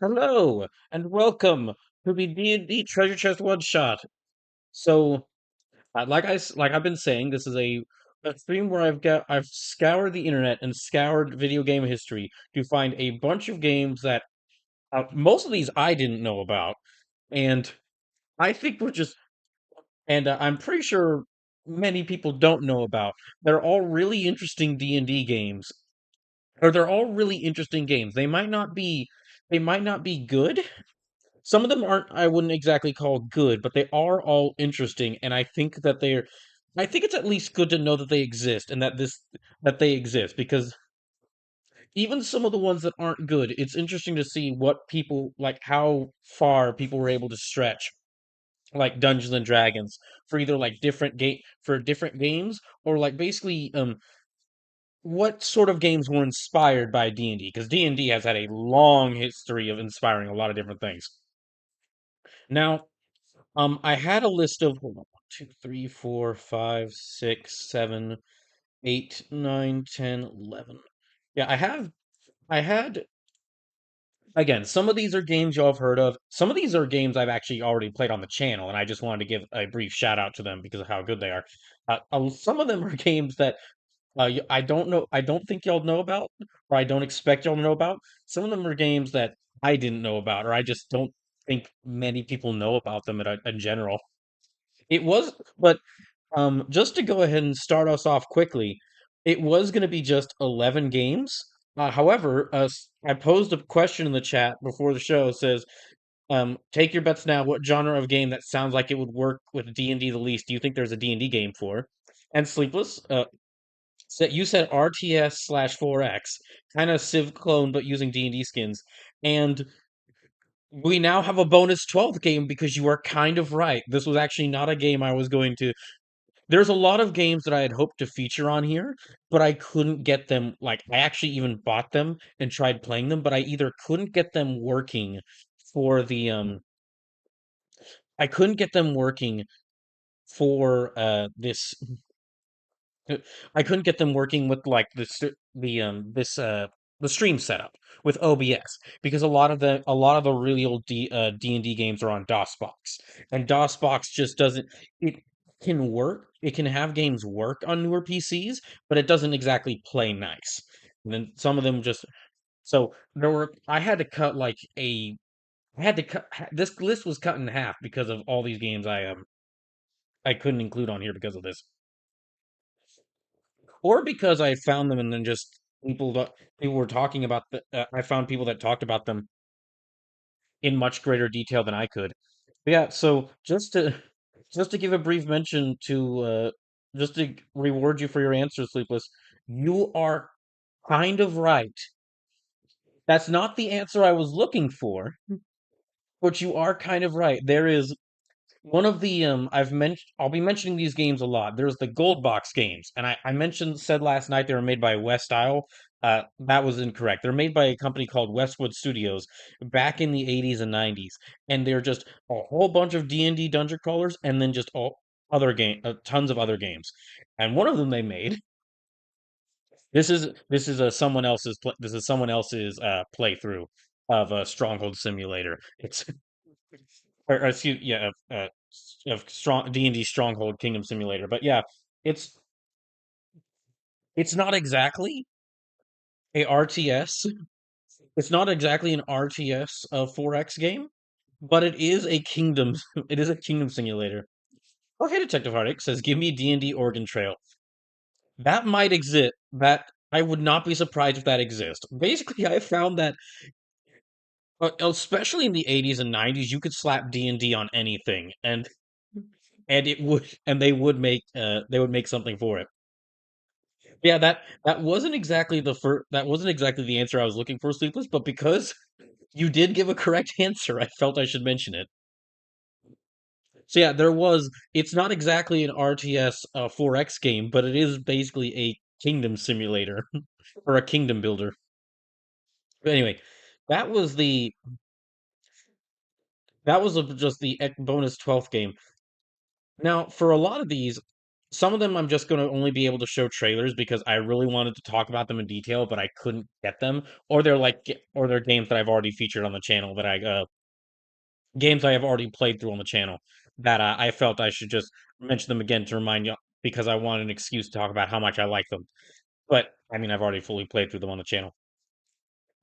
Hello and welcome to the D&D Treasure Chest One Shot. So, like I've been saying, this is a stream where I've scoured the internet and scoured video game history to find a bunch of games that most of these I didn't know about, and I think we're just I'm pretty sure many people don't know about. They're all really interesting D&D games, or they're all really interesting games. They might not be good. Some of them aren't, I wouldn't exactly call good, but they are all interesting, and I think it's at least good to know that they exist and that they exist because even some of the ones that aren't good, it's interesting to see what people like how far people were able to stretch like Dungeons and Dragons for either like different games or like basically what sort of games were inspired by D&D because D&D has had a long history of inspiring a lot of different things. Now, I had a list of hold on, 1, 2, 3, 4, 5, 6, 7, 8, 9, 10, 11. Yeah, I had again, some of these are games y'all have heard of. Some of these are games I've actually already played on the channel, and I just wanted to give a brief shout out to them because of how good they are. Some of them are games that I don't know, I don't think y'all know about, or I don't expect y'all to know about. Some of them are games that I didn't know about, or I just don't think many people know about them in general. It was, but just to go ahead and start us off quickly, it was going to be just 11 games. However, I posed a question in the chat before the show. It says, take your bets now. What genre of game that sounds like it would work with D&D the least do you think there's a D&D game for? And Sleepless, you said RTS slash 4X, kind of Civ clone, but using D&D skins. And we now have a bonus 12th game because you are kind of right. This was actually not a game I was going to there's a lot of games that I had hoped to feature on here, but I couldn't get them. Like, I actually even bought them and tried playing them, but I either couldn't get them working for I couldn't get them working for I couldn't get them working with like the stream setup with OBS because a lot of the really old D&D games are on DOSBox, and DOSBox just doesn't it can work. It can have games work on newer PCs, but it doesn't exactly play nice. And then some of them just so there were I had to cut like a I had to cut this list was cut in half because of all these games I couldn't include on here because of this. Or because I found them and then just people were talking about I found people that talked about them in much greater detail than I could. But yeah, so just to give a brief mention to just to reward you for your answer, Sleepless, you are kind of right. That's not the answer I was looking for, but you are kind of right. There is one of the I'll be mentioning these games a lot. There's the gold box games, and I mentioned said last night they were made by West Isle. That was incorrect. They're made by a company called Westwood Studios back in the 80s and 90s, and they're just a whole bunch of D&D dungeon crawlers, and then just all other tons of other games. And one of them they made. This is a this is someone else's playthrough of a Stronghold Simulator. It's or excuse yeah of strong D&D Stronghold Kingdom Simulator. But yeah, it's it's not exactly a RTS. It's not exactly an RTS 4X game, but it is a kingdom. It is a kingdom simulator. Oh, hey, Detective Heartache says, "Give me D&D Oregon Trail." That might exist. That I would not be surprised if that exists. Basically, I found that, especially in the 80s and 90s, you could slap D&D on anything, and it would and they would make something for it. Yeah, that wasn't exactly that wasn't exactly the answer I was looking for, Sleepless, but because you did give a correct answer, I felt I should mention it. So yeah, it's not exactly an RTS 4X game, but it is basically a kingdom simulator or a kingdom builder. But anyway, that was the just the bonus 12th game. Now, for a lot of these, some of them I'm just going to only be able to show trailers because I really wanted to talk about them in detail, but I couldn't get them, or they're games that I've already featured on the channel that games I have already played through on the channel that I felt I should just mention them again to remind you because I want an excuse to talk about how much I like them. But I mean, I've already fully played through them on the channel.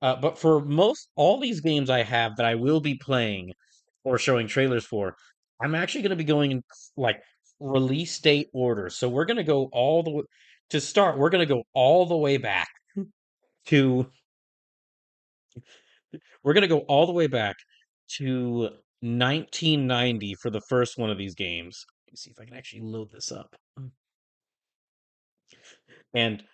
But for most all these games I have that I will be playing or showing trailers for, I'm actually going to be going in like release date order. So we're going to go all the way to start. We're going to go all the way back to we're going to go all the way back to 1990 for the first one of these games. Let me see if I can actually load this up. And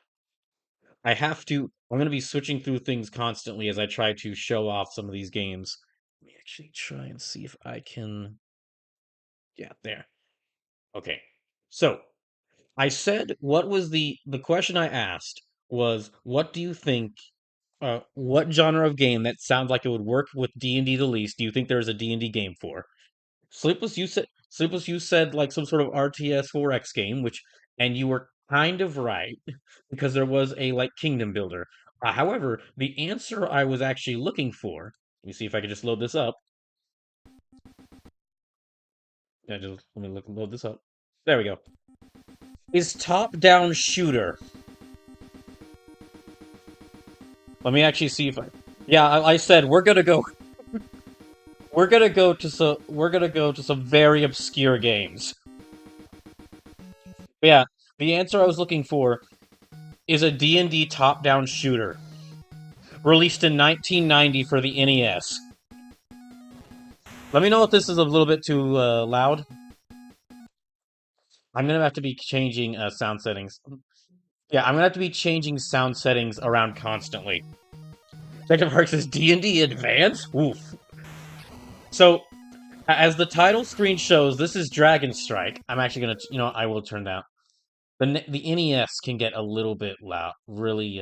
I'm going to be switching through things constantly as I try to show off some of these games. Let me actually try and see if I can. Yeah, there. Okay. So I said, what was the question I asked was, what do you think, what genre of game that sounds like it would work with D&D the least do you think there is a D&D game for? Sleepless you said like some sort of RTS 4X game, which and you were kind of right because there was a like kingdom builder. However, the answer I was actually looking for, let me see if I can just load this up. Yeah, just let me load this up. There we go. Is top-down shooter. Let me actually see if I. Yeah, I said we're gonna go. We're gonna go to some very obscure games. But yeah, the answer I was looking for is a D&D top-down shooter released in 1990 for the NES. Let me know if this is a little bit too loud. I'm gonna have to be changing sound settings. Yeah, I'm gonna have to be changing sound settings around constantly. Second Mark says D&D Advance. Oof. So as the title screen shows, this is Dragon Strike. I'm actually gonna, I will turn down. The NES can get a little bit loud. Really,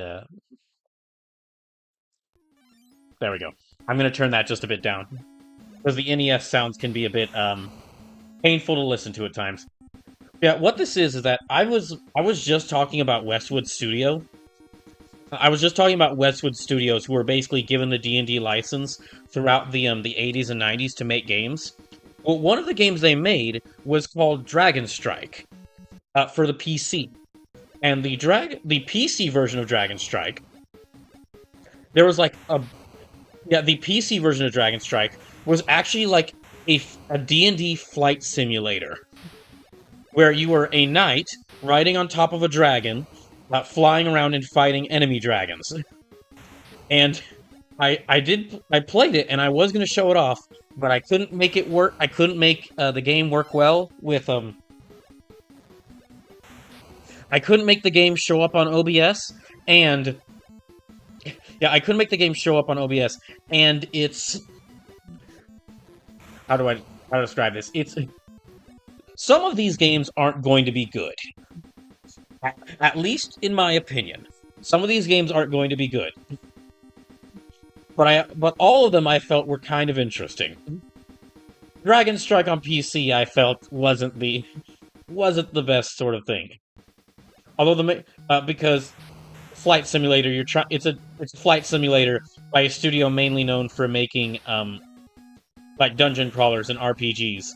there we go. I'm gonna turn that just a bit down because the NES sounds can be a bit painful to listen to at times. Yeah, what this is that I was just talking about Westwood Studio. I was just talking about Westwood Studios, who were basically given the D&D license throughout the 80s and 90s to make games. Well, one of the games they made was called Dragon Strike for the PC, and the PC version of Dragon Strike, there was like a yeah, the PC version of Dragon Strike was actually like a D&D flight simulator where you were a knight riding on top of a dragon, flying around and fighting enemy dragons. And I played it and I was going to show it off, but I couldn't make it work. I couldn't make the game work well with I couldn't make the game show up on OBS, and yeah, I couldn't make the game show up on OBS, and it's how to describe this? It's some of these games aren't going to be good, at least in my opinion. Some of these games aren't going to be good, but all of them I felt were kind of interesting. Dragon Strike on PC I felt wasn't the best sort of thing. Although because Flight Simulator, it's a flight simulator by a studio mainly known for making like dungeon crawlers and RPGs,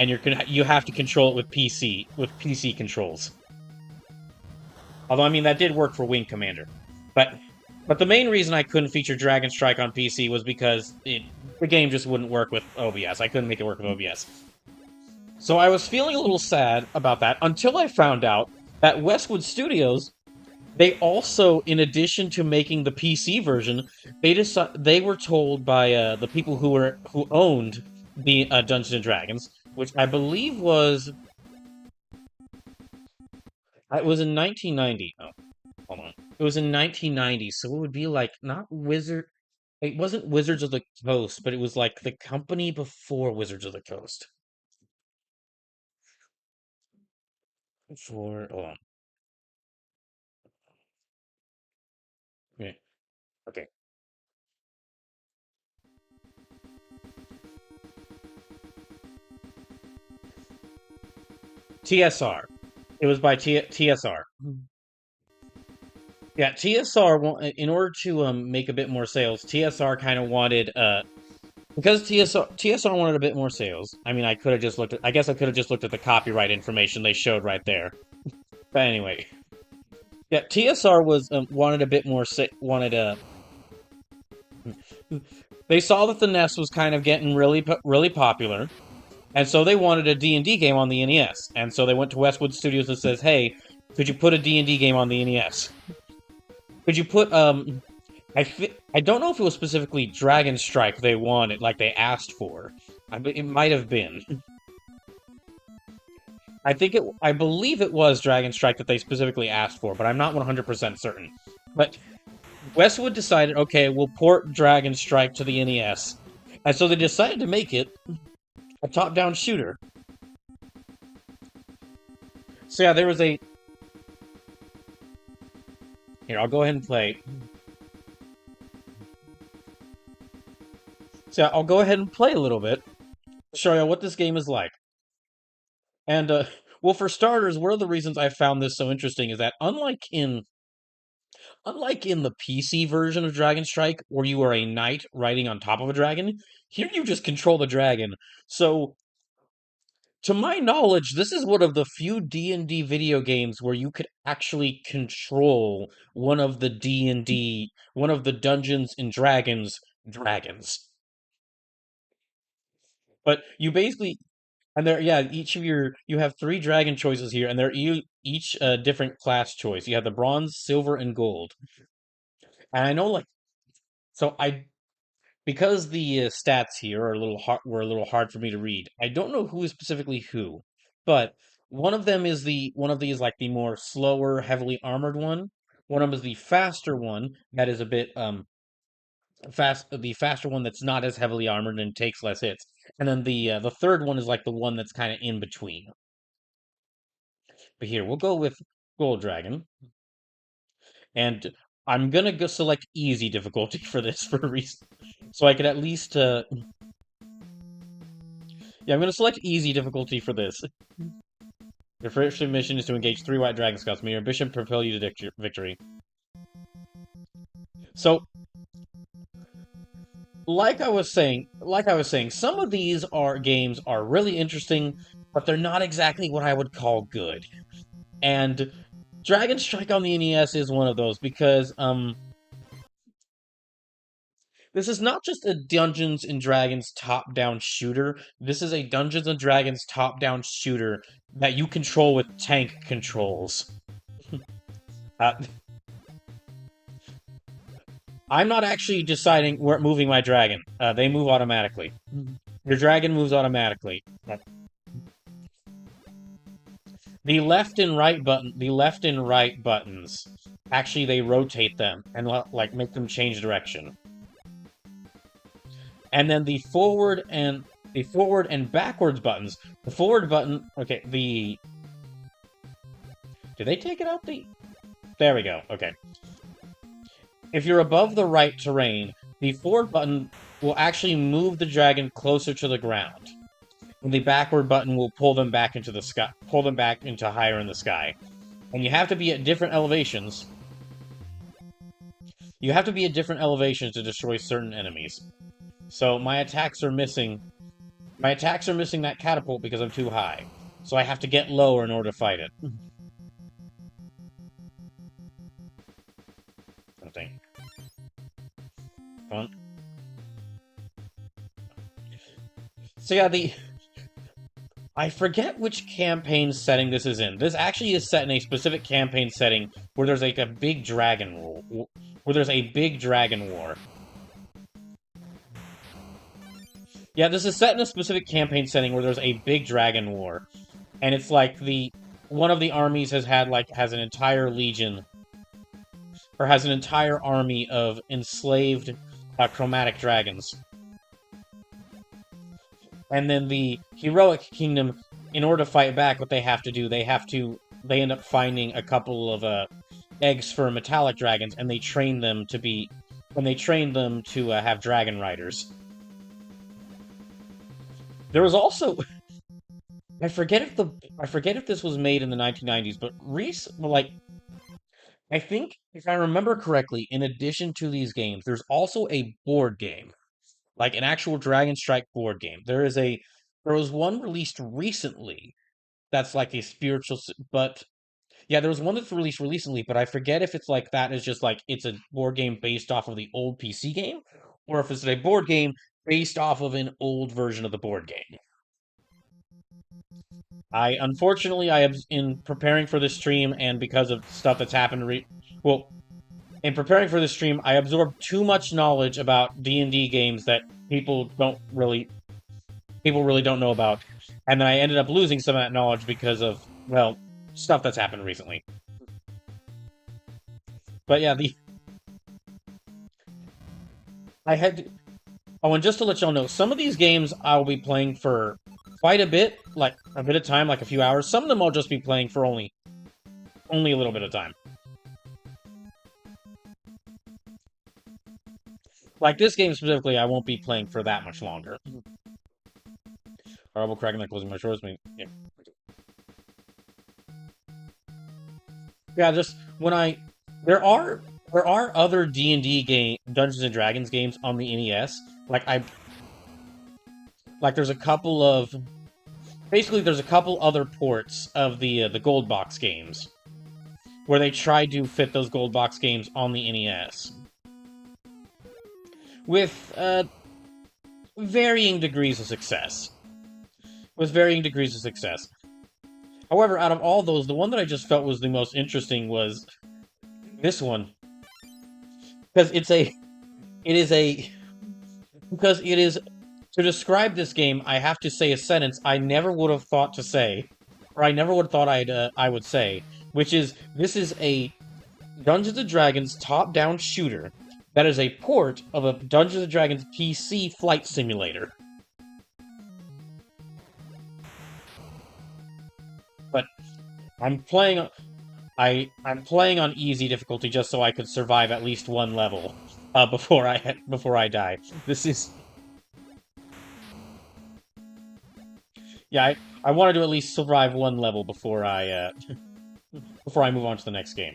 and you have to control it with PC controls. Although I mean that did work for Wing Commander, but the main reason I couldn't feature Dragon Strike on PC was because the game just wouldn't work with OBS. I couldn't make it work with OBS. So I was feeling a little sad about that until I found out that Westwood Studios, they also, in addition to making the PC version, they were told by the people who owned the Dungeons and Dragons, which I believe was it was in 1990. Oh, hold on, it was in 1990, so it would be like not Wizard. It wasn't Wizards of the Coast, but it was like the company before Wizards of the Coast. Hold on. Yeah. Okay. TSR. It was by TSR. Yeah, TSR in order to make a bit more sales. TSR kind of wanted because TSR wanted a bit more sales. I mean, I guess I could have just looked at the copyright information they showed right there. But anyway, yeah, TSR was wanted a bit more wanted a. They saw that the NES was kind of getting really popular, and so they wanted a D&D game on the NES. And so they went to Westwood Studios and says, "Hey, could you put a D&D game on the NES? Could you put I don't know if it was specifically Dragon Strike they wanted, like they asked for. It might have been. I believe it was Dragon Strike that they specifically asked for, but I'm not 100% certain. But Westwood decided, okay, we'll port Dragon Strike to the NES. And so they decided to make it a top-down shooter. So yeah, there was a... Here, I'll go ahead and play. So yeah, I'll go ahead and play a little bit. Show you what this game is like. And, well, for starters, one of the reasons I found this so interesting is that unlike in the PC version of Dragon Strike, where you are a knight riding on top of a dragon, here you just control the dragon. So, to my knowledge, this is one of the few D&D video games where you could actually control one of the Dungeons and dragons. But you basically and there, yeah, you have three dragon choices here, and they're each a different class choice. You have the bronze, silver, and gold. And I know, like, so I because the stats here are a little hard, were a little hard for me to read. I don't know who is specifically who, but one of these like the more slower, heavily armored one. One of them is the faster one that is a bit the faster one that's not as heavily armored and takes less hits. And then the third one is like the one that's kind of in between. But here, we'll go with Gold Dragon. And I'm gonna go select easy difficulty for this for a reason. So I can at least, yeah, I'm gonna select easy difficulty for this. Your first mission is to engage 3 White Dragon Scouts. May your ambition propel you to victory. So, like I was saying, some of these games are really interesting, but they're not exactly what I would call good. And Dragon Strike on the NES is one of those because this is not just a Dungeons and Dragons top-down shooter. This is a Dungeons and Dragons top-down shooter that you control with tank controls. Uh, I'm not actually deciding where moving my dragon. They move automatically. Your dragon moves automatically. The left and right buttons, actually they rotate them and like make them change direction. And then the forward and backwards buttons. The forward button, okay, did they take it out there we go, okay. If you're above the right terrain, the forward button will actually move the dragon closer to the ground. And the backward button will pull them back into the sky, pull them back into higher in the sky. And you have to be at different elevations. You have to be at different elevations to destroy certain enemies. So my attacks are missing that catapult because I'm too high. So I have to get lower in order to fight it. Something. Come on. So yeah, I forget which campaign setting this is in. This actually is set in a specific campaign setting where there's like a big dragon war. Yeah, this is set in a specific campaign setting where there's a big dragon war. And it's like one of the armies has an entire legion, or has an entire army of enslaved chromatic dragons. And then the heroic kingdom, in order to fight back, what they have to do, they end up finding a couple of eggs for metallic dragons, and they train them to have dragon riders. There was also I forget if this was made in the 1990s, but I think if I remember correctly, in addition to these games, there's also a board game, like an actual Dragon Strike board game. There was one released recently that's like a but yeah, there was one that's released recently, but I forget if it's like that is just like it's a board game based off of the old PC game, or if it's a board game based off of an old version of the board game. I unfortunately I have in preparing for this stream and because of stuff that's happened well, in preparing for this stream, I absorbed too much knowledge about D&D games that people really don't know about. And then I ended up losing some of that knowledge because of, well, stuff that's happened recently. But yeah, the I had oh, and just to let y'all know, some of these games I'll be playing for quite a bit, like a bit of time, like a few hours. Some of them I'll just be playing for only a little bit of time. Like this game specifically, I won't be playing for that much longer. Horrible cracking that closing my shorts. Yeah. Yeah, just when I there are other D&D game Dungeons and Dragons games on the NES. Like there's a couple of basically there's a couple other ports of the gold box games where they tried to fit those gold box games on the NES with varying degrees of success. With varying degrees of success. However, out of all those, the one that I just felt was the most interesting was this one because it is a because it is to describe this game. I have to say a sentence I never would have thought to say, or I never would have thought I would say, which is this is a Dungeons and Dragons top-down shooter that is a port of a Dungeons and Dragons PC flight simulator. But I'm playing I'm playing on easy difficulty just so I could survive at least one level before I die. This is yeah, I wanted to at least survive one level before I move on to the next game.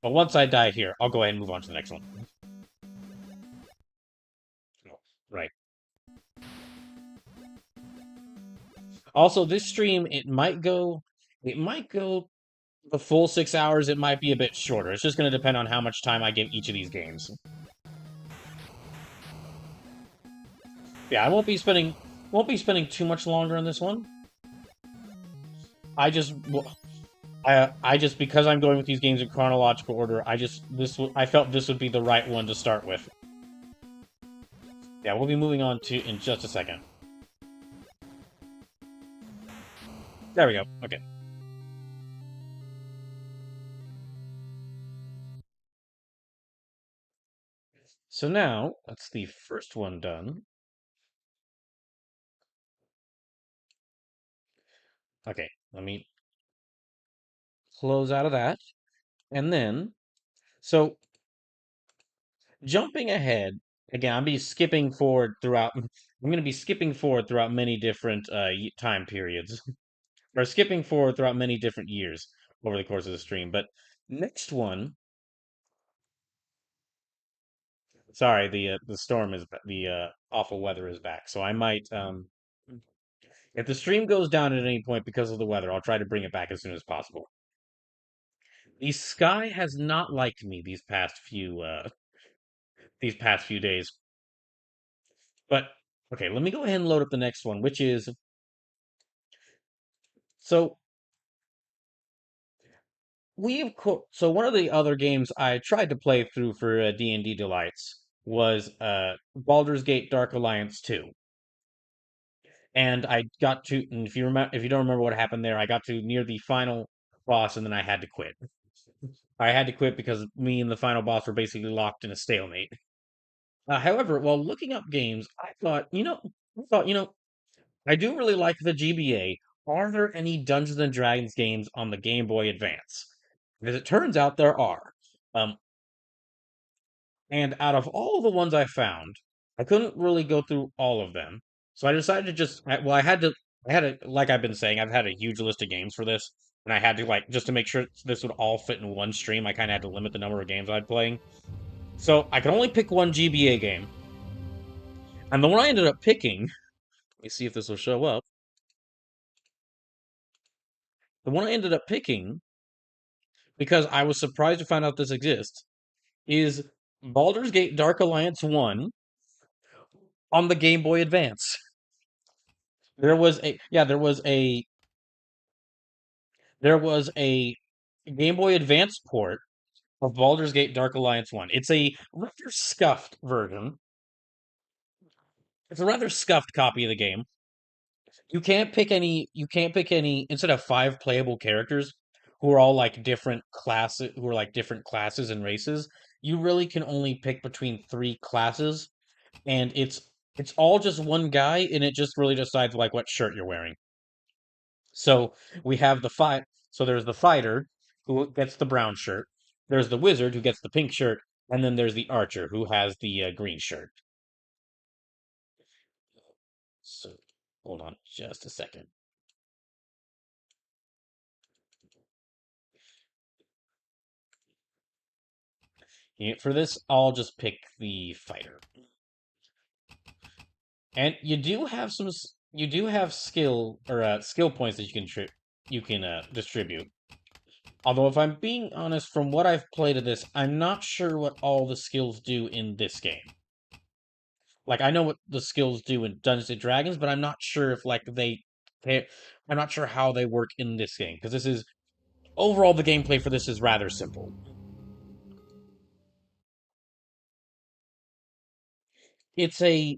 But once I die here, I'll go ahead and move on to the next one. Right. Also, this stream it might go the full 6 hours. It might be a bit shorter. It's just going to depend on how much time I give each of these games. Yeah, I won't be spending too much longer on this one. I just I just because I'm going with these games in chronological order. I felt this would be the right one to start with. Yeah, we'll be moving on to in just a second. There we go. Okay. So now that's the first one done. Okay, let me close out of that. And then, so jumping ahead, again, I'm going to be skipping forward throughout many different time periods, or skipping forward throughout many different years over the course of the stream. But next one, sorry, the storm is the awful weather is back, so I might if the stream goes down at any point because of the weather, I'll try to bring it back as soon as possible. The sky has not liked me these past few days. But okay, let me go ahead and load up the next one, which is so so one of the other games I tried to play through for D&D Delights was Baldur's Gate Dark Alliance 2. And if you don't remember what happened there, I got to near the final boss and then I had to quit. I had to quit because me and the final boss were basically locked in a stalemate. However, while looking up games, I do really like the GBA. Are there any Dungeons and Dragons games on the Game Boy Advance? As it turns out, there are. Um, and out of all the ones I found, I couldn't really go through all of them. So I decided to well, I had like I've been saying, I've had a huge list of games for this, and I had to like just to make sure this would all fit in one stream. I kind of had to limit the number of games I'd playing. So I could only pick one GBA game, and the one I ended up picking. Let me see if this will show up. The one I ended up picking because I was surprised to find out this exists is Baldur's Gate Dark Alliance 1 on the Game Boy Advance. There was a Game Boy Advance port of Baldur's Gate Dark Alliance 1. It's a rather scuffed version. It's a rather scuffed copy of the game. You can't pick any instead of five playable characters who are all like different classes who are like different classes and races. You really can only pick between three classes, and it's all just one guy, and it just really decides like what shirt you're wearing. So we have the fight. So there's the fighter who gets the brown shirt. There's the wizard who gets the pink shirt, and then there's the archer who has the green shirt. So hold on just a second. For this, I'll just pick the fighter. And you do have skill points that you can distribute. Although, if I'm being honest, from what I've played of this, I'm not sure what all the skills do in this game. Like, I know what the skills do in Dungeons and Dragons, but I'm not sure if I'm not sure how they work in this game because this is overall the gameplay for this is rather simple. It's a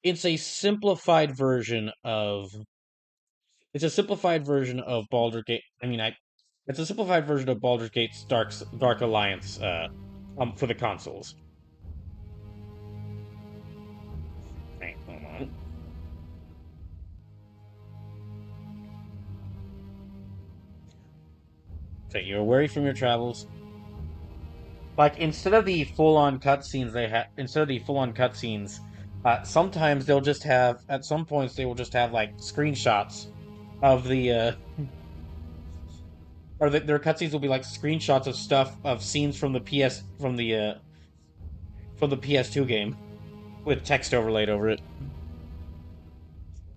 it's a simplified version of it's a simplified version of Baldur's Gate. It's a simplified version of Baldur's Gate's Dark Alliance for the consoles. Right, hold on. So you're away from your travels. Like instead of the full-on cutscenes, sometimes they'll just have at some points they will just have like screenshots of their cutscenes will be like screenshots of stuff of scenes from the PS2 game with text overlaid over it.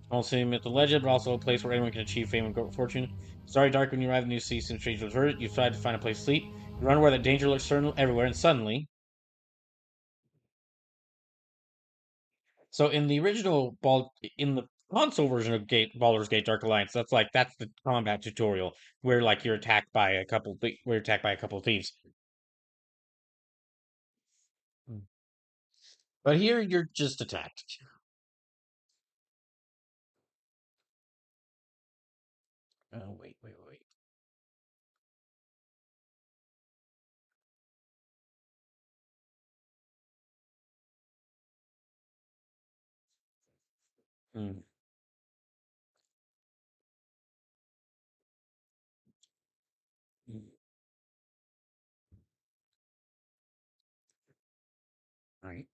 Also, myth the legend, but also a place where anyone can achieve fame and fortune. Sorry, Dark, when you arrive in a new sea, since strange was heard, you try to find a place to sleep. You run where the danger looks certain everywhere, and suddenly. So in the in the console version of Baldur's Gate Dark Alliance, that's the combat tutorial where like where you're attacked by a couple of thieves. But here you're just attacked. Oh wait. Hmm. All right.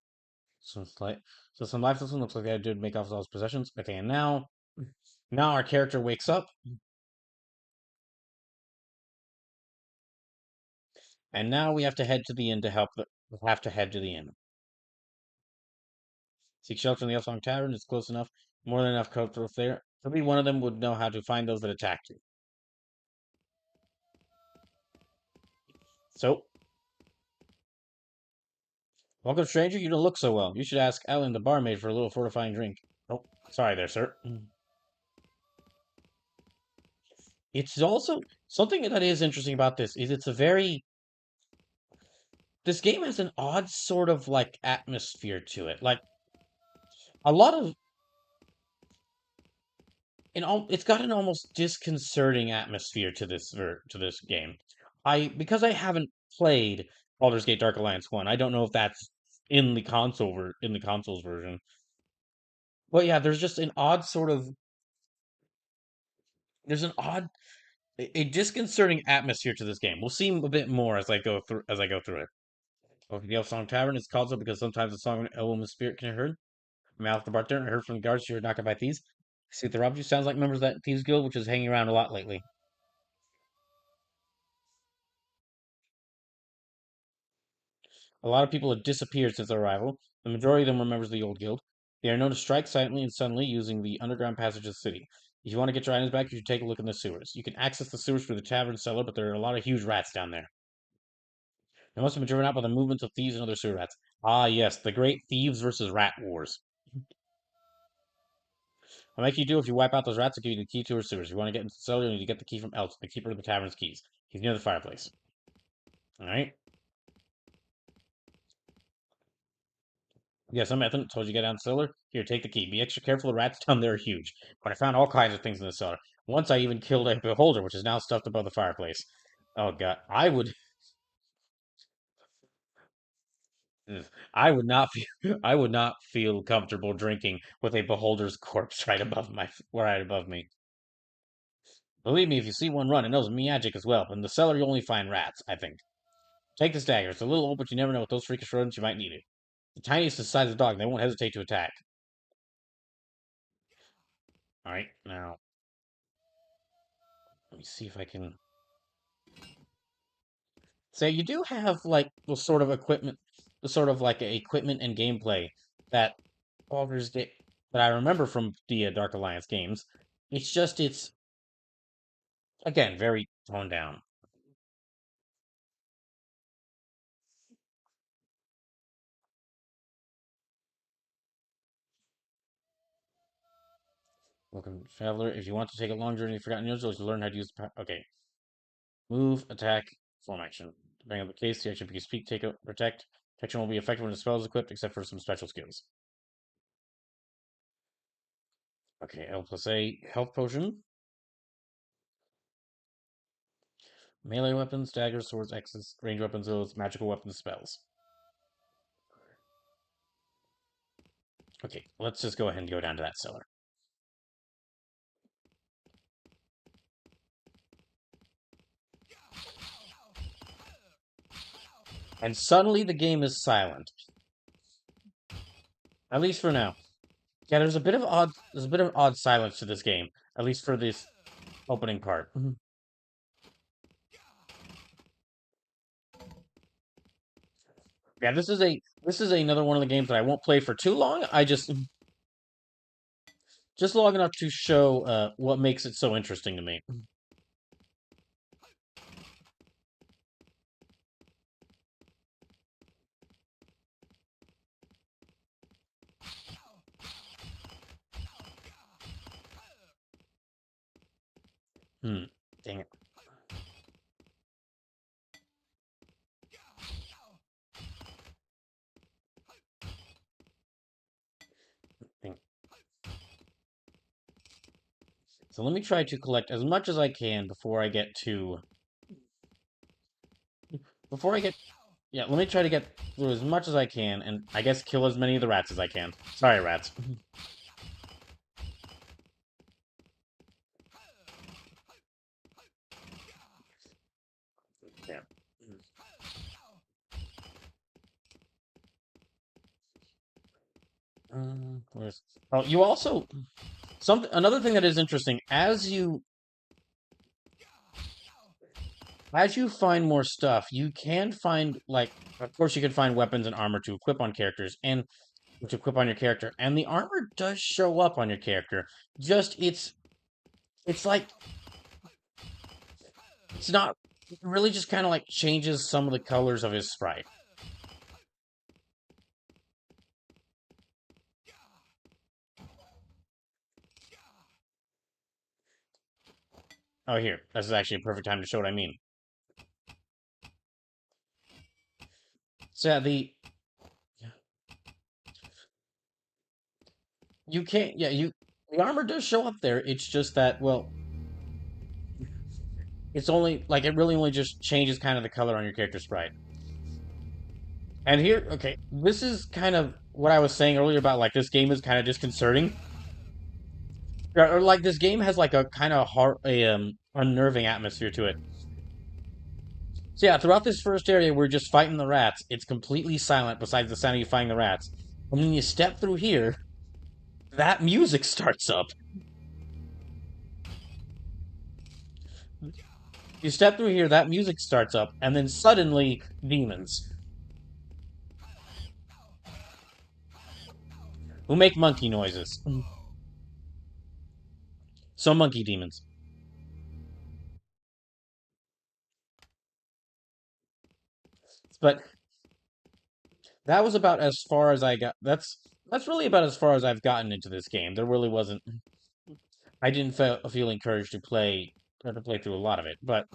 So it's like some life lesson looks like I did make off with all his possessions. Okay, and now our character wakes up, and now we have to head to the inn to we have to head to the inn. Seek shelter in the Elsong Tavern. It's close enough, more than enough cover there. Maybe one of them would know how to find those that attacked you. So, welcome, stranger. You don't look so well. You should ask Ellen, the barmaid, for a little fortifying drink. Oh, sorry there, sir. It's also something that is interesting about this is this game has an odd sort of like atmosphere to it. Like a lot of it's got an almost disconcerting atmosphere to to this game. I because I haven't played Baldur's Gate Dark Alliance 1, I don't know if that's in the in the consoles version. But yeah, there's just an odd sort of there's an odd a disconcerting atmosphere to this game. We'll see a bit more as I go through it. Okay, the Elf Song Tavern is called so because sometimes the song of an Elven spirit can be heard. Mouth the bartender. I heard from the guards you were knocked out by thieves. See what they robbed you? Sounds like members of that thieves guild, which is hanging around a lot lately. A lot of people have disappeared since their arrival. The majority of them were members of the old guild. They are known to strike silently and suddenly using the underground passage of the city. If you want to get your items back, you should take a look in the sewers. You can access the sewers through the tavern cellar, but there are a lot of huge rats down there. They must have been driven out by the movements of thieves and other sewer rats. Ah, yes, the great thieves versus rat wars. I'll make you do if you wipe out those rats. I'll give you the key to her sewers. If you want to get into the cellar, you need to get the key from Elton, the keeper of the tavern's keys. He's near the fireplace. All right. Yes, I'm Ethan. Told you to get down the cellar. Here, take the key. Be extra careful. The rats down there are huge. But I found all kinds of things in the cellar. Once I even killed a beholder, which is now stuffed above the fireplace. Oh God, I would not feel, I would not feel comfortable drinking with a beholder's corpse right above me. Believe me, if you see one run, it knows magic as well. But in the cellar, you only find rats, I think. Take this dagger. It's a little old, but you never know. With those freakish rodents, you might need it. The tiniest is the size of a dog, and they won't hesitate to attack. All right, now let me see if I can. So you do have like the sort of equipment, the sort of like equipment and gameplay that Baldur's Gate that I remember from the Dark Alliance games. It's again very toned down. Welcome, traveler. If you want to take a long journey to Forgotten Hills, you'll learn how to use the power. Okay, move, attack, form action. Depending on the case, the action you speak, take out, protect. Protection will be effective when the spell is equipped, except for some special skills. Okay, L plus A, health potion. Melee weapons, daggers, swords, axes, range weapons, those magical weapons, spells. Okay, let's just go ahead and go down to that cellar. And suddenly the game is silent. At least for now. Yeah, there's a bit of odd silence to this game, at least for this opening part. Yeah, this is another one of the games that I won't play for too long. I just long enough to show what makes it so interesting to me. Hmm. Dang it. Dang. So let me try to collect as much as I can before I get to before I get yeah, let me try to get through as much as I can and I guess kill as many of the rats as I can. Sorry, rats. Yeah. Where's Oh, you also another thing that is interesting as you find more stuff, you can find like of course you can find weapons and armor to equip on characters and to equip on your character, and the armor does show up on your character. Just it's like it's not it really just kind of like changes some of the colors of his sprite. Oh, here. This is actually a perfect time to show what I mean. So yeah, you can't the armor does show up there. It's just that well, it's only like it really only just changes kind of the color on your character sprite. And here, okay, this is kind of what I was saying earlier about like this game is kind of disconcerting. Or like this game has like a kind of unnerving atmosphere to it. So yeah, throughout this first area, we're just fighting the rats. It's completely silent besides the sound of you fighting the rats. And then you step through here, that music starts up. You step through here, that music starts up, and then suddenly demons who make monkey noises. So monkey demons. But that was about as far as I got. That's really about as far as I've gotten into this game. There really wasn't. I didn't feel encouraged to play through a lot of it. But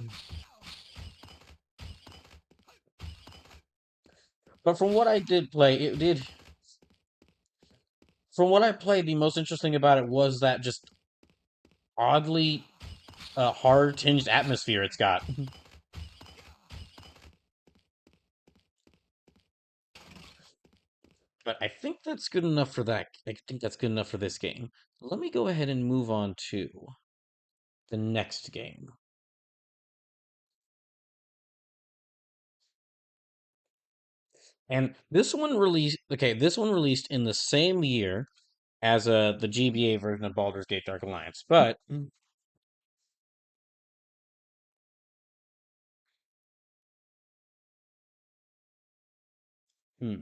from what I did play, it did. From what I played, the most interesting about it was that just oddly horror tinged atmosphere it's got. But I think that's good enough for that. I think that's good enough for this game. Let me go ahead and move on to the next game. And this one released. Okay, this one released in the same year as the GBA version of Baldur's Gate Dark Alliance. But hmm,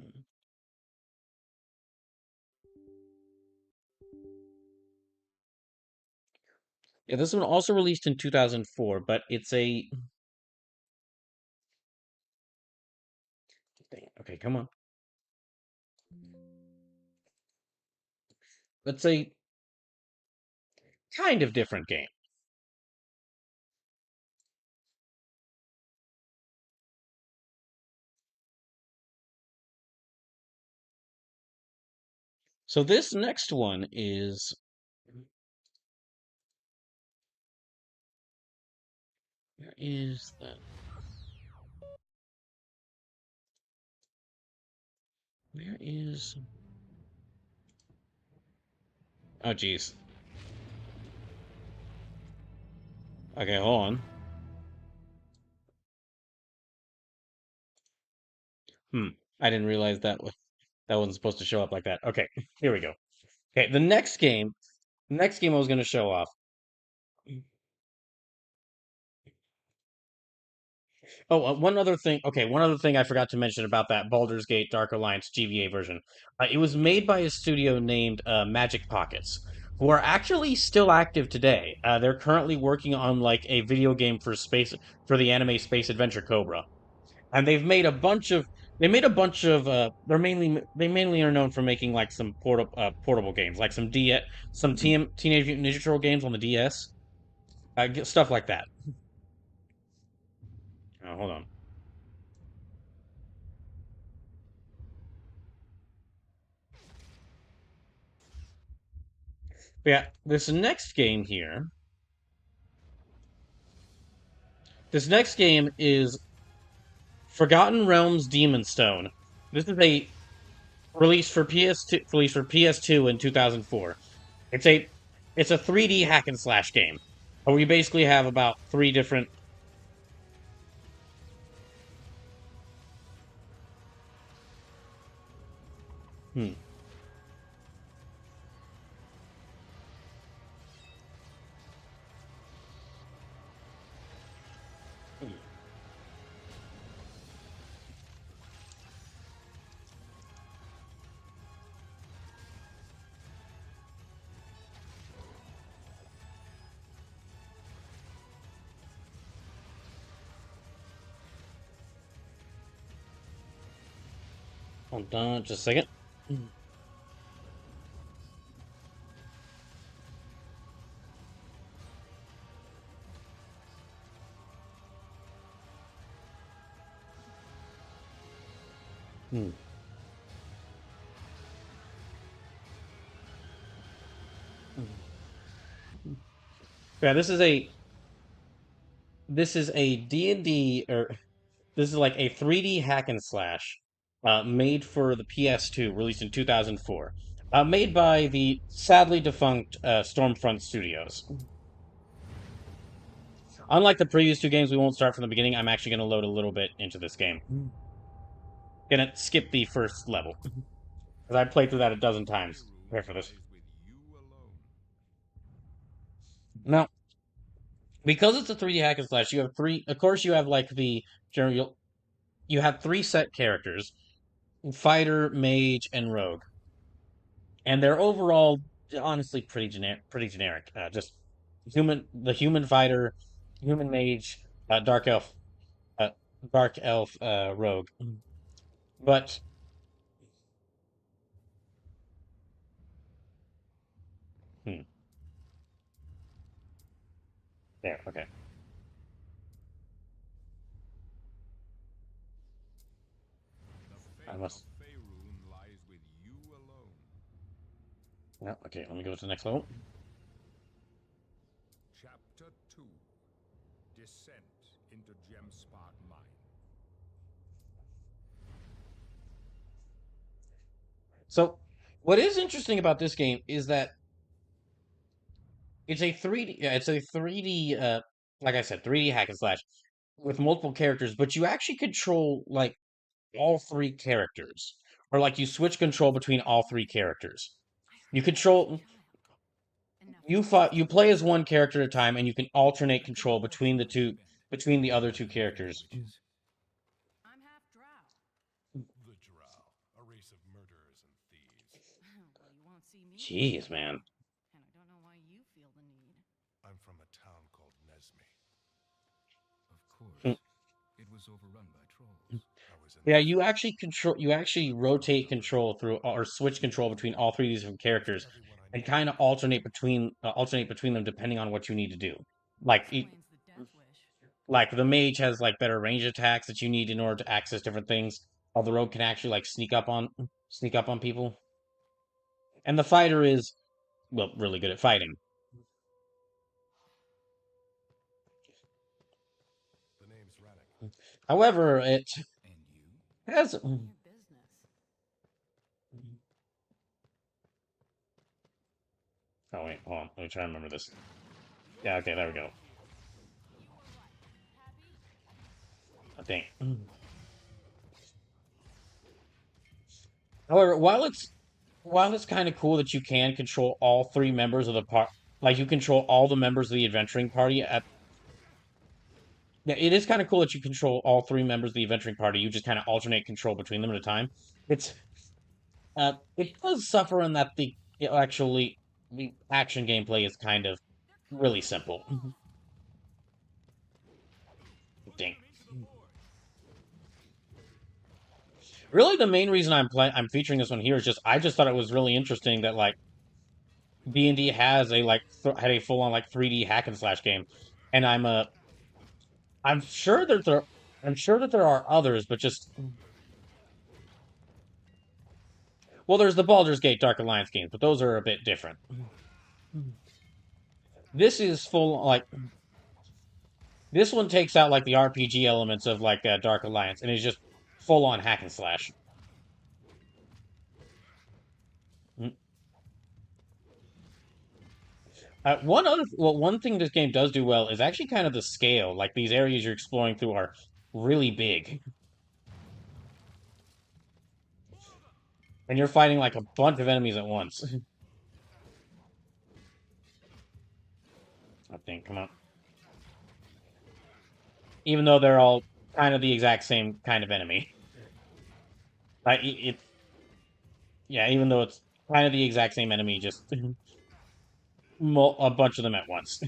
yeah, this one also released in 2004. But it's a okay. Come on, it's a kind of different game. So this next one is where is the where is oh geez. Okay, hold on. Hmm. I didn't realize that wasn't supposed to show up like that. Okay, here we go. Okay, the next game I was going to show off. Oh, one other thing. Okay, one other thing I forgot to mention about that Baldur's Gate Dark Alliance GVA version. It was made by a studio named Magic Pockets, who are actually still active today. They're currently working on like a video game for the anime Space Adventure Cobra, and they made a bunch of they mainly are known for making like some portable games, like some Teenage Mutant Ninja Turtle games on the DS, stuff like that. Oh, hold on. But yeah, this next game is Forgotten Realms Demon Stone. This is a released for PS2 in 2004. It's a it's a 3D hack and slash game where you basically have about three different. Hmm. Hold on, just a second. Hmm. Yeah, this is a D&D or this is like a 3D hack and slash made for the PS2, released in 2004. Made by the sadly defunct Stormfront Studios. Unlike the previous two games, we won't start from the beginning. I'm actually going to load a little bit into this game. Gonna skip the first level because I played through that a dozen times. Prepare for this. Now, because it's a 3D hack and slash, you have three. Of course, you have like the general. You have three set characters: fighter, mage, and rogue, and they're overall honestly pretty generic. Pretty generic. Just the human fighter, human mage, dark elf, uh, rogue. But hmm, there, okay. The I fate of must. Faerun lies with you alone. No, okay. Let me go to the next level. Chapter 2. Descent into Gemspark Mine. So, what is interesting about this game is that it's a 3D. Yeah, it's a 3D. Like I said, 3D hack and slash with multiple characters, but you actually control like all three characters, or like you switch control between all three characters. I You heard you were a control. child. Enough You said. fought. You play as one character at a time, and you can alternate I couldn't control help between the but two, spend between the other most two of my characters. wages. I'm half drow. The Drow, a race of murderers and thieves. Well, you won't see me Jeez, today. man. And I don't know why you feel the need. I'm from a town called Nesme. Of course. Mm. It was overrun by trolls. I was in Yeah, the you fight. actually control. You actually rotate control through, or switch control between all three of these different Almost characters, everyone I and know kind of died. alternate between them depending on what you need to do. Like, Explains the death wish. like the mage has like better range attacks that you need in order to access different things. While the rogue can actually like sneak up on people, and the fighter is well really good at fighting. The name's Rannick. However, it And you? has. None of your business. Oh wait, hold on. Let me try to remember this. Yeah, okay, there we go. I think. However, while it's kind of cool that you can control all three members of the part, like you control all the members of the adventuring party at. Yeah, it is kind of cool that you control all three members of the adventuring party. You just kind of alternate control between them at a time. It's it does suffer in that actually the action gameplay is kind of really simple. Dang. Really, the main reason I'm featuring this one here is just I just thought it was really interesting that like D&D has a had a full on like 3D hack and slash game, and I'm sure that there are others, but just well, there's the Baldur's Gate Dark Alliance games, but those are a bit different. This is full like this one takes out like the RPG elements of like Dark Alliance, and is just full on hack and slash. Mm. One thing this game does do well is actually kind of the scale. Like these areas you're exploring through are really big, and you're fighting like a bunch of enemies at once. I think, come on. Even though they're all kind of the exact same kind of enemy. Like yeah, even though it's kind of the exact same enemy, just a bunch of them at once.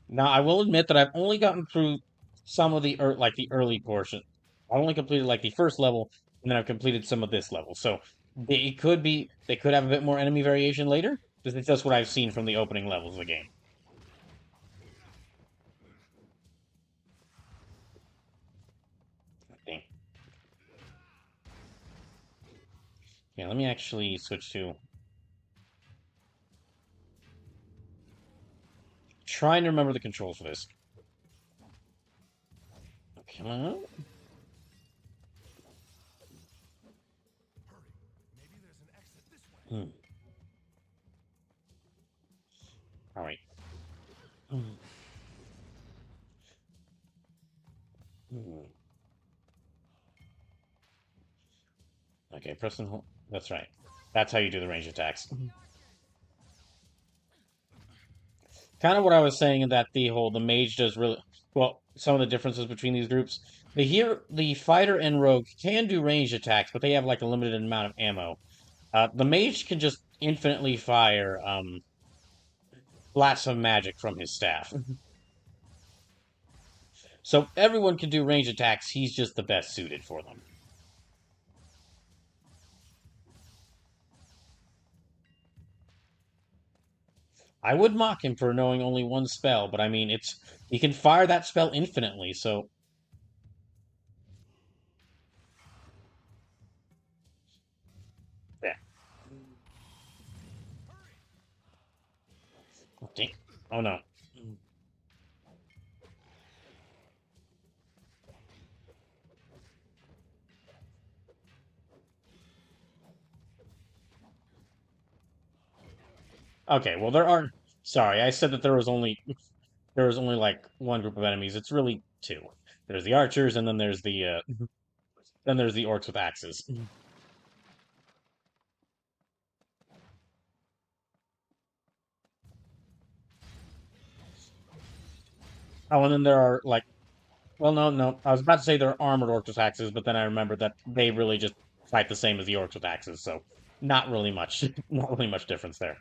Now, I will admit that I've only gotten through some of like the early portion. I only completed like the first level, and then I've completed some of this level. So they could have a bit more enemy variation later. This is just what I've seen from the opening levels of the game. I think. Yeah, let me actually switch to trying to remember the controls for this. Come on. Hurry. Maybe there's an exit this way. Hmm. All right. Hmm. Hmm. Okay, press and hold. That's right. That's how you do the range attacks. Kind of what I was saying in that the mage does really well. Some of the differences between these groups, the fighter and rogue can do ranged attacks, but they have like a limited amount of ammo. The mage can just infinitely fire blasts of magic from his staff. So everyone can do range attacks. He's just the best suited for them. I would mock him for knowing only one spell, but I mean, he can fire that spell infinitely. So yeah. Okay. Oh no. Okay. Well, there aren't. Sorry, I said that there was only like one group of enemies. It's really two. There's the archers, and then there's the orcs with axes. Oh, and then there are like, well, no. I was about to say there are armored orcs with axes, but then I remembered that they really just fight the same as the orcs with axes, so not really much, not really much difference there.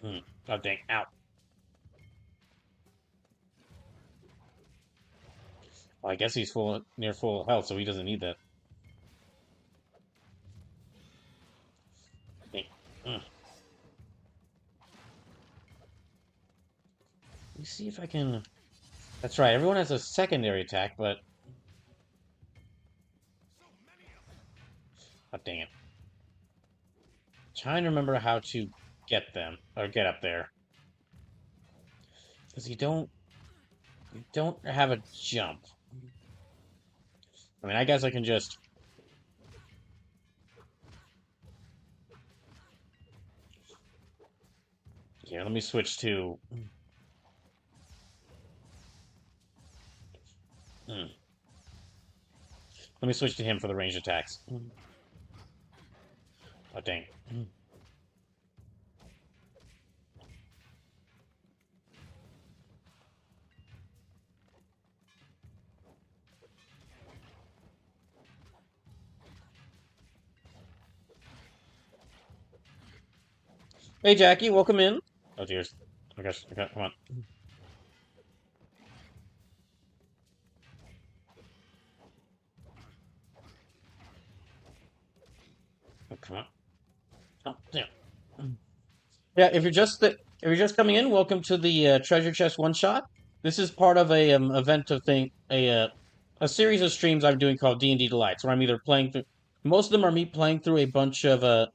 Hmm. Oh dang! Ow. Well, I guess he's near full health, so he doesn't need that. Dang. Mm. Let me see if I can. That's right. Everyone has a secondary attack, but oh dang it! Trying to remember how to get them or get up there because you don't have a jump. I mean, I guess I can just. Here, let me switch to. Hmm. Let me switch to him for the ranged attacks. Oh dang! Hey Jackie, welcome in. Oh dears. Oh gosh. Okay, come on. Oh, come on. Oh, damn. Yeah, if you're just coming in, welcome to the Treasure Chest One Shot. This is part of a event of thing a series of streams I'm doing called D&D Delights, where I'm either playing through. Most of them are me playing through a bunch of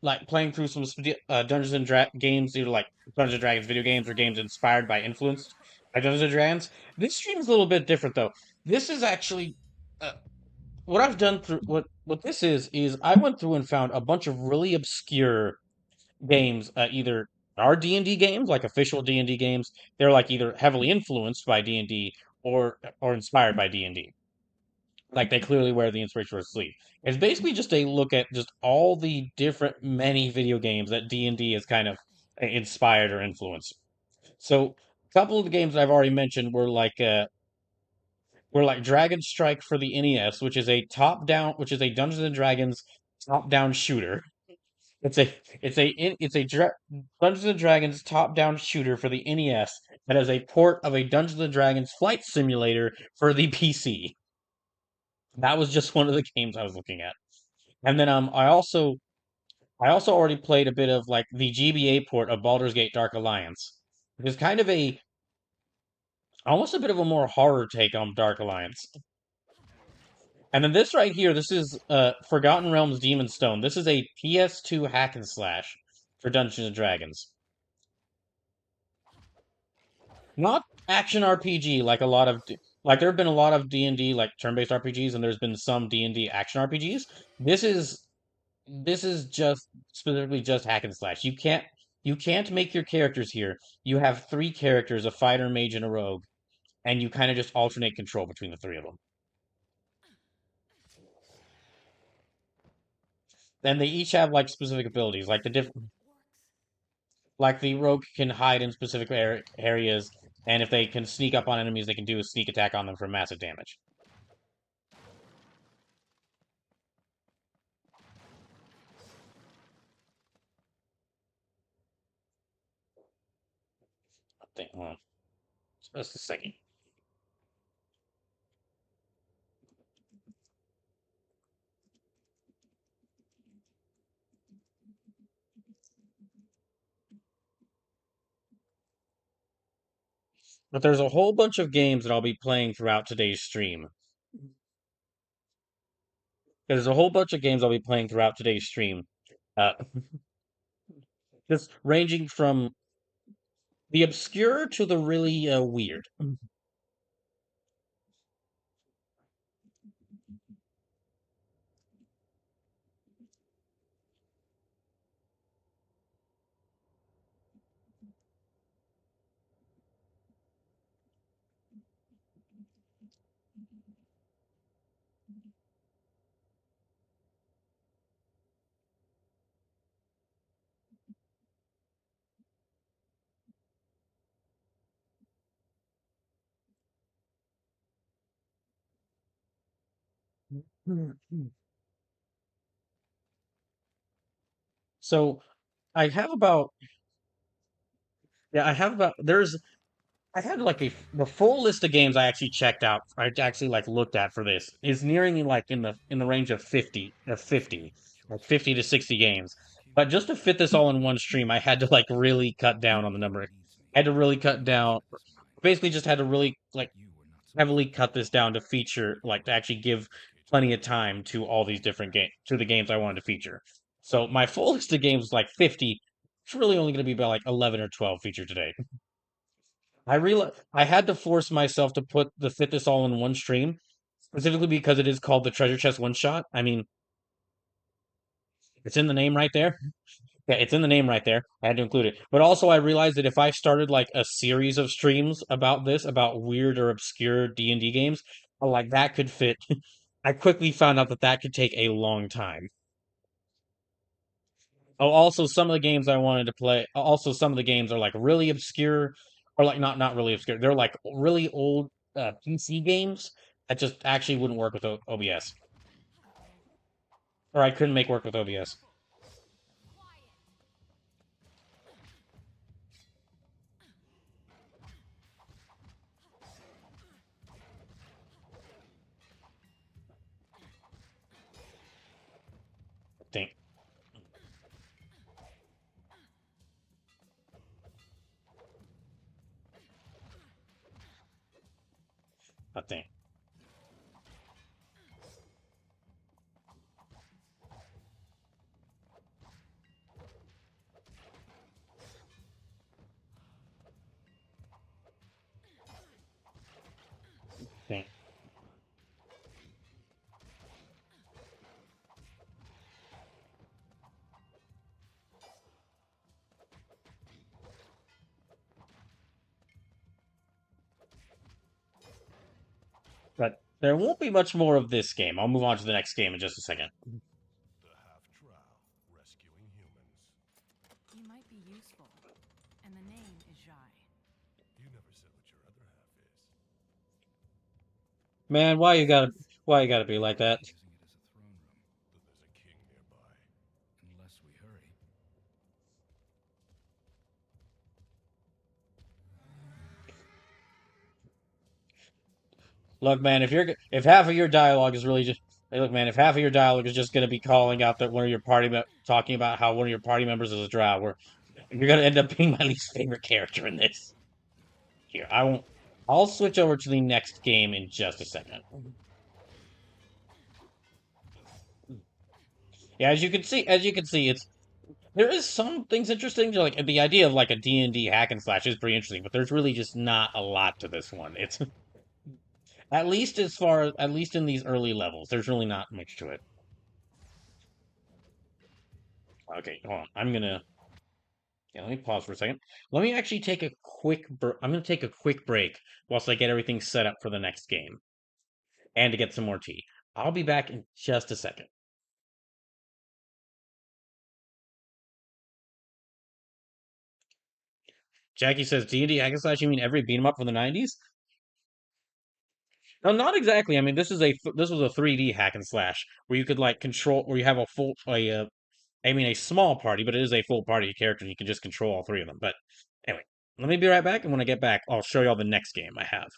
like playing through some Dungeons and games, either like Dungeons and Dragons video games or games inspired by influenced by Dungeons and Dragons. This stream is a little bit different though. This is actually uh, what I've done through what this is I went through and found a bunch of really obscure games, either are D&D games, like official D&D games. They're like either heavily influenced by D&D or inspired by D&D. Like they clearly wear the inspiration for a sleeve. It's basically just a look at just all the different many video games that D&D has kind of inspired or influenced. So a couple of the games that I've already mentioned were like Dragon Strike for the NES, which is a Dungeons and Dragons top-down shooter. It's a Dungeons and Dragons top-down shooter for the NES that is a port of a Dungeons and Dragons flight simulator for the PC. That was just one of the games I was looking at. And then I also already played a bit of like the GBA port of Baldur's Gate Dark Alliance, which is kind of a almost a bit of a more horror take on Dark Alliance. And then this right here, this is Forgotten Realms Demon Stone. This is a PS2 hack and slash for Dungeons and Dragons. Not action RPG like like there have been a lot of D&D like turn-based RPGs and there's been some D&D action RPGs. This is this is just specifically just hack and slash. You can't make your characters here. You have three characters, a fighter, mage, and a rogue, and you kind of just alternate control between the three of them. and they each have like specific abilities. Like the rogue can hide in specific areas, and if they can sneak up on enemies, they can do a sneak attack on them for massive damage. I think. Well, just a second. But there's a whole bunch of games that I'll be playing throughout today's stream. There's a whole bunch of games I'll be playing throughout today's stream. Uh, just ranging from the obscure to the really weird. So I have about yeah, I have about there's I had like the full list of games I actually checked out. I actually like looked at for this is nearing like in the range of 50, like 50 to 60 games. But just to fit this all in one stream, I had to like really cut down on the number. I had to really cut down. Basically, just had to really like You were not heavily supposed cut this down to feature like to actually give plenty of time to all these different games to the games I wanted to feature. So my full list of games was like 50. It's really only going to be about like 11 or 12 featured today. I had to force myself to fit this all in one stream, specifically because it is called the Treasure Chest One Shot. I mean, it's in the name right there. Yeah, it's in the name right there. I had to include it. But also I realized that if I started like a series of streams about this, about weird or obscure D&D games, like that could fit. I quickly found out that that could take a long time. Oh, also some of the games I wanted to play, also some of the games are like really obscure or like not really obscure. They're like really old PC games that just actually wouldn't work with OBS. Or I couldn't make work with OBS. I think. I think. I think. But there won't be much more of this game. I'll move on to the next game in just a second. The half-drow rescuing humans. You might be useful. And the name is Jai. You never said what your other half is. Man, why you gotta be like that? using it as a throne room, That there's a king nearby. unless we hurry. Look, man, if half of your dialogue is really just hey, look, man, if half of your dialogue is just gonna be calling out that one of your talking about how one of your party members is a drow, you're gonna end up being my least favorite character in this. Here, I won't. I'll switch over to the next game in just a second. Yeah, as you can see, there is some things interesting. Like the idea of like a D&D hack and slash is pretty interesting, but there's really just not a lot to this one. It's at least in these early levels, there's really not much to it. Okay, hold on. Yeah, let me pause for a second. Let me actually take a I'm gonna take a quick break whilst I get everything set up for the next game and to get some more tea. I'll be back in just a second. Jackie says D&D hack and slash. You mean every beat 'em up from the 90s? No, not exactly. I mean, this was a 3D hack and slash where you could like control where you have a full I mean a small party, but it is a full party character and you can just control all three of them. But anyway, let me be right back, and when I get back, I'll show you all the next game I have.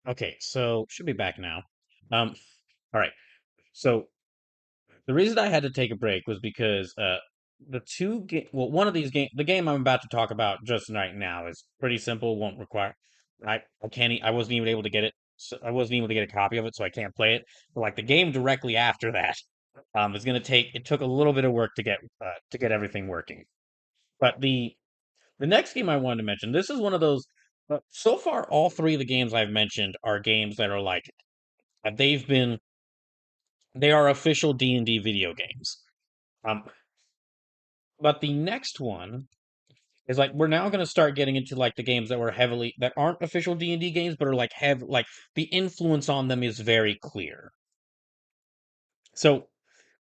Okay, so should be back now. Um, all right. So the reason I had to take a break was because the well, one of these the game I'm about to talk about just right now is pretty simple. Won't require. I can't. I wasn't even able to get it. So I wasn't able to get a copy of it, so I can't play it. But like the game directly after that, is gonna take. It took a little bit of work to get everything working. But the next game I wanted to mention, this is one of those. So far, all three of the games I've mentioned are games that are like they've been. They are official D&D video games. Um, but the next one is like we're now going to start getting into like the games that were heavily that aren't official D&D games but are like like the influence on them is very clear. So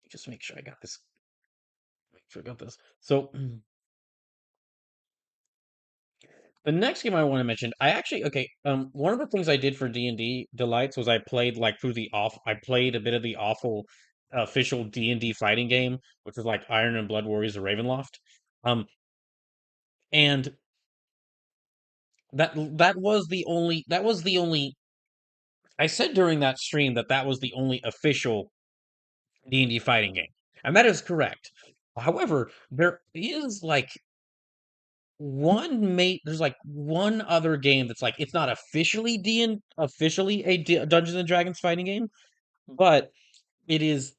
just make sure I got this. Make sure I got this. So the next game I want to mention, I actually one of the things I did for D&D Delights was I played like through the off I played a bit of the awful official D&D fighting game, which was like Iron and Blood Warriors of Ravenloft. Um and that was the only I said during that stream that that was the only official D&D fighting game. And that is correct. However, there is like there's like one other game that's like it's not officially officially a Dungeons and Dragons fighting game, but it is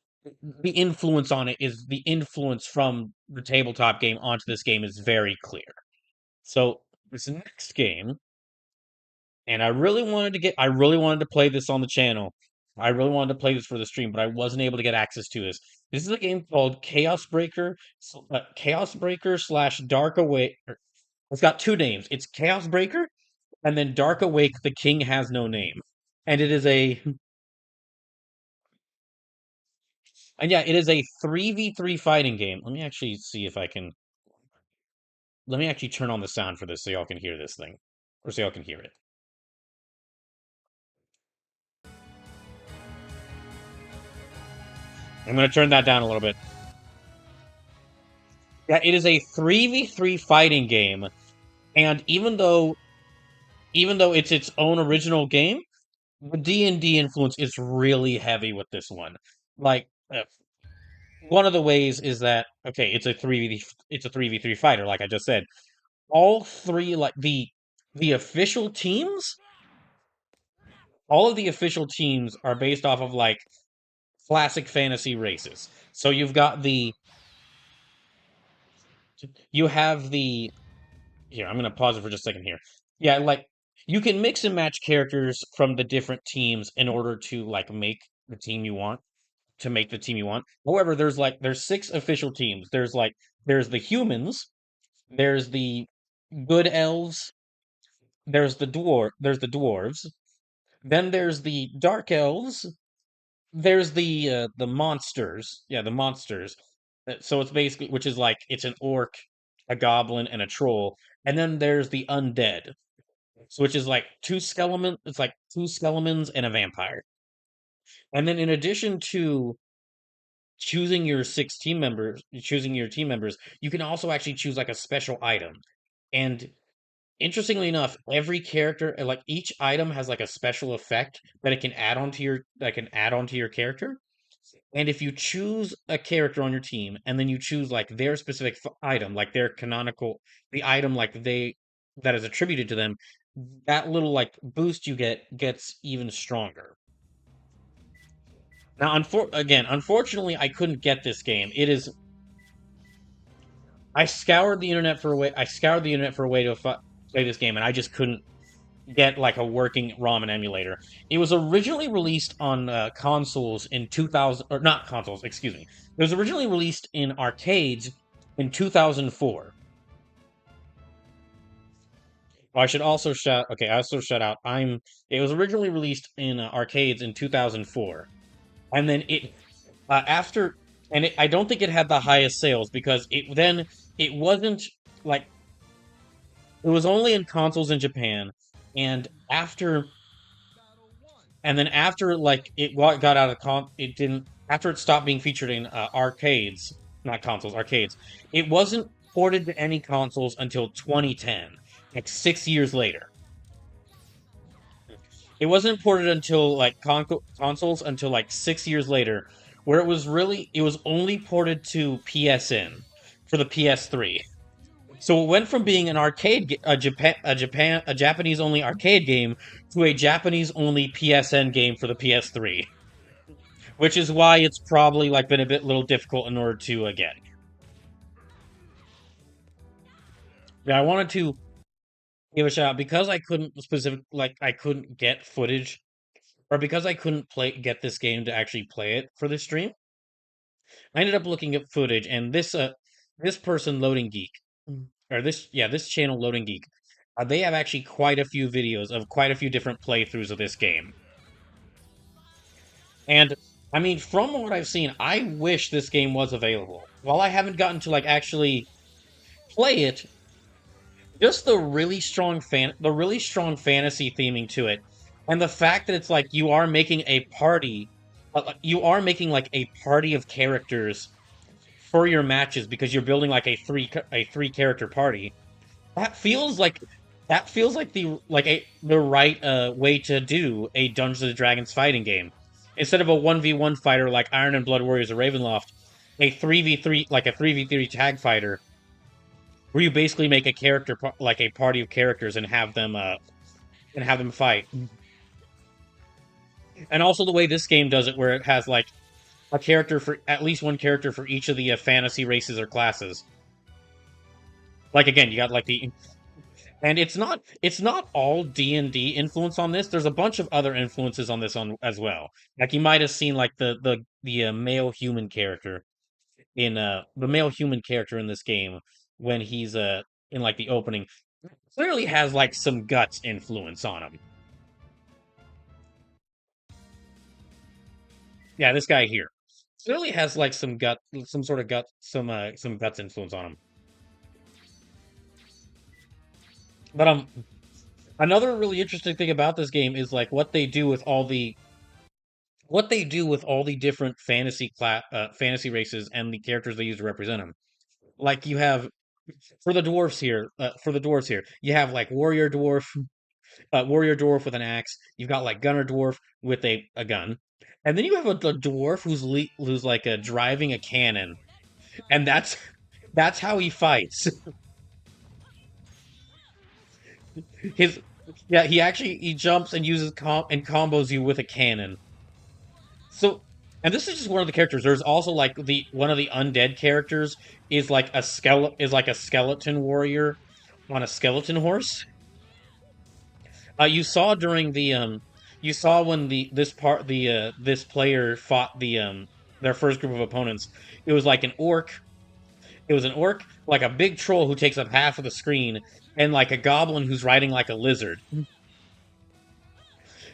the influence on it is the influence from the tabletop game onto this game is very clear. So this next game, and I really wanted to play this on the channel. I really wanted to play this for the stream, but I wasn't able to get access to this. This is a game called Chaos Breaker, Chaos Breaker slash Dark Awake. It's got two names. It's Chaos Breaker and then Dark Awake, The King Has No Name. And it is it is a 3v3 fighting game. Let me actually see if I can, let me actually turn on the sound for this so y'all can hear this thing, or so y'all can hear it. I'm going to turn that down a little bit. Yeah, it is a 3v3 fighting game, and even though it's its own original game, the D&D influence is really heavy with this one. Like one of the ways is that okay, it's a 3v3 fighter like I just said. All three like the official teams, all of the official teams are based off of like classic fantasy races. So you have the here, I'm gonna pause it for just a second here. Yeah, like you can mix and match characters from the different teams in order to like make the team you want to make the team you want. However, there's six official teams. There's the humans, there's the good elves, there's the dwarves, then there's the dark elves, there's the monsters. Yeah, the monsters. So it's basically which is like it's an orc, a goblin, and a troll. And then there's the undead. So which is like it's like two skeletons and a vampire. And then in addition to choosing your team members, you can also actually choose like a special item. And interestingly enough, every character like each item has like a special effect that it can add onto your character. And if you choose a character on your team and then you choose like their specific item, like their canonical the item like they that is attributed to them, that little like boost you gets even stronger. Now, unfortunately, I couldn't get this game. It is. I scoured the internet for a way. I scoured the internet for a way to play this game, and I just couldn't get like a working ROM emulator. It was originally released on consoles in 2000, or not consoles. Excuse me. It was originally released in arcades in 2004. Oh, I should also shout. Okay, I also shout out. It was originally released in arcades in 2004, and then after I don't think it had the highest sales because it wasn't like it was only in consoles in Japan, and after like it got out of it didn't after it stopped being featured in arcades, not consoles, arcades. It wasn't ported to any consoles until 2010, like 6 years later. It wasn't ported until like consoles until like 6 years later, where it was only ported to PSN. for the PS3. So it went from being an a Japanese only arcade game to a Japanese only PSN game for the PS3, which is why it's probably like been a bit little difficult in order to get. Yeah, I wanted to give a shout out because I couldn't I couldn't get footage or because I couldn't get this game to actually play it for this stream. I ended up looking at footage, and this person Loading Geek, or this channel Loading Geek, they have actually quite a few videos of quite a few different playthroughs of this game. And I mean, from what I've seen, I wish this game was available. While I haven't gotten to like actually play it, just the really strong fantasy theming to it, and the fact that it's like you are making a party, you are making like a party of characters for your matches because you're building like a three character party. That feels like the right way to do a Dungeons and Dragons fighting game. Instead of a 1v1 fighter like Iron and Blood Warriors or Ravenloft, a 3v3 like a 3v3 tag fighter where you basically make a like a party of characters and have them fight. And also the way this game does it where it has like a character for at least one character for each of the fantasy races or classes. Like again, you got like the and it's not all D&D influence on this. There's a bunch of other influences on this on as well. Like you might have seen like the male human character the male human character in this game when he's in like the opening clearly has like some guts influence on him. Yeah, this guy here clearly has like some sort of some guts influence on him. But another really interesting thing about this game is like what they do with all the different fantasy races and the characters they use to represent them. Like you have for the dwarves here, you have like warrior dwarf with an axe. You've got like gunner dwarf with a gun, and then you have a dwarf who's like driving a cannon, and that's how he fights. His yeah, he jumps and uses and combos you with a cannon. So, and this is just one of the characters. There's also like the one of the undead characters is like a skeleton warrior on a skeleton horse. You saw during the you saw when this player fought their first group of opponents. It was like an orc. It was an orc, like a big troll who takes up half of the screen, and like a goblin who's riding like a lizard.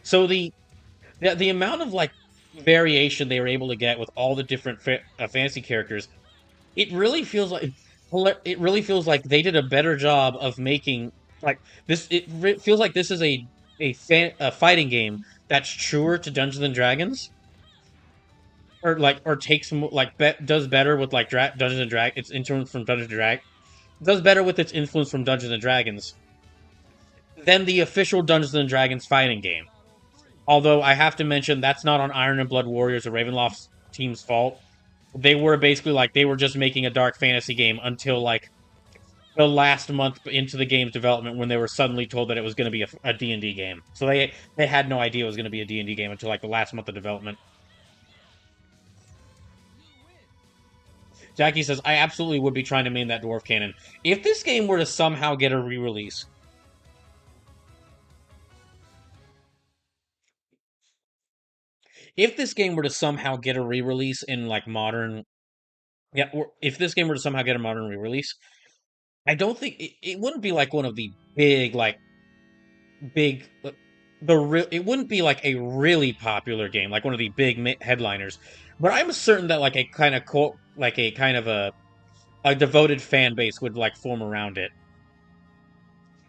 So the amount of like variation they were able to get with all the different fantasy characters, it really feels like they did a better job of making like this. Feels like this is a fighting game that's truer to Dungeons and Dragons, or takes like does better with like Dungeons and Dragons. Its influence from Dungeons and Dragons does better with its influence from Dungeons and Dragons than the official Dungeons and Dragons fighting game. Although I have to mention that's not on Iron and Blood Warriors or Ravenloft's team's fault. They were basically like they were just making a dark fantasy game until like the last month into the game's development when they were suddenly told that it was going to be a D&D game. So they had no idea it was going to be a D&D game until like the last month of development. Jackie says, I absolutely would be trying to main that dwarf cannon. If this game were to somehow get a re-release, if this game were to somehow get a re-release in like modern, yeah, or if this game were to somehow get a modern re-release, I don't think it wouldn't be like one of the big it wouldn't be like a really popular game like one of the big headliners, but I'm certain that like a kind of a devoted fan base would like form around it.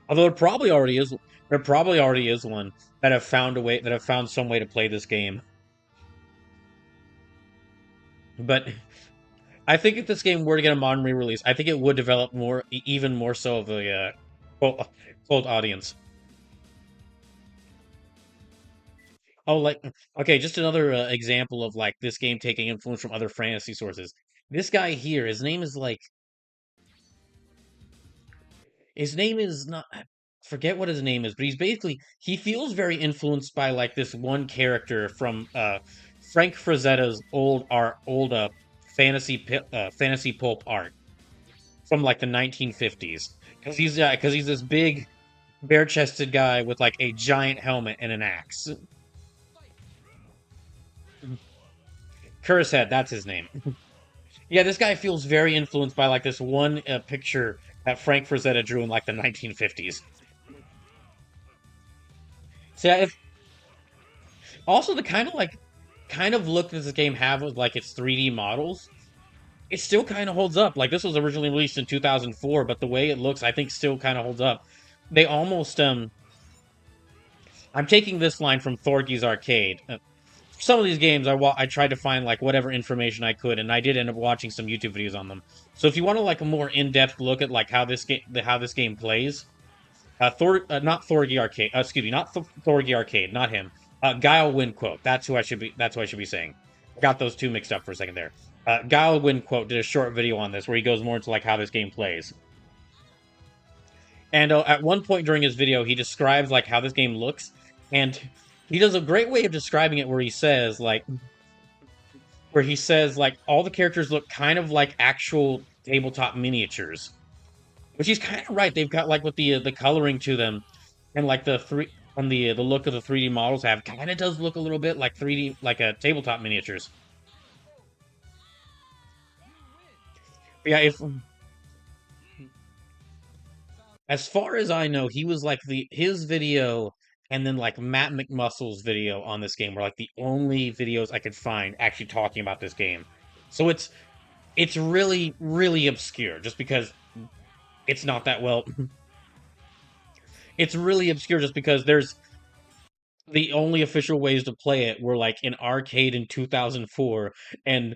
Although there probably already is one that have found some way to play this game. But I think if this game were to get a modern re-release, I think it would develop even more so of a cult audience. Oh, like okay, just another example of like this game taking influence from other fantasy sources. This guy here, his name is like his name is not, I forget what his name is, but he feels very influenced by like this one character from Frank Frazetta's old fantasy pulp art from like the 1950s, because he's this big bare-chested guy with like a giant helmet and an axe. Curse Head, that's his name. Yeah, this guy feels very influenced by like this one picture that Frank Frazetta drew in like the 1950s. So yeah, if also the kind of look that this game have with like its 3D models, it still kind of holds up. Like this was originally released in 2004, but the way it looks, I think, still kind of holds up. They almost I'm taking this line from Thorgy's Arcade. Some of these games, I tried to find like whatever information I could, and I did end up watching some YouTube videos on them. So if you want to like a more in-depth look at like how this game plays, not Thorgy Arcade, excuse me, not Thorgy Arcade, not him. Guile Windquote. That's who I should be saying. Got those two mixed up for a second there. Guile Windquote did a short video on this where he goes more into like how this game plays. And at one point during his video, he describes like how this game looks, and he does a great way of describing it where he says like all the characters look kind of like actual tabletop miniatures, which he's kind of right. They've got like with the coloring to them, and like the look of the 3D models have kind of does look a little bit like 3D like a tabletop miniatures. But yeah, if as far as I know, he was like his video and then like Matt McMuscle's video on this game were like the only videos I could find actually talking about this game. So it's really really obscure just because it's not that well. It's really obscure just because there's the only official ways to play it were like in arcade in 2004 and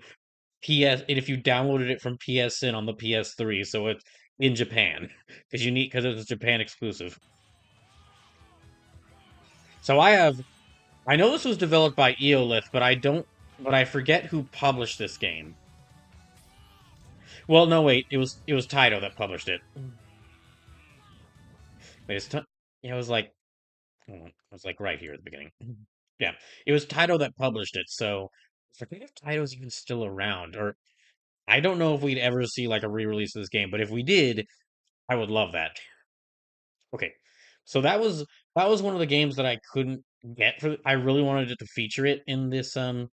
PS, and if you downloaded it from PSN on the PS3, so it's in Japan because it was Japan exclusive. So I know this was developed by Eolith, but I forget who published this game. Well, no, wait, it was Taito that published it. Wait, yeah, it was like right here at the beginning. Yeah, it was Taito that published it. So I forget if Taito's even still around, or I don't know if we'd ever see like a re-release of this game. But if we did, I would love that. Okay, so that was one of the games that I couldn't get for. I really wanted it to feature it in this. I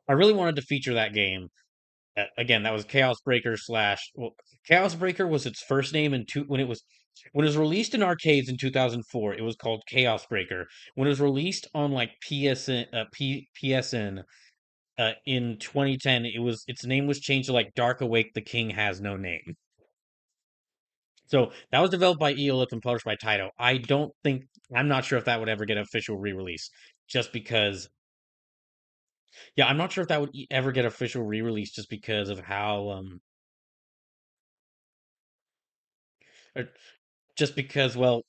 really wanted to feature that game. Again, that was Chaos Breaker slash. Well, Chaos Breaker was its first name in two when it was released in arcades in 2004. It was called Chaos Breaker. When it was released on like PSN in 2010, its name was changed to like Dark Awake: The King Has No Name. So that was developed by Eolith and published by Taito. I'm not sure if that would ever get an official re-release, just because. Yeah, I'm not sure if that would ever get official re-release, just because of how or just because well,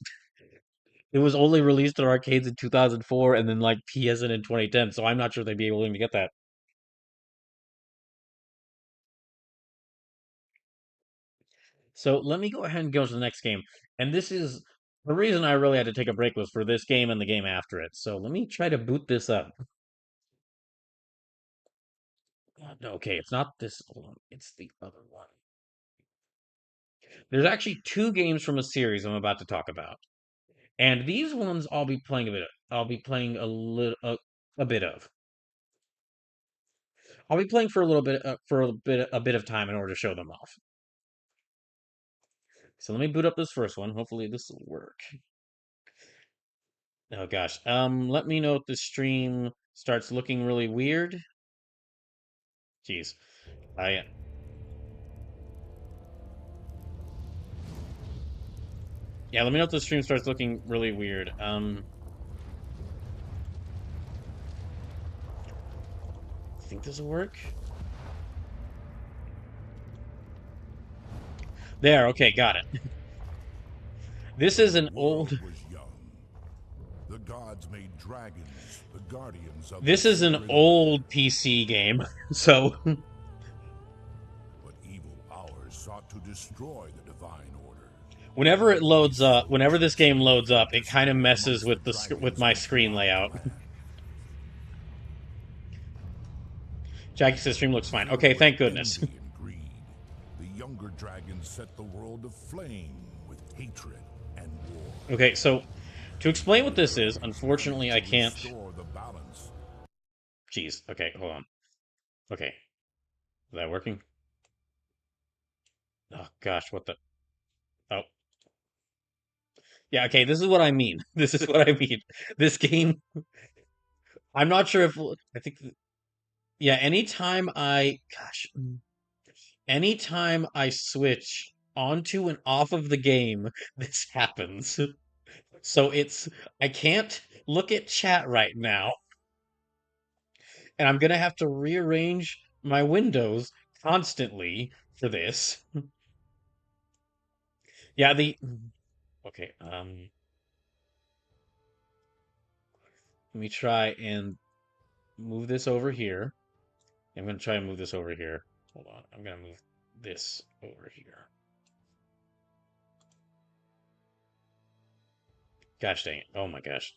it was only released in arcades in 2004 and then like PSN in 2010. So I'm not sure they'd be able to get that. So let me go ahead and go to the next game, and this is. The reason I really had to take a break was for this game and the game after it. So let me try to boot this up. No, okay, it's not this one. It's the other one. There's actually two games from a series I'm about to talk about, and these ones I'll be playing a bit. I'll be playing a bit of. I'll be playing for a little bit for a bit of time in order to show them off. So let me boot up this first one. Hopefully this will work. Oh gosh. Let me know if the stream starts looking really weird. Jeez. I Yeah, let me know if the stream starts looking really weird. I think this will work. There, okay, got it. This is an old. Was young. The gods made dragons, the guardians of This the is an spirit. old PC game, so. But evil powers sought to destroy the divine order. Whenever it loads up, whenever this game loads up, it kind of messes with with my screen layout. Jackie says stream looks fine. Filled Okay, with thank goodness. envy and greed, the younger dragons set the world aflame with hatred and war. Okay, so to explain what this is, unfortunately, I To can't. restore the balance. Jeez. Okay, hold on. Okay, is that working? Oh gosh, what the? Oh, yeah. Okay, this is what I mean. This is what I mean. This game. I'm not sure if I think. Yeah, anytime I switch onto and off of the game, this happens. So I can't look at chat right now, and I'm gonna have to rearrange my windows constantly for this. Yeah, okay, let me try and move this over here. I'm gonna try and move this over here. Hold on, I'm gonna move this over here. Gosh dang it. Oh my gosh.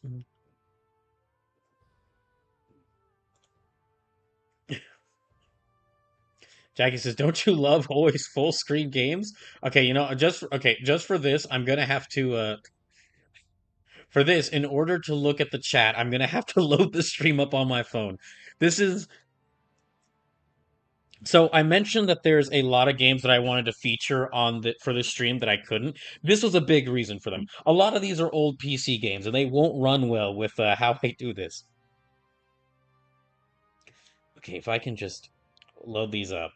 Jackie says, "Don't you love always full screen games?" Okay, just for this, I'm gonna have to for this, in order to look at the chat, I'm gonna have to load the stream up on my phone. This is So I mentioned that there's a lot of games that I wanted to feature on the for this stream that I couldn't. This was a big reason for them. A lot of these are old PC games, and they won't run well with how I do this. Okay, if I can just load these up.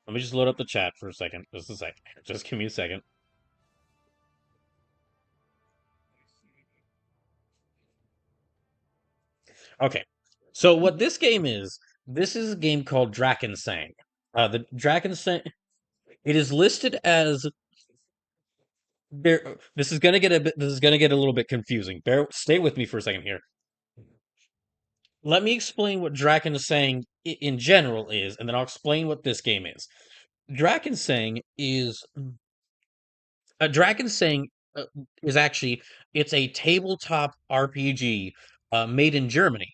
Let me just load up the chat for a second. Just a second. Just give me a second. Okay. So what this is a game called Drakensang. The Drakensang, it is listed as there. This is gonna get a little bit confusing. Stay with me for a second here. Let me explain what Drakensang in general is, and then I'll explain what this game is. Drakensang is Drakensang is actually it's a tabletop RPG made in Germany,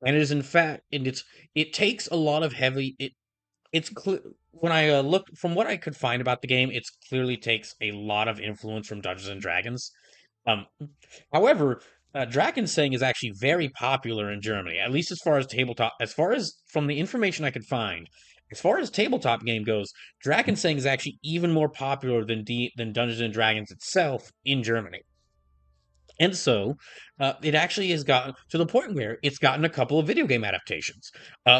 and it is in fact, and it takes a lot of heavy. It's clear when I looked from what I could find about the game, it's clearly takes a lot of influence from Dungeons and Dragons. Um, However, Drakensang is actually very popular in Germany, at least as far as tabletop, as far as from the information I could find, as far as tabletop game goes, Drakensang is actually even more popular than Dungeons and Dragons itself in Germany. And so, it actually has gotten to the point where it's gotten a couple of video game adaptations.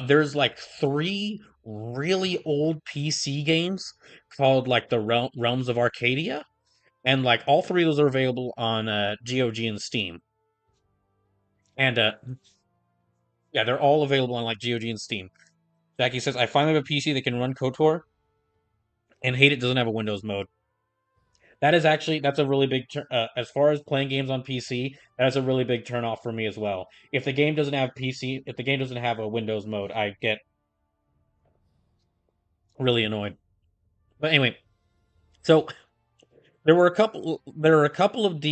There's like three really old PC games called like the Realms of Arcadia, and like all three of those are available on GOG and Steam. And yeah, they're all available on like GOG and Steam. Jackie says, "I finally have a PC that can run KOTOR and hate it doesn't have a Windows mode." That's a really big as far as playing games on PC. That's a really big turn off for me as well. If the game doesn't have a Windows mode, I get really annoyed. But anyway, so there were a couple of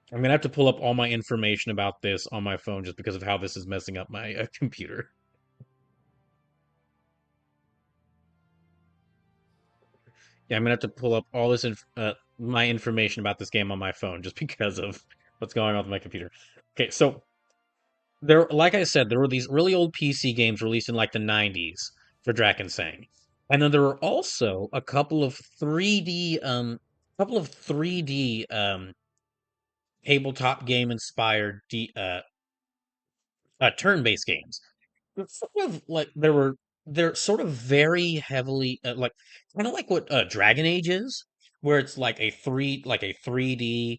I'm gonna have to pull up all my information about this on my phone just because of how this is messing up my computer. Yeah, I'm gonna have to pull up all my information about this game on my phone just because of what's going on with my computer. Okay, so like I said, there were these really old PC games released in like the 90s for Drakensang. And then there were also a couple of 3D tabletop game inspired turn-based games. It's sort of like they're sort of very heavily like kind of like what Dragon Age is, where it's like a 3D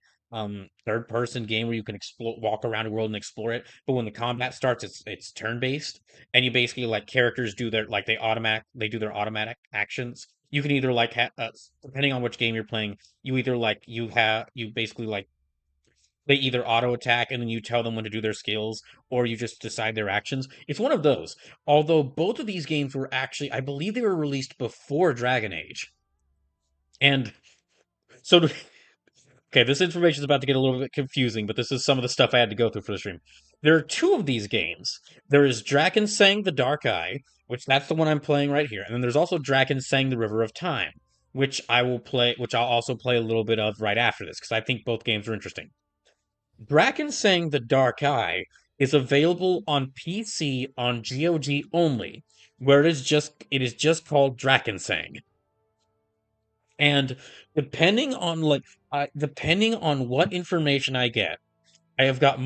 third person game where you can explore walk around the world and explore it. But when the combat starts, it's turn based, and you basically like characters do their like they do their automatic actions. You can either depending on which game you're playing, you either like you basically like they either auto attack and then you tell them when to do their skills, or you just decide their actions. It's one of those. Although both of these games were actually, I believe they were released before Dragon Age. And so, okay, this information is about to get a little bit confusing, but this is some of the stuff I had to go through for the stream. There are two of these games. There is Drakensang the Dark Eye, which that's the one I'm playing right here, and then there's also Drakensang the River of Time, which I will play, which I'll also play a little bit of right after this because I think both games are interesting. Drakensang the Dark Eye is available on PC on GOG only, where it is just called Drakensang. And depending on what information I get, I have got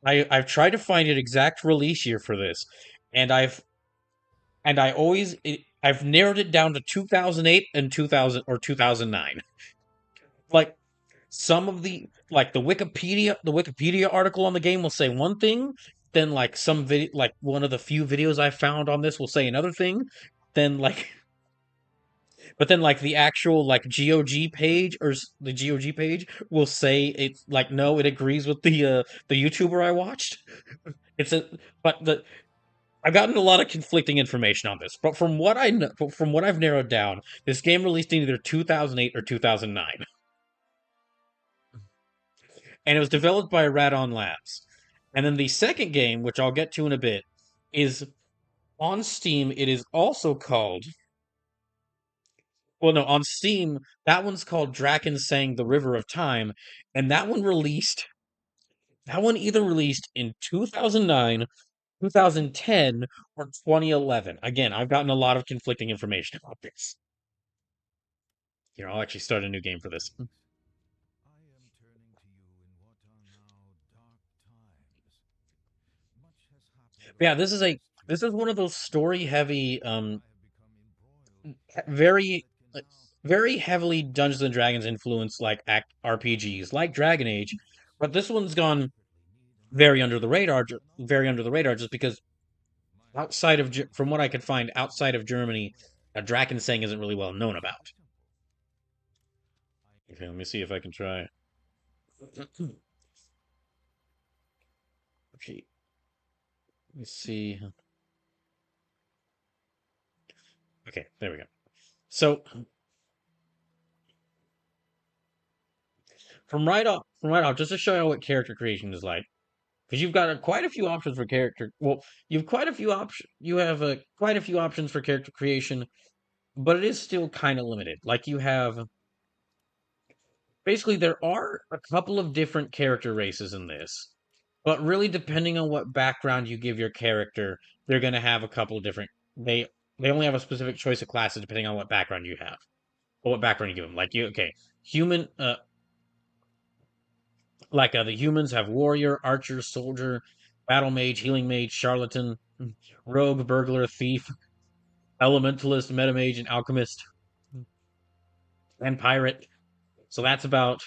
I've tried to find an exact release year for this, and I've narrowed it down to 2008 and 2000 or 2009. Like some of the Wikipedia article on the game will say one thing, then like some video like one of the few videos I found on this will say another thing, then like but then like the actual like GOG page the GOG page will say it's like no, it agrees with the YouTuber I watched. It's a but the I've gotten a lot of conflicting information on this, but from what I know, from what I've narrowed down, this game released in either 2008 or 2009, and it was developed by Radon Labs. And then the second game, which I'll get to in a bit, is on Steam. It is also called well, no, on Steam, that one's called Drakensang the River of Time, and that one either released in 2009, 2010, or 2011. Again, I've gotten a lot of conflicting information about this. Here, I'll actually start a new game for this. I am turning to you in what are now dark times. Much has happened. Yeah, this is one of those story heavy I have become embroiled. very That can now very heavily Dungeons and Dragons influenced like RPGs like Dragon Age, but this one's gone desperately need an army. very under the radar just because My outside of forces from what I could are find outside of Germany, destroyed. Drakensang isn't really well known This about. temple. Okay, let me see if I can try. Okay, let me see. Okay, there we go. So from right off, just to show you what character creation is like, because you've got quite a few options for character. Well, you've quite a few options. You have quite a few options for character creation, but it is still kind of limited. Like you have basically there are a couple of different character races in this, but really depending on what background you give your character, they're going to have a couple of different. They only have a specific choice of classes depending on what background you have or what background you give them. Like you, okay, human. The humans have warrior, archer, soldier, battle mage, healing mage, charlatan, rogue, burglar, thief, elementalist, metamage, and alchemist, and pirate. So that's about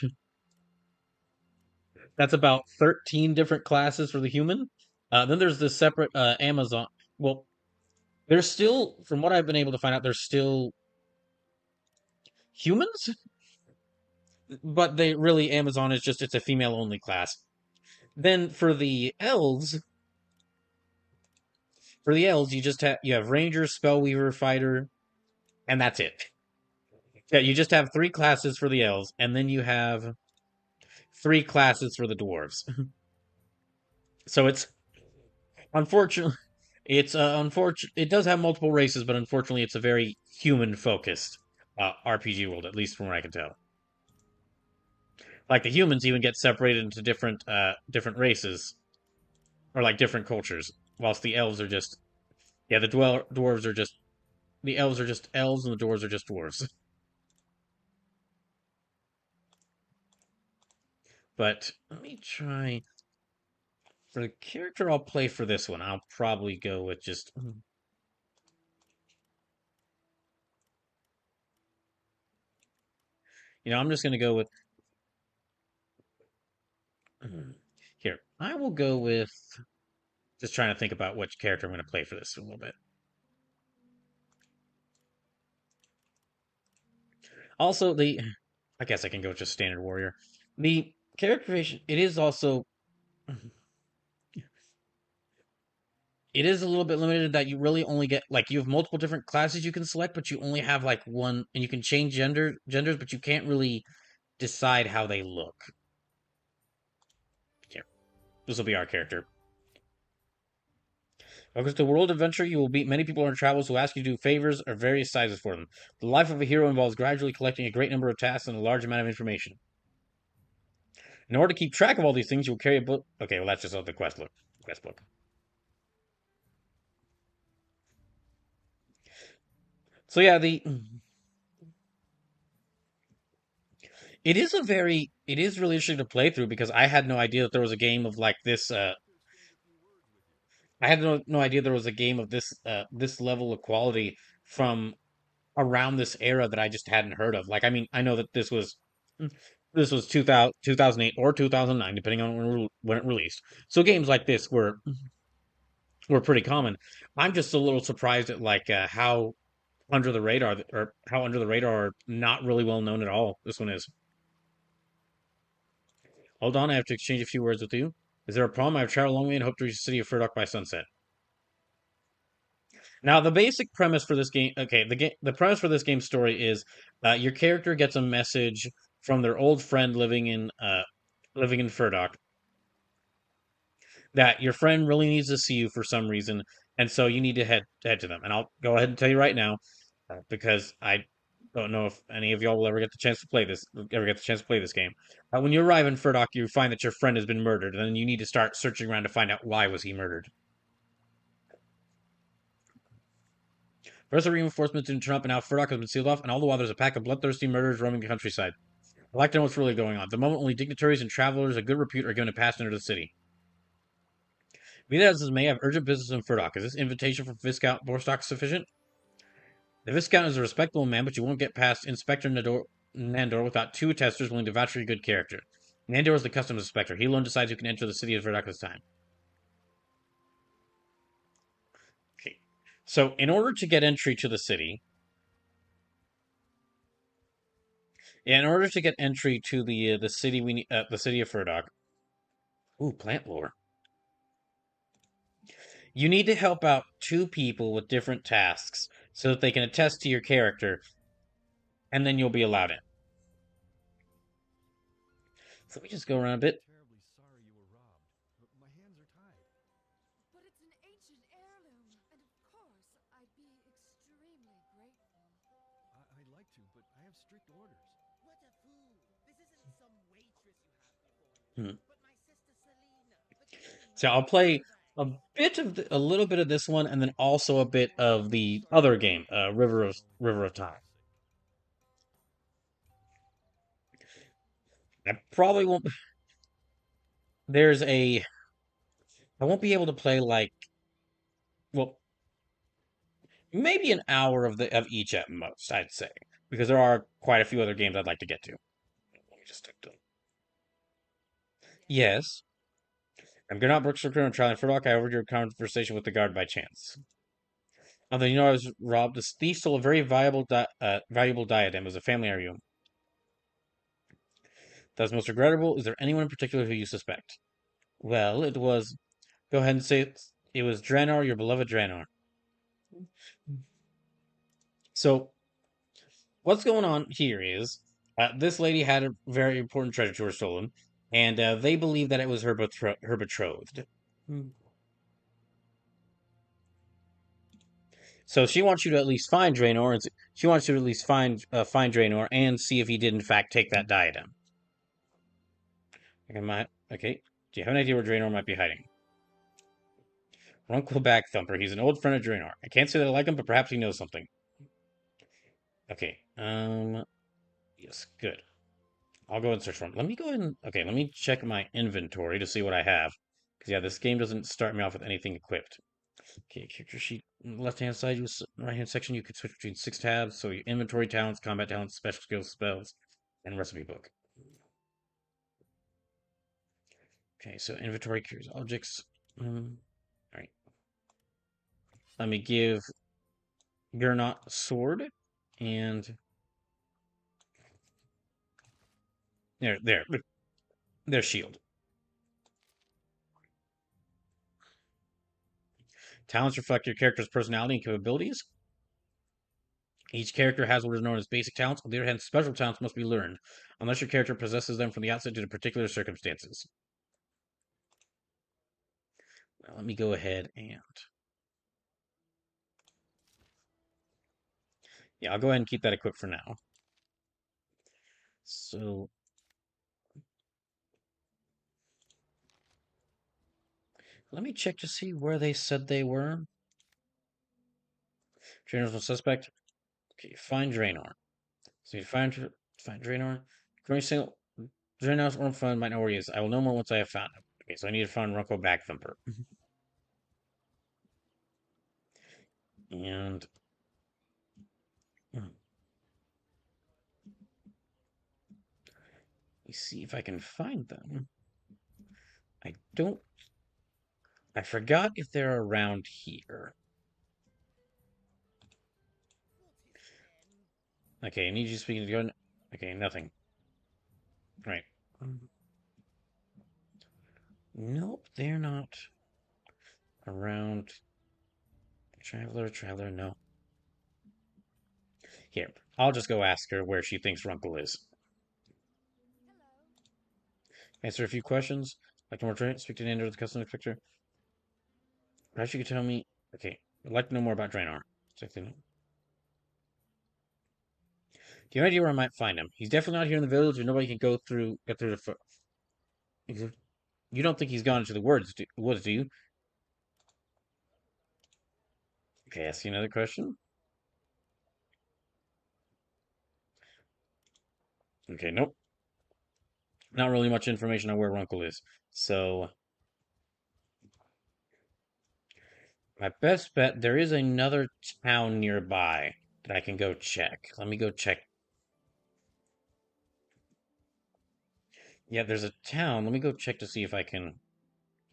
13 different classes for the human. Then there's this separate Amazon. Well, there's still, from what I've been able to find out, there's still humans, but they really Amazon is just it's a female only class. Then for the elves, you have ranger, spellweaver, fighter, and that's it. Yeah, you just have three classes for the elves, and then you have three classes for the dwarves. So it's unfortunately it does have multiple races, but unfortunately it's a very human focused RPG world, at least from what I can tell. Like the humans even get separated into different races or like different cultures, whilst the elves are just dwarves are just the elves are just elves and the dwarves are just dwarves. But let me try for the character I'll play for this one. I'll probably go with just I'm just gonna go with here. I will go with just trying to think about which character I'm going to play for this a little bit. Also, I guess I can go with just standard warrior. The character creation, it is also it is a little bit limited that you really only get like you have multiple different classes you can select, but you only have like one, and you can change genders, but you can't really decide how they look. Here, this will be our character. Because the world adventure, you will meet many people on your travels who ask you to do favors of various sizes for them. The life of a hero involves gradually collecting a great number of tasks and a large amount of information. In order to keep track of all these things, you will carry a book. Okay, well that's just the quest book. So yeah, it is really interesting to play through because I had no idea that there was a game of like this. I had no idea there was a game of this level of quality from around this era that I just hadn't heard of. Like, I mean, I know that this was 2008 or 2009, depending on when it released. So games like this were pretty common. I'm just a little surprised at like how under the radar or how under the radar or not really well known at all this one is. Hold on, I have to exchange a few words with you. Is there a problem? I've traveled a long way and hope to reach the city of Furdock by sunset. Now, the basic premise for this game, okay, the premise for this game's story is your character gets a message from their old friend living in Furdock that your friend really needs to see you for some reason, and so you need to head to them. And I'll go ahead and tell you right now, because I don't know if any of y'all will ever get the chance to play this game. When you arrive in Furdock, you find that your friend has been murdered, and then you need to start searching around to find out why was he murdered. First, the reinforcements didn't turn up, and now Furdock has been sealed off, and all the while there's a pack of bloodthirsty murderers roaming the countryside. I'd like to know what's really going on. At the moment, only dignitaries and travelers of good repute are given a pass into the city. Be that as it may, I have urgent business in Furdock. Is this invitation from Viscount Bostock sufficient? The Viscount is a respectable man, but you won't get past Inspector Nandor without two attesters willing to vouch for your good character. Nandor is the customs inspector. He alone decides who can enter the city of Furdock this time. Okay. So, in order to get entry to the city, in order to get entry to the city the city of Furdock. Ooh, plant lore. You need to help out two people with different tasks so that they can attest to your character, and then you'll be allowed in. So let me just go around a bit. Terribly sorry you were robbed, but my hands are tied. But it's an ancient heirloom, and of course, I'd be extremely grateful. I'd like to, but I have strict orders. What a fool! This isn't some waitress you have before Hmm. you, but my sister Selena, the queen So I'll of play Furdock. a little bit of this one, and then also a bit of the other game, River of Time. I probably won't. There's a. I won't be able to play like, well, maybe an hour of each at most, I'd say, because there are quite a few other games I'd like to get to. Let me just stick to. Yes, I'm Gernot Brookshire and Charlie Furdock. I overheard your conversation with the guard by chance. Although you know I was robbed, this thief stole a very valuable diadem as a family heirloom. That's most regrettable. Is there anyone in particular who you suspect? Well, it was. Go ahead and say it was Draenor, your beloved Draenor. So, what's going on here is this lady had a very important treasure to her stolen, and they believe that it was her betrothed. So she wants you to at least find Draenor, and she wants you to at least find Draenor and see if he did in fact take that diadem. Okay. Do you have an idea where Draenor might be hiding? Uncle Backthumper. He's an old friend of Draenor. I can't say that I like him, but perhaps he knows something. Okay. Yes, good. I'll go and search for him. Let me go ahead and okay. Let me check my inventory to see what I have. Because yeah, this game doesn't start me off with anything equipped. Okay, character sheet. Left hand side, right hand section. You can switch between 6 tabs. So your inventory, talents, combat talents, special skills, spells, and recipe book. Okay, so inventory carries objects. All right. Let me give Gernot sword and their shield. Talents reflect your character's personality and capabilities. Each character has what is known as basic talents. On the other hand, special talents must be learned, unless your character possesses them from the outset due to particular circumstances. Now, let me go ahead and... Yeah, I'll go ahead and keep that equipped for now. So... let me check to see where they said they were. Drainor's no suspect. Okay, find Draenor. So you find Draenor. Going single Draenor's Orm Fund might know where he is. I will know more once I have found him. Okay, so I need to find Runko Backthumper. And let me see if I can find them. I don't. I forgot if they're around here. Okay, I need you speaking to go. Okay, nothing. Right. Nope, they're not around. Traveler, no. Here, I'll just go ask her where she thinks Runkle is. Answer a few questions. Like to more trade, speak to Nando, the custom inspector. Perhaps you could tell me. Okay, I'd like to know more about Draenor. Do you have any idea where I might find him? He's definitely not here in the village, and nobody can get through the. You don't think he's gone into the woods, do you? Okay, ask you another question. Okay, nope. Not really much information on where Runkle is. So, my best bet, there is another town nearby that I can go check. Let me go check. Yeah, there's a town. Let me go check to see if I can...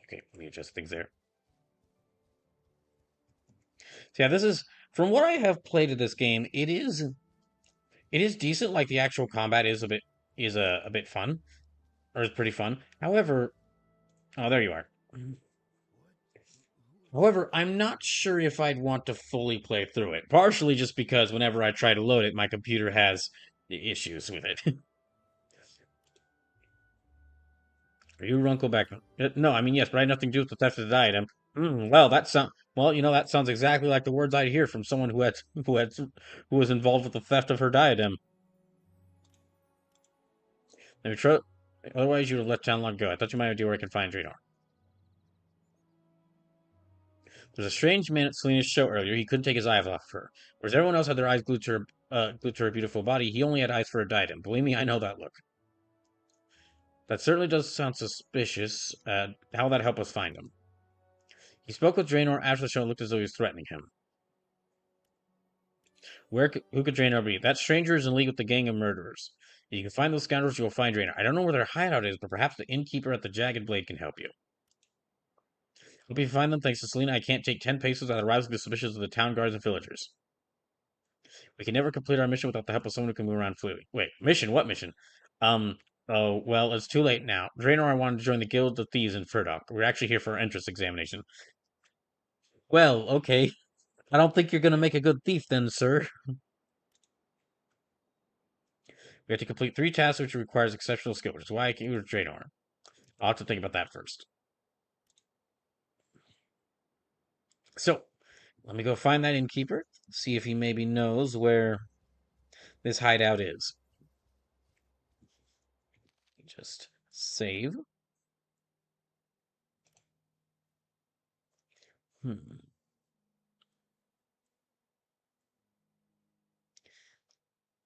Okay, let me adjust things there. So yeah, this is... From what I have played of this game, it is decent. Like, the actual combat is a bit fun. Or is pretty fun. However... Oh, there you are. However, I'm not sure if I'd want to fully play through it. Partially just because whenever I try to load it, my computer has issues with it. Are you Runkle back? No, I mean, yes, but I had nothing to do with the theft of the diadem. Well, that sounds... Well, that sounds exactly like the words I'd hear from someone who was involved with the theft of her diadem. Let me try... Otherwise, you'd have left town long ago. I thought you might have idea where I can find Draenor. There's a strange man at Selena's show earlier. He couldn't take his eyes off her. Whereas everyone else had their eyes glued to her beautiful body, he only had eyes for her diadem. Believe me, I know that look. That certainly does sound suspicious. How will that help us find him? He spoke with Draenor after the show and looked as though he was threatening him. Who could Draenor be? That stranger is in league with the gang of murderers. If you can find those scoundrels, you will find Draenor. I don't know where their hideout is, but perhaps the innkeeper at the Jagged Blade can help you. Hope you find them. Thanks to Selena, I can't take 10 paces without arousing the suspicions of the town guards and villagers. We can never complete our mission without the help of someone who can move around freely. Wait, mission? What mission? Oh, well, it's too late now. Draenor and I wanted to join the Guild of Thieves in Furdock. We're actually here for our entrance examination. Well, okay. I don't think you're going to make a good thief then, sir. We have to complete 3 tasks, which requires exceptional skill, which is why I came with Draenor. I'll have to think about that first. So, let me go find that innkeeper, see if he maybe knows where this hideout is. Just save.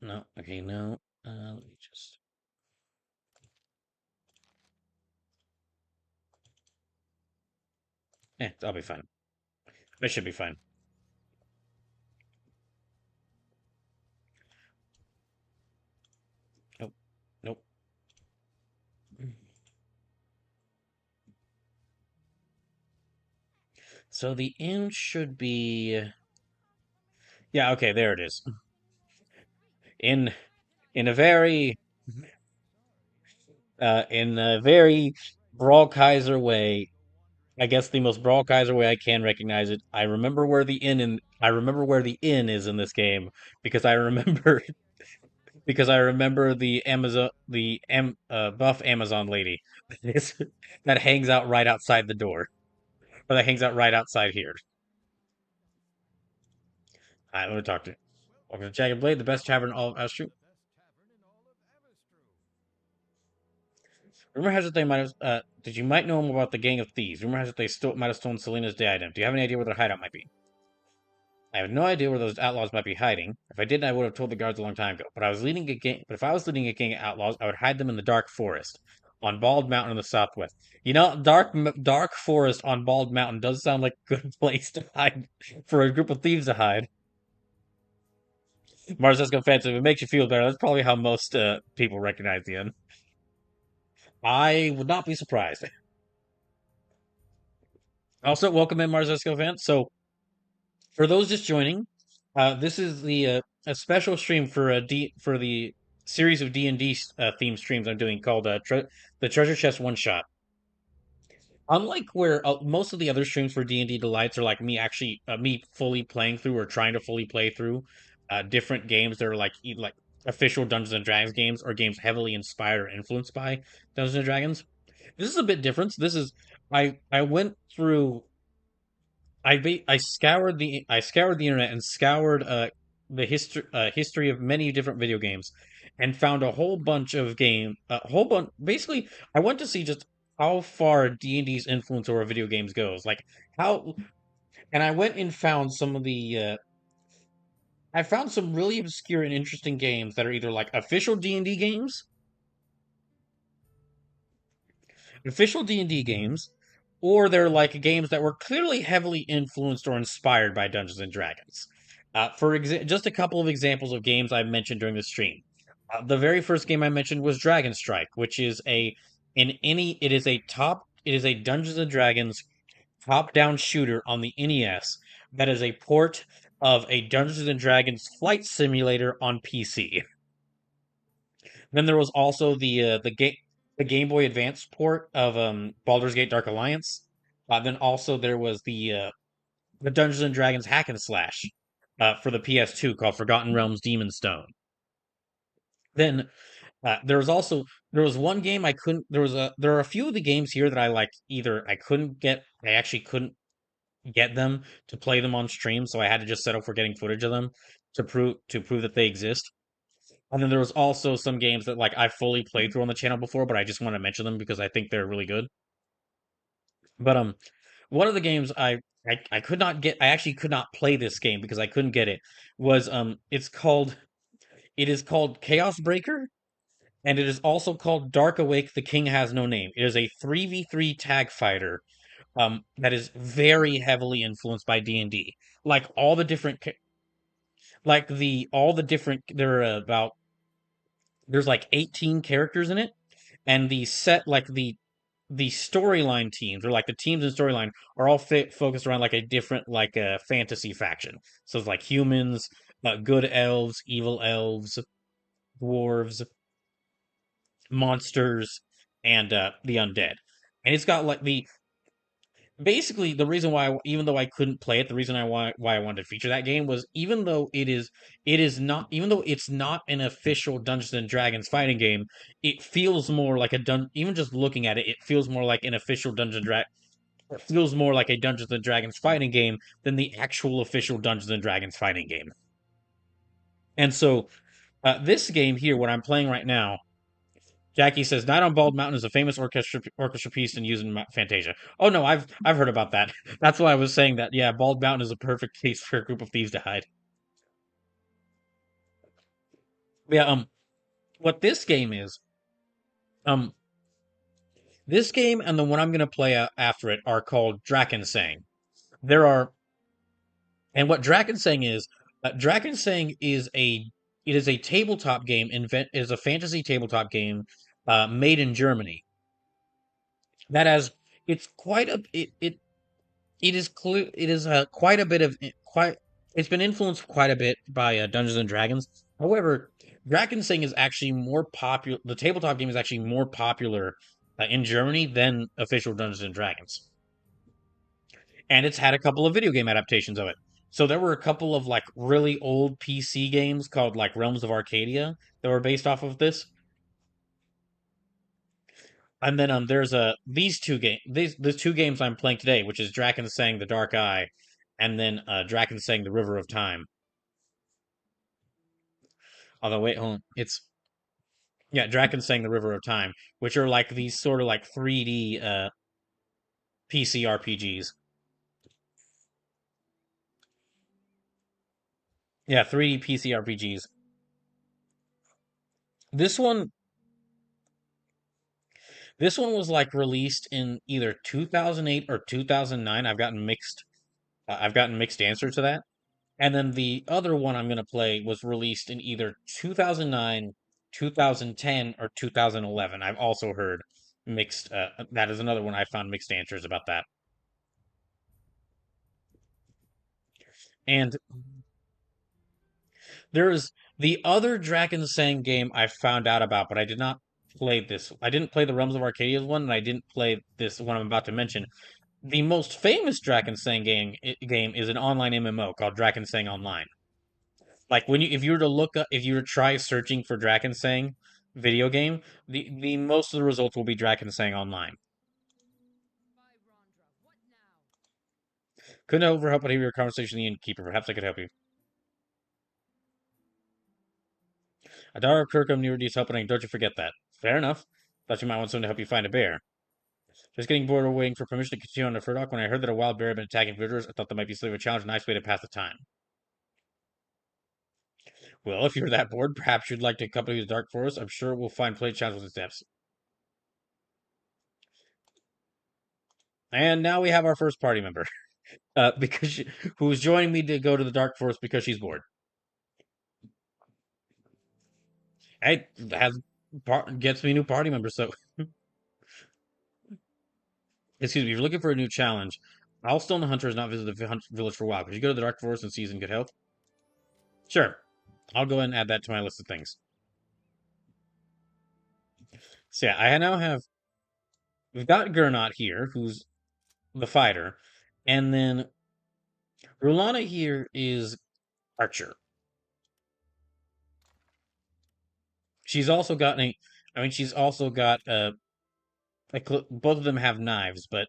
No, okay, no. Let me just... I'll be fine. I should be fine. Nope. Nope. So the inn should be... Yeah, okay, there it is. In a very... in a very Brawl Kaiser way, I guess the most Brawl Kaiser way I can recognize it. I remember where the inn is in this game because I remember because I remember the buff Amazon lady that is that hangs out right outside the door, or that hangs out right outside here. I'm gonna talk to. Welcome to Jagged Blade, the best tavern in all of Astro. Rumor has it they might have. Did you might know him about the gang of thieves? Rumor has it they might have stolen Selena's diadem. Do you have any idea where their hideout might be? I have no idea where those outlaws might be hiding. If I did, I would have told the guards a long time ago. But if I was leading a gang of outlaws, I would hide them in the dark forest on Bald Mountain in the southwest. You know, dark forest on Bald Mountain does sound like a good place to hide for a group of thieves to hide. Mars says offensive. If it makes you feel better. That's probably how most people recognize the end. I would not be surprised. Also, welcome in Marzesko fans. So, for those just joining, this is the a special stream for the series of D&D themed streams I'm doing called the Treasure Chest One Shot. Unlike where most of the other streams for D&D Delights are like me fully playing through or trying to fully play through different games that are like official Dungeons and Dragons games or games heavily inspired or influenced by Dungeons and Dragons. This is a bit different. This is I went through I scoured the internet and scoured the history of many different video games and found a whole bunch of a whole bunch basically I went to see just how far D&D's influence over video games goes. Like how and I went and found some of the I found some really obscure and interesting games that are either like official D&D games, or they're like games that were clearly heavily influenced or inspired by Dungeons and Dragons. Just a couple of examples of games I mentioned during the stream. The very first game I mentioned was Dragon Strike, which is it is a Dungeons and Dragons top-down shooter on the NES that is a port of a Dungeons and Dragons flight simulator on PC. Then there was also the Game Boy Advance port of Baldur's Gate Dark Alliance. Then also there was the Dungeons and Dragons hack and slash for the PS2 called Forgotten Realms Demon Stone. Then there was one game I couldn't there are a few of the games here that I like either I actually couldn't get them to play them on stream, so I had to just settle for getting footage of them to prove that they exist. And then there was also some games that like I fully played through on the channel before, but I just want to mention them because I think they're really good. But one of the games I could not get I actually could not play this game because I couldn't get it was it is called Chaos Breaker, and it is also called Dark Awake The King Has No Name. It is a 3v3 tag fighter that is very heavily influenced by D&D. Like all the different all the different there are about there's like 18 characters in it, and the storyline teams or like the teams in storyline are all focused around like a different fantasy faction. So it's like humans, good elves, evil elves, dwarves, monsters, and the undead. And it's got like the basically the reason why even though I couldn't play it, the reason why I wanted to feature that game was even though it's not an official Dungeons and Dragons fighting game, it feels more like even just looking at it, it feels more like an official it feels more like a Dungeons and Dragons fighting game than the actual official Dungeons and Dragons fighting game. And so this game here, what I'm playing right now, Jackie says, "Night on Bald Mountain is a famous orchestra piece and used in Fantasia." Oh no, I've heard about that. That's why I was saying that. Yeah, Bald Mountain is a perfect place for a group of thieves to hide. Yeah, what this game is, um, this game and the one I'm gonna play after it are called Drakensang. There are, and what Drakensang is it is a tabletop game. Is a fantasy tabletop game, made in Germany. That has it's quite a it is clear it is quite a bit of quite it's been influenced quite a bit by Dungeons and Dragons. However, Drakensang is actually more popular. The tabletop game is actually more popular in Germany than official Dungeons and Dragons. and it's had a couple of video game adaptations of it. So there were a couple of like really old PC games called like Realms of Arcadia that were based off of this. And then there's the two games I'm playing today, which is Drakensang the Dark Eye, and then Drakensang the River of Time. Although wait, hold on. It's yeah, Drakensang the River of Time, which are like these sort of like 3D PC RPGs. Yeah, 3D PC RPGs. This one this one was like released in either 2008 or 2009. I've gotten mixed answers to that. And then the other one I'm going to play was released in either 2009, 2010, or 2011. I've also heard mixed that is another one I found mixed answers about that. And there's the other Drakensang game I found out about, but I did not play this. I didn't play the Realms of Arcadia one, and I didn't play this one I'm about to mention. The most famous Drakensang game is an online MMO called Drakensang Online. Like when you if you were to look up if you were to try searching for Drakensang video game, the most of the results will be Drakensang Online. By Rondra, what now? Couldn't overhelp but hear your conversation with the innkeeper. Perhaps I could help you. Adara Kirkham needs help, and don't you forget that. Fair enough. Thought you might want someone to help you find a bear. Just getting bored of waiting for permission to continue on the Furdock. When I heard that a wild bear had been attacking villagers, I thought that might be sort of a challenge, a nice way to pass the time. Well, if you're that bored, perhaps you'd like to accompany the Dark Forest. I'm sure we'll find play challenges and steps. And now we have our first party member, who's joining me to go to the Dark Forest because she's bored. Hey, gets me new party members. So, excuse me, if you're looking for a new challenge, Alstone the Hunter has not visited the village for a while. Could you go to the Dark Forest and see he's in good health? Sure. I'll go ahead and add that to my list of things. So yeah, I now have we've got Gernot here, who's the fighter, and then Rulana here is Archer. She's also got she's also got both of them have knives, but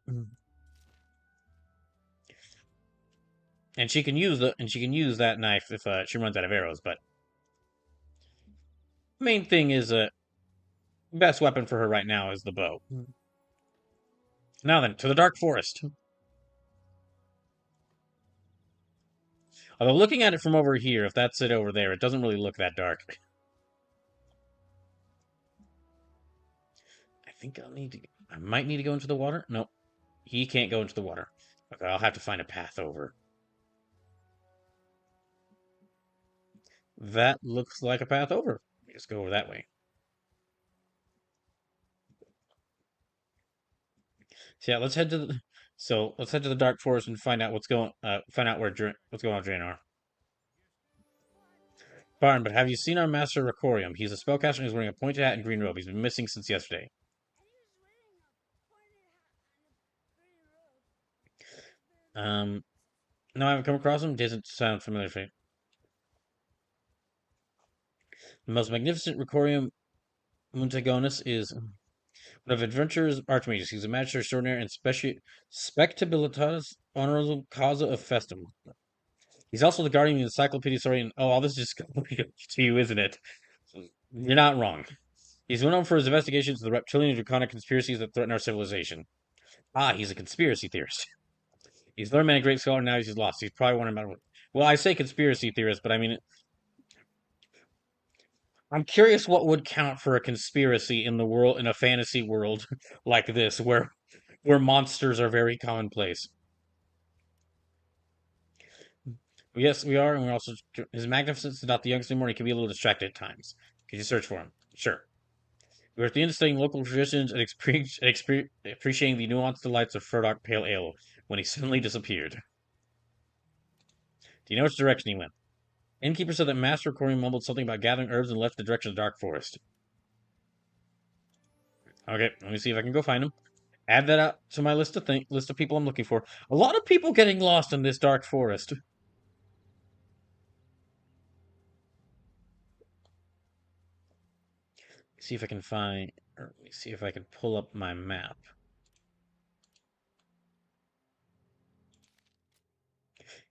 and she can use that knife if she runs out of arrows. But main thing is best weapon for her right now is the bow. Now then, to the Dark Forest. Although looking at it from over here, if that's it over there, it doesn't really look that dark. I think I might need to go into the water. Nope. He can't go into the water. Okay, I'll have to find a path over. That looks like a path over. Let's go over that way. So yeah, let's head to the Dark Forest and find out what's going what's going on with Draenor. Barn, but have you seen our master Ricorium? He's a spellcaster and he's wearing a pointed hat and green robe. He's been missing since yesterday. No, I haven't come across him. Doesn't sound familiar to me. The most magnificent Ricorium Muntagonus is one of adventurers Archmagus. He's a magister extraordinary and spectabilitas honorable causa of festum. He's also the guardian of the encyclopedia historian. Oh, all this is just to you, isn't it? You're not wrong. He's known for his investigations of the reptilian and draconic conspiracies that threaten our civilization. Ah, he's a conspiracy theorist. He's learned many great scholar, now he's lost. He's probably wondering about. Well, I say conspiracy theorist, but I mean, I'm curious what would count for a conspiracy in a fantasy world like this, where monsters are very commonplace. Yes, we are, and we're also his magnificence is not the youngest anymore. He can be a little distracted at times. Could you search for him? Sure. We're at the end of studying local traditions and appreciating the nuanced delights of Furdock Pale Ale when he suddenly disappeared. Do you know which direction he went? Innkeeper said that Master Corey mumbled something about gathering herbs and left the direction of the Dark Forest. Okay, let me see if I can go find him. Add that up to my list of people I'm looking for. A lot of people getting lost in this dark forest. See if I can find, or let me see if I can pull up my map.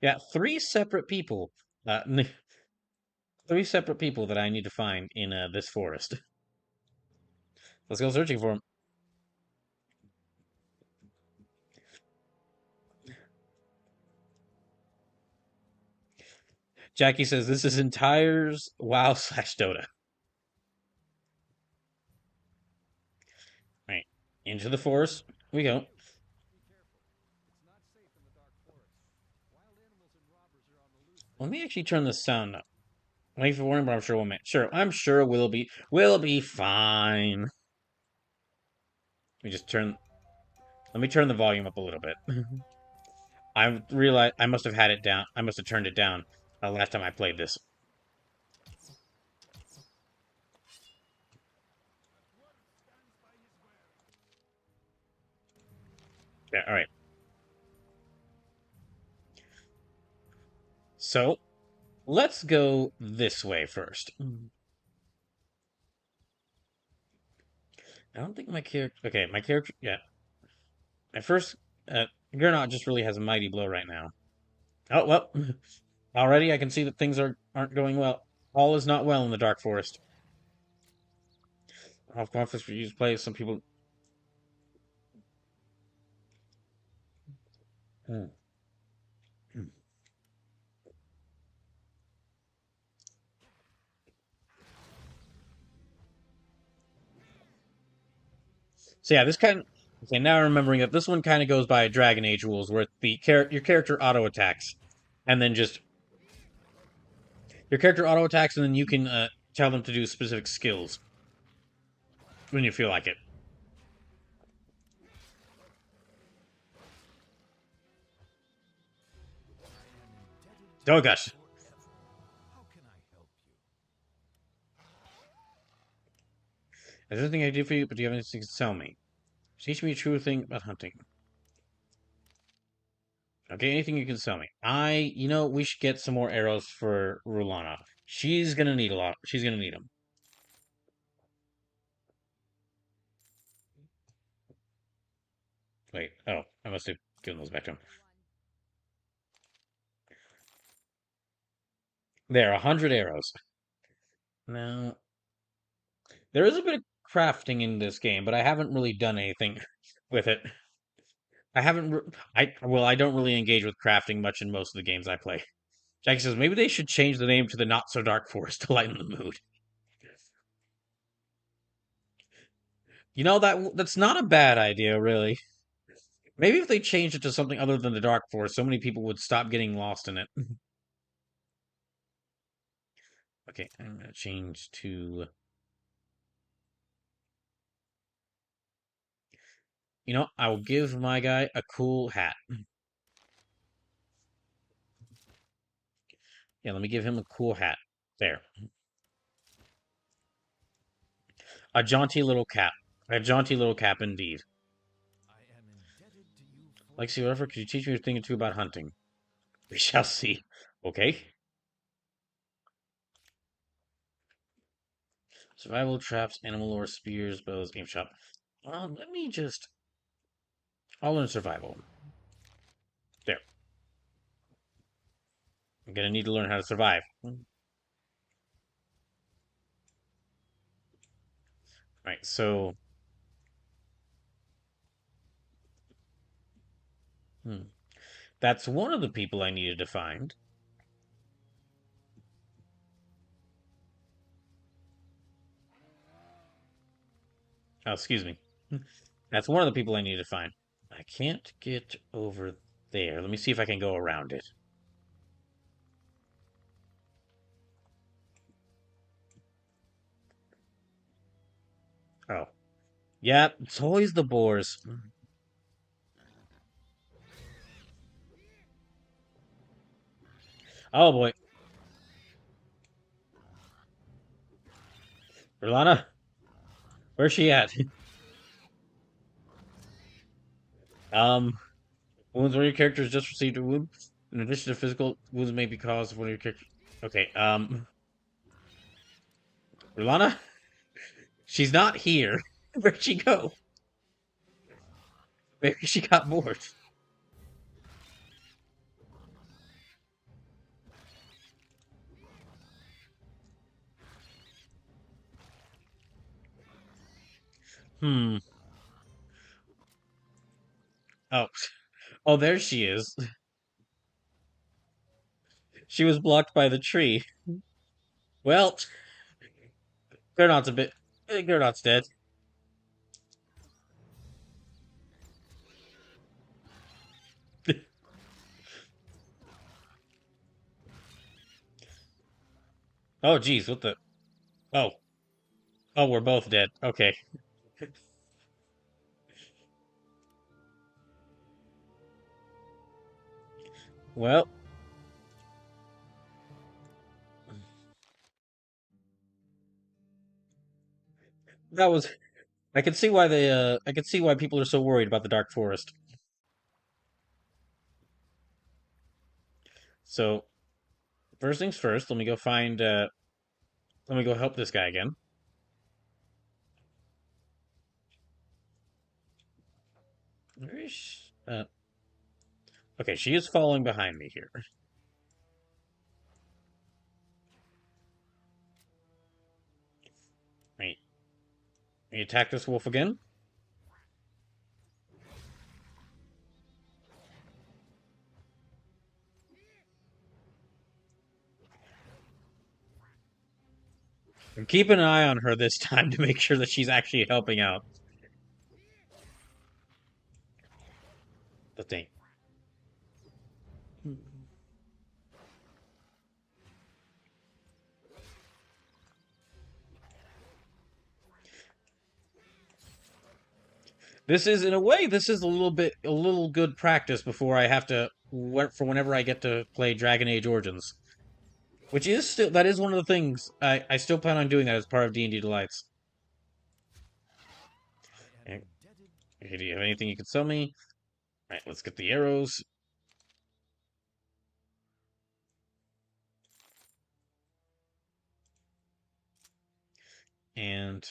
Yeah, three separate people. Three separate people that I need to find in this forest. Let's go searching for them. Jackie says this is entires WoW slash Dota. Right. Into the forest we go. Let me actually turn the sound up. Wait for warning, but I'm sure we'll make I'm sure we'll be fine. Let me turn the volume up a little bit. I realized I must have had it down. I must have turned it down last time I played this. Yeah, all right. So, let's go this way first. I don't think my character. Okay, my character. Yeah. At first, Gernot just really has a mighty blow right now. Oh, well. Already I can see that things aren't going well. All is not well in the Dark Forest. Off conflicts for use play. Some people. Hmm. So yeah, this kind of, okay, now remembering that this one kind of goes by Dragon Age rules, where your character auto attacks, and then just your character auto attacks, and then you can tell them to do specific skills when you feel like it. Oh gosh. How can I help you? There's nothing I can do for you, but do you have anything to tell me? Teach me a true thing about hunting. Okay, anything you can sell me. We should get some more arrows for Rulana. She's gonna need a lot. She's gonna need them. Wait, oh, I must have given those back to him. There, 100 arrows. Now, there is a bit of crafting in this game, but I haven't really done anything with it. I haven't. I don't really engage with crafting much in most of the games I play. Jackie says maybe they should change the name to the Not So Dark Forest to lighten the mood. That's not a bad idea, really. Maybe if they changed it to something other than the Dark Forest, so many people would stop getting lost in it. Okay, I'm gonna change to. I will give my guy a cool hat. Yeah, let me give him a cool hat. There. A jaunty little cap. A jaunty little cap indeed. I am indebted to you for Lexi, whatever, could you teach me a thing or two about hunting? We shall see. Okay. Survival, traps, animal lore, spears, bows, game shop. Let me just. I'll learn survival. There. I'm gonna need to learn how to survive. Right, so. That's one of the people I needed to find. Oh, excuse me. That's one of the people I need to find. I can't get over there. Let me see if I can go around it. Oh. Yeah, it's always the boars. Oh boy. Rulana? Where's she at? Wounds when your character has just received a wound. In addition to physical wounds may be caused when your character. Okay. Rulana, she's not here. Where'd she go? Maybe she got bored. Hmm. Oh. Oh, there she is. She was blocked by the tree. Well, Gernot's a bit. Gernot's dead. Oh, geez, what the? Oh. Oh, we're both dead. Okay. Well, that was. I can see why they. I can see why people are so worried about the Dark Forest. So, first things first. Let me go find. Let me go help this guy again. Where is she? Okay, she is falling behind me here. Right. We attack this wolf again. I'm keeping an eye on her this time to make sure that she's actually helping out. The thing. This is, in a way, this is a little good practice before I have to, for whenever I get to play Dragon Age Origins. Which is still, that is one of the things, I still plan on doing that as part of D&D Delights. I am Okay, indebted. do you have anything you can sell me? Alright, let's get the arrows. And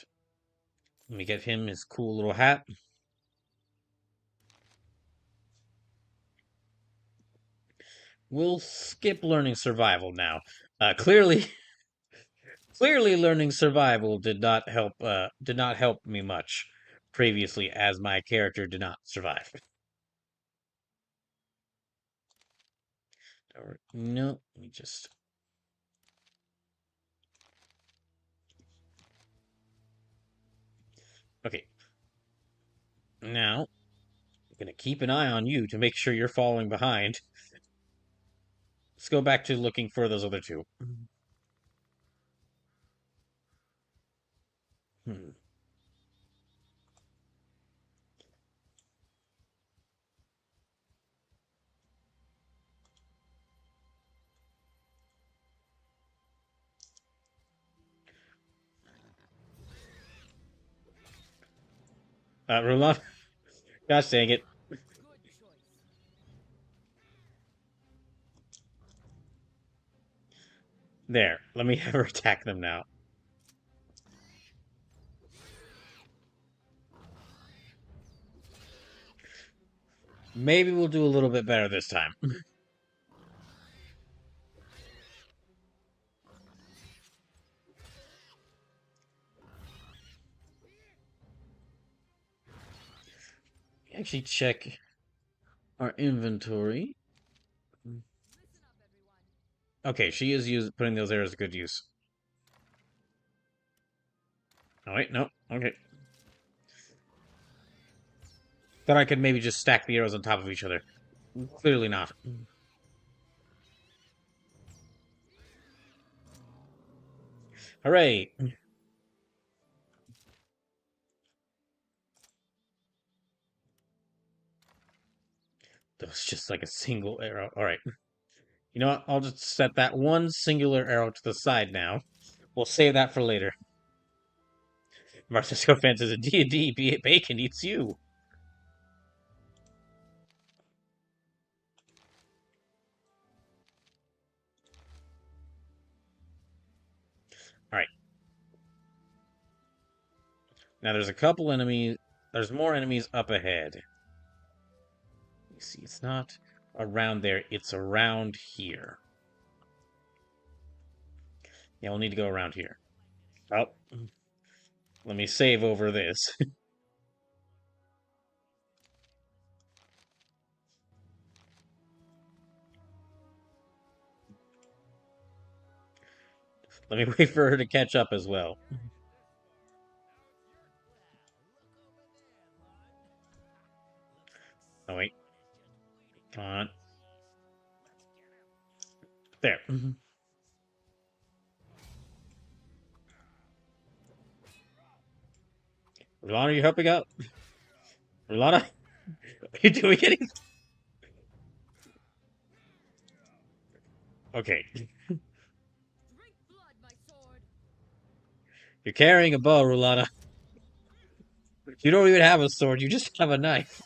let me get him his cool little hat. We'll skip learning survival now. Clearly, clearly, learning survival did not help me much previously, as my character did not survive. No, let me just. Okay. Now, I'm gonna keep an eye on you to make sure you're falling behind. Let's go back to looking for those other two. Hmm. Rulon. Gosh dang it. Good choice. There. Let me have her attack them now. Maybe we'll do a little bit better this time. Actually, check our inventory. Listen up, everyone. Okay, she is putting those arrows to good use. Oh, wait, no. Okay. Thought I could maybe just stack the arrows on top of each other. Clearly not. Hooray! That was just like a single arrow. Alright. You know what? I'll just set that one singular arrow to the side now. We'll save that for later. Marcisco fan says, D&D, Bacon eats you. Now there's a couple enemies. There's more enemies up ahead. You see, it's not around there. It's around here. Yeah, we'll need to go around here. Oh. Let me save over this. Let me wait for her to catch up as well. Oh, wait. Come on. There. Rulana, are you helping out? Rulana? Are you doing anything? Okay. Drink blood, my sword. You're carrying a bow, Rulana. You don't even have a sword, you just have a knife.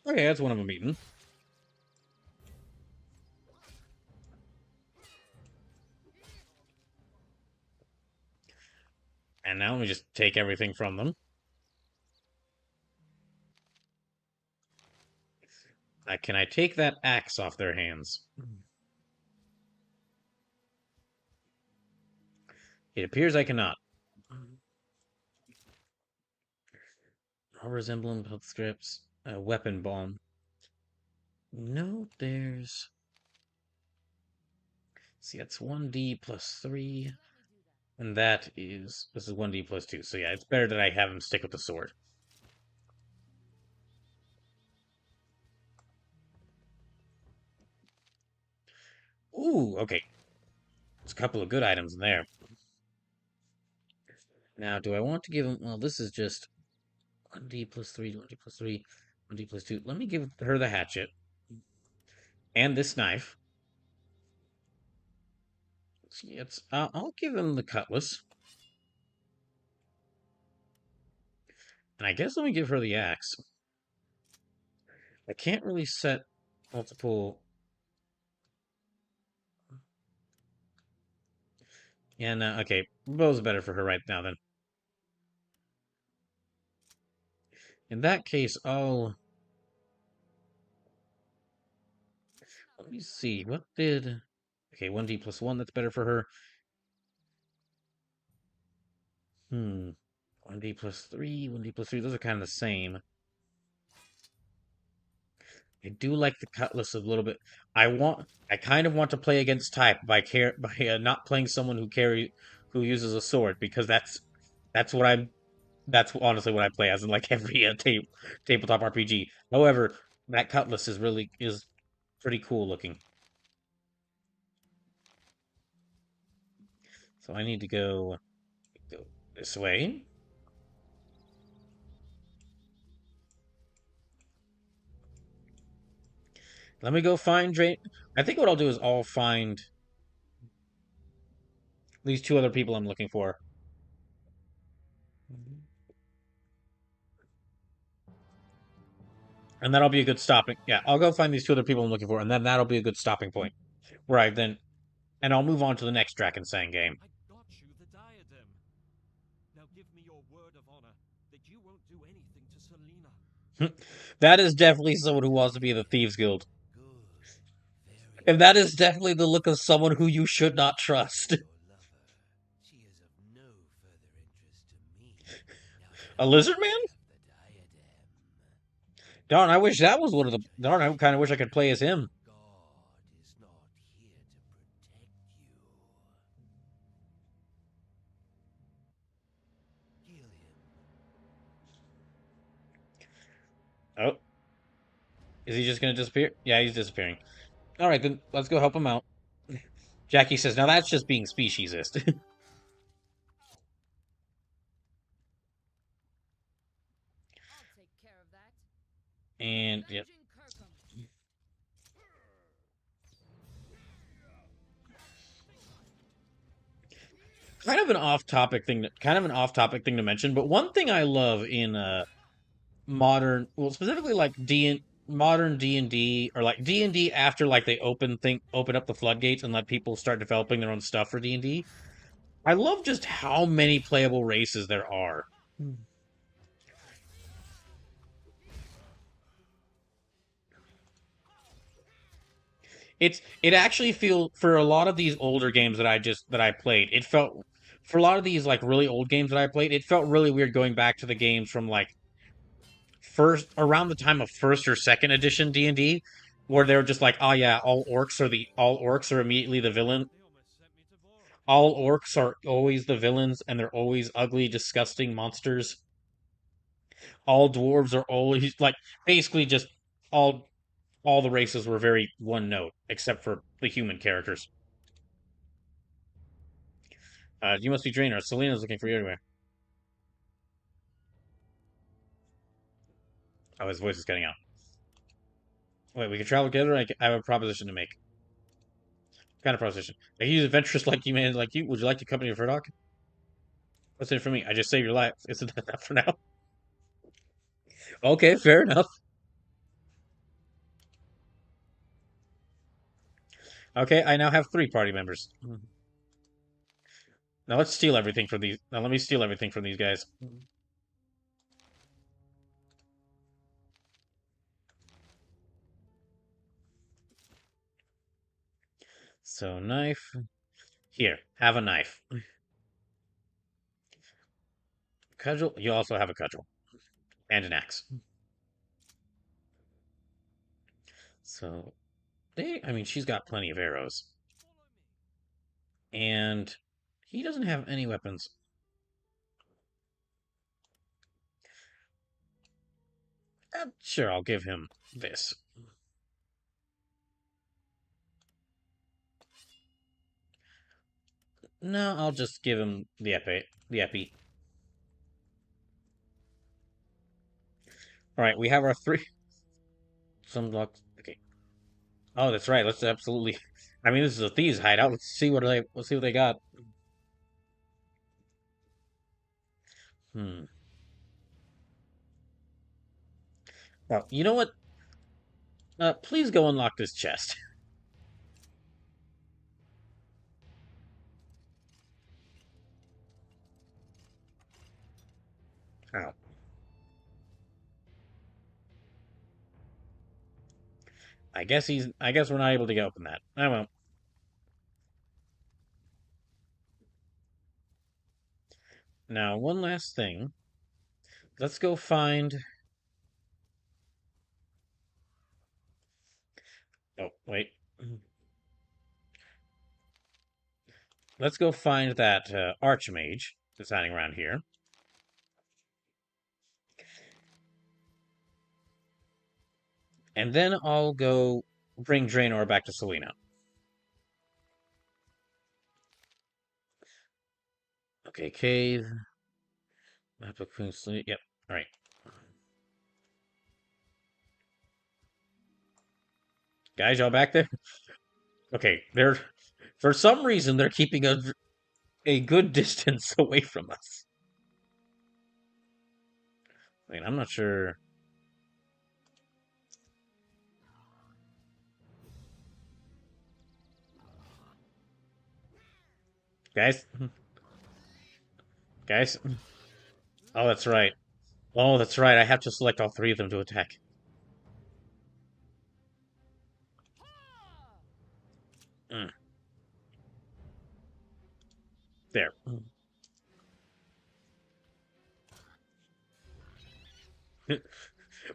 Okay, that's one of them eaten. And now let me just take everything from them. Can I take that axe off their hands? It appears I cannot. Rober's emblem, health scripts, weapon bomb. No, there's... See, that's 1d plus 3. And that is... This is 1d plus 2. So yeah, it's better that I have him stick with the sword. Ooh, okay. There's a couple of good items in there. Now, do I want to give him... Well, this is just 1d plus 3, 1d plus 3, 1d plus 2. Let me give her the hatchet. And this knife. See, I'll give him the cutlass. And I guess let me give her the axe. I can't really set multiple... Yeah, no, okay. Bow's better for her right now, then. In that case, I'll... Let me see, what did... Okay, 1d plus 1, that's better for her. 1d plus 3, 1d plus 3, those are kind of the same. I do like the cutlass a little bit. I kind of want to play against type by not playing someone who uses a sword, because that's honestly what I play as in like every tabletop RPG. However, that cutlass is pretty cool looking. So I need to go this way. Let me go find Drain. I think what I'll do is I'll find these two other people I'm looking for. And that'll be a good stopping. Yeah, I'll go find these two other people I'm looking for, and then that'll be a good stopping point. Where I then... And I'll move on to the next Drakensang game. I got you the diadem. Now give me your word of honor that you won't do anything to Selena. That is definitely someone who wants to be in the Thieves Guild. Good. Very And that is definitely the look of someone who you should not trust. your lover. She is of no further interest to me. Now A lizard man? have the diadem. Darn, I wish that was one of the... Darn, I kind of wish I could play as him. God is not here to protect you. Heal him. Oh. Is he just going to disappear? Yeah, he's disappearing. Alright, then let's go help him out. Jackie says, now that's just being speciesist. I'll take care of that. And, yep. Avenging Kirkham. Kind of an off-topic thing to mention, but one thing I love in modern, well, specifically like modern D&D or like D&D after like they open up the floodgates and let people start developing their own stuff for D&D. I love just how many playable races there are. It actually feel for a lot of these older games that I played, it felt for a lot of these like really old games that I played, it felt really weird going back to the games from like first around the time of first or second edition D&D, where they're just like, oh yeah, all orcs are immediately the villain. All orcs are always the villains, and they're always ugly, disgusting monsters. All dwarves are always like basically just all all the races were very one note, except for the human characters. You must be Draenor. Selena's looking for you anyway. Oh, his voice is cutting out. Wait, we can travel together. I have a proposition to make. What kind of proposition? He's adventurous like you, man, like you. Would you like to accompany Furdock? What's in it for me? I just saved your life. Isn't that enough for now? Okay, fair enough. Okay, I now have 3 party members. Now let's steal everything from these. Now let me steal everything from these guys. So knife. Here, have a knife. Cudgel. You also have a cudgel and an axe. So I mean, she's got plenty of arrows, and he doesn't have any weapons. Sure, I'll give him this. No, I'll just give him the epi. The epi. All right, we have our 3. Some luck. Okay. Oh, that's right. Let's absolutely. I mean, this is a thieves' hideout. Let's see what they got. Hmm. Well, you know what? Please go unlock this chest. Oh. I guess we're not able to open that. I won't. Now, one last thing. Let's go find. Oh, wait. Let's go find that Archmage that's hiding around here. And then I'll go bring Draenor back to Selena. Okay, cave. Map of Queen Selena. Yep, alright. Guys, y'all back there? Okay, they're... For some reason, they're keeping a good distance away from us. I mean, I'm not sure... Guys? Guys? Oh, that's right. Oh, that's right. I have to select all 3 of them to attack. Mm. There.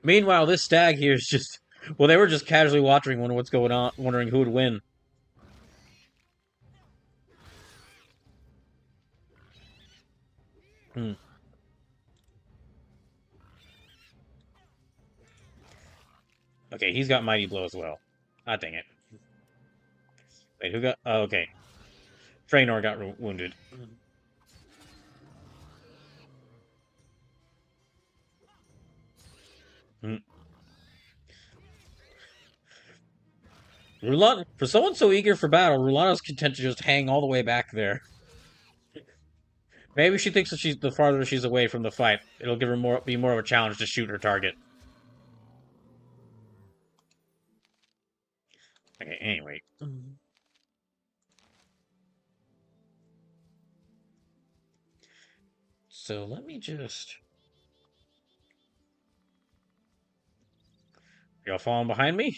Meanwhile, this stag here is just... Well, they were just casually watching, wondering what's going on, wondering who would win. Hmm. Okay, he's got Mighty Blow as well. Ah, dang it. Wait, who got... Oh, okay. Draenor got wounded. Hmm. Rulana, for someone so eager for battle, Rulana's content to just hang all the way back there. Maybe she thinks that the farther she's away from the fight, it'll give her be more of a challenge to shoot her target. Okay, anyway. So let me just... Y'all following behind me?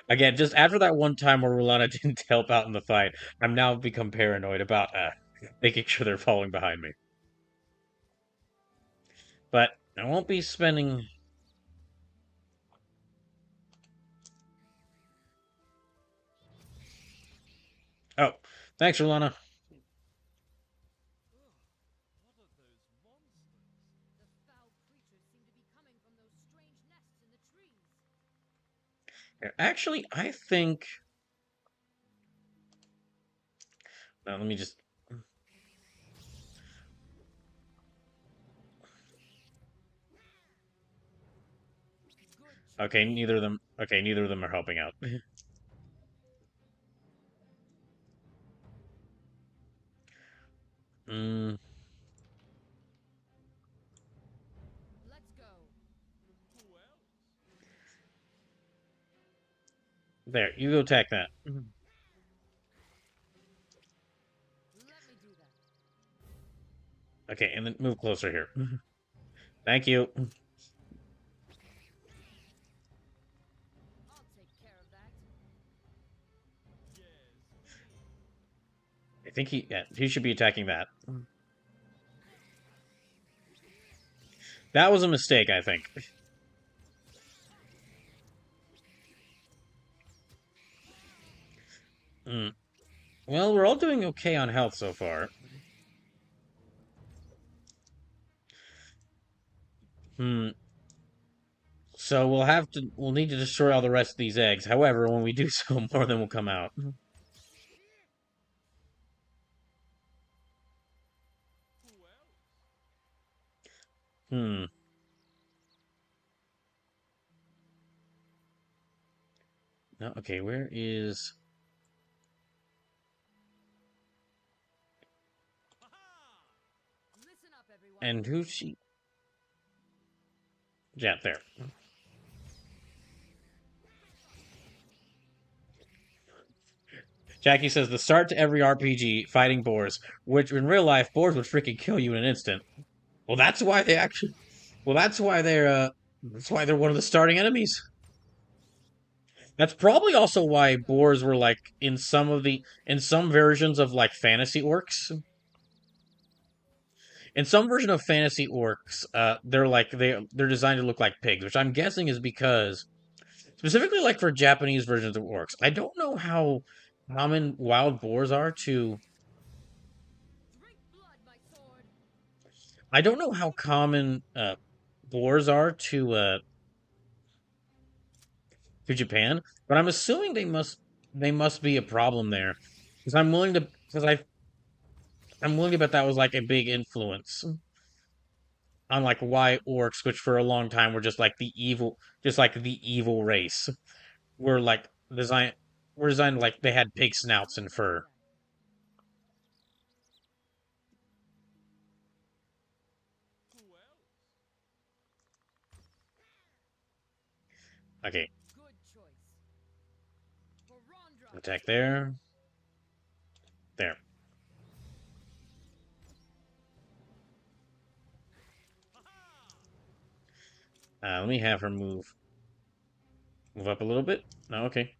Again, just after that one time where Rulana didn't help out in the fight, I'm now become paranoid about making sure they're following behind me. But I won't be spending... Oh, thanks, Rulana. What are those monsters? The foul creatures seem to be coming from those strange nests in the trees. Actually, I think... Now, let me just... Good Okay, neither of them... Okay, neither of them are helping out. Mm, Let's go. Who else? there, you go attack that. Let me do that. Okay, and then move closer here. Thank you. I'll take care of that. Yes, me. I think he should be attacking that. That was a mistake, I think. Mm. Well, we're all doing okay on health so far. Hmm. So we'll need to destroy all the rest of these eggs. However, when we do so, more of them will come out. Who else? Hmm. No, okay, where is... Listen up, everyone. And who's she? Yeah, there. Jackie says, the start to every RPG, fighting boars, which in real life, boars would freaking kill you in an instant. Well, that's why they actually... Well, that's why they're one of the starting enemies. That's probably also why boars were, like, in some versions of, like, fantasy orcs. In some version of fantasy orcs, they're designed to look like pigs, which I'm guessing is because... Specifically, like, for Japanese versions of orcs. I don't know how common wild boars are to... Drink blood, my sword. I don't know how common boars are to Japan, but I'm assuming they must be a problem there, because I'm willing to bet that was like a big influence on like why orcs, which for a long time were just like the evil race, were like designed were designed like they had pig snouts and fur. Who else? Okay, Good choice. For Rondra. attack there, there. Let me have her move up a little bit. No, okay.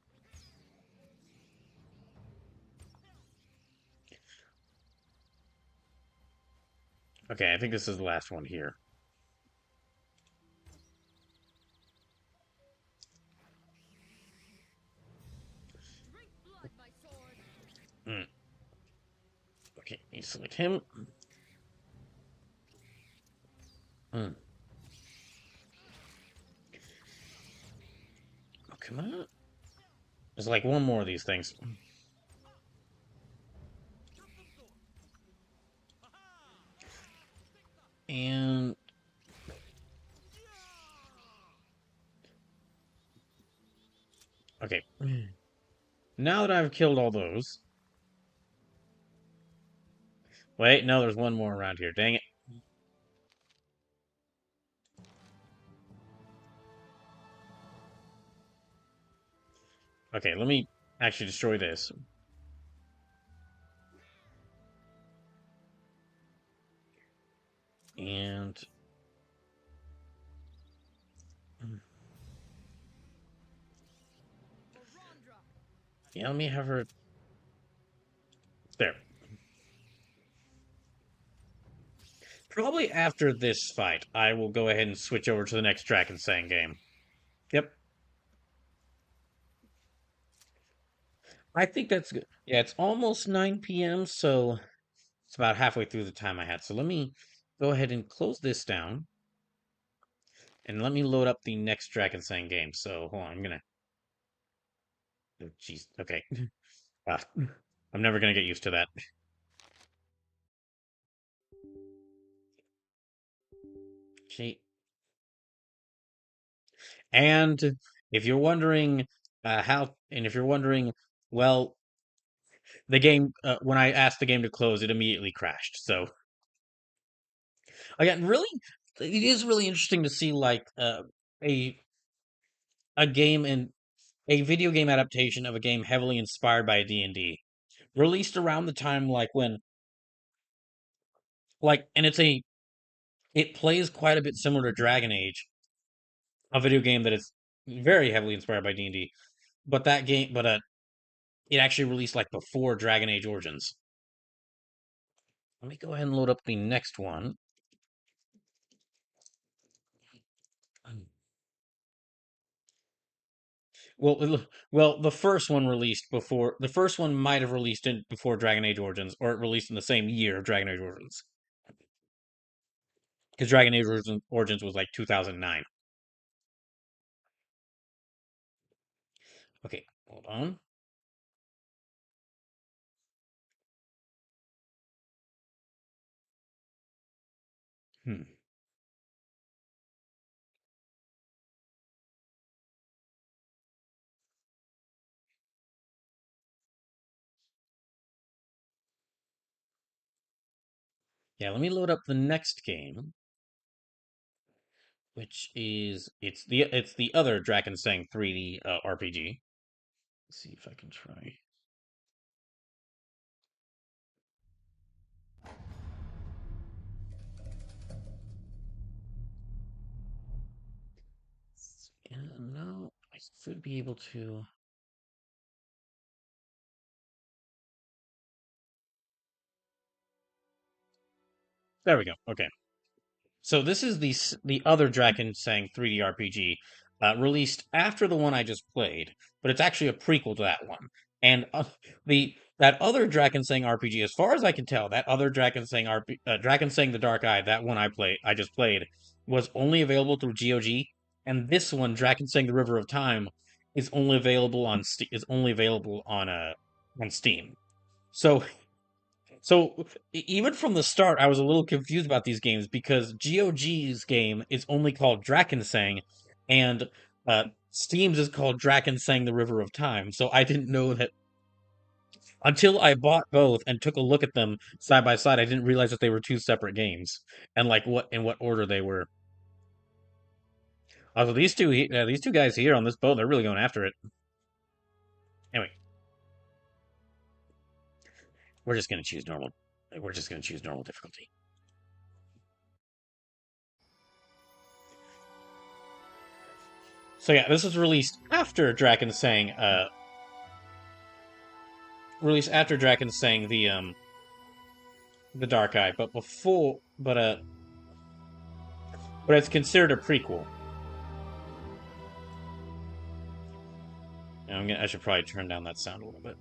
Okay, I think this is the last one here. Drink blood, my sword. Mm. Okay, you select him. Mm. Oh, come on. There's like one more of these things. And... Okay. Now that I've killed all those... Wait, no, there's one more around here. Dang it. Okay, let me actually destroy this. And yeah, let me have her there. Probably after this fight, I will go ahead and switch over to the next Drakensang game. Yep. I think that's good. Yeah, it's almost 9 p.m., so it's about halfway through the time I had. So let me go ahead and close this down. And let me load up the next Drakensang game. So hold on, I'm gonna. Oh, jeez. Okay. Ah, I'm never gonna get used to that. Okay. And if you're wondering if you're wondering, well, the game when I asked the game to close, it immediately crashed. So again, really, it is really interesting to see like a a game and a video game adaptation of a game heavily inspired by D&D, released around the time like when and it plays quite a bit similar to Dragon Age, a video game that is very heavily inspired by D&D. But that game, it actually released like before Dragon Age Origins. Let me go ahead and load up the next one. The first one released before the first one might have released in before Dragon Age Origins, or it released in the same year of Dragon Age Origins, because Dragon Age Origins was like 2009. Okay, hold on. Hmm. Yeah, let me load up the next game, which is it's the other Drakensang 3D RPG. Let's see if I can try. Yeah, no, I should be able to. There we go. Okay. So this is the other Drakensang 3D RPG, released after the one I just played, but it's actually a prequel to that one. And the that other Drakensang RPG, as far as I can tell, that other Drakensang the Dark Eye, that one I just played, was only available through GOG, and this one, Drakensang the River of Time, is only available on Steam. So even from the start, I was a little confused about these games because GOG's game is only called Drakensang, and Steam's is called Drakensang: The River of Time. So I didn't know that until I bought both and took a look at them side by side. I didn't realize that they were two separate games and like what order they were. Also, these two guys here on this boat, they're really going after it. Anyway, we're just gonna choose normal. We're just gonna choose normal difficulty. So yeah, this was released after Drakensang the Dark Eye, but it's considered a prequel. And I should probably turn down that sound a little bit.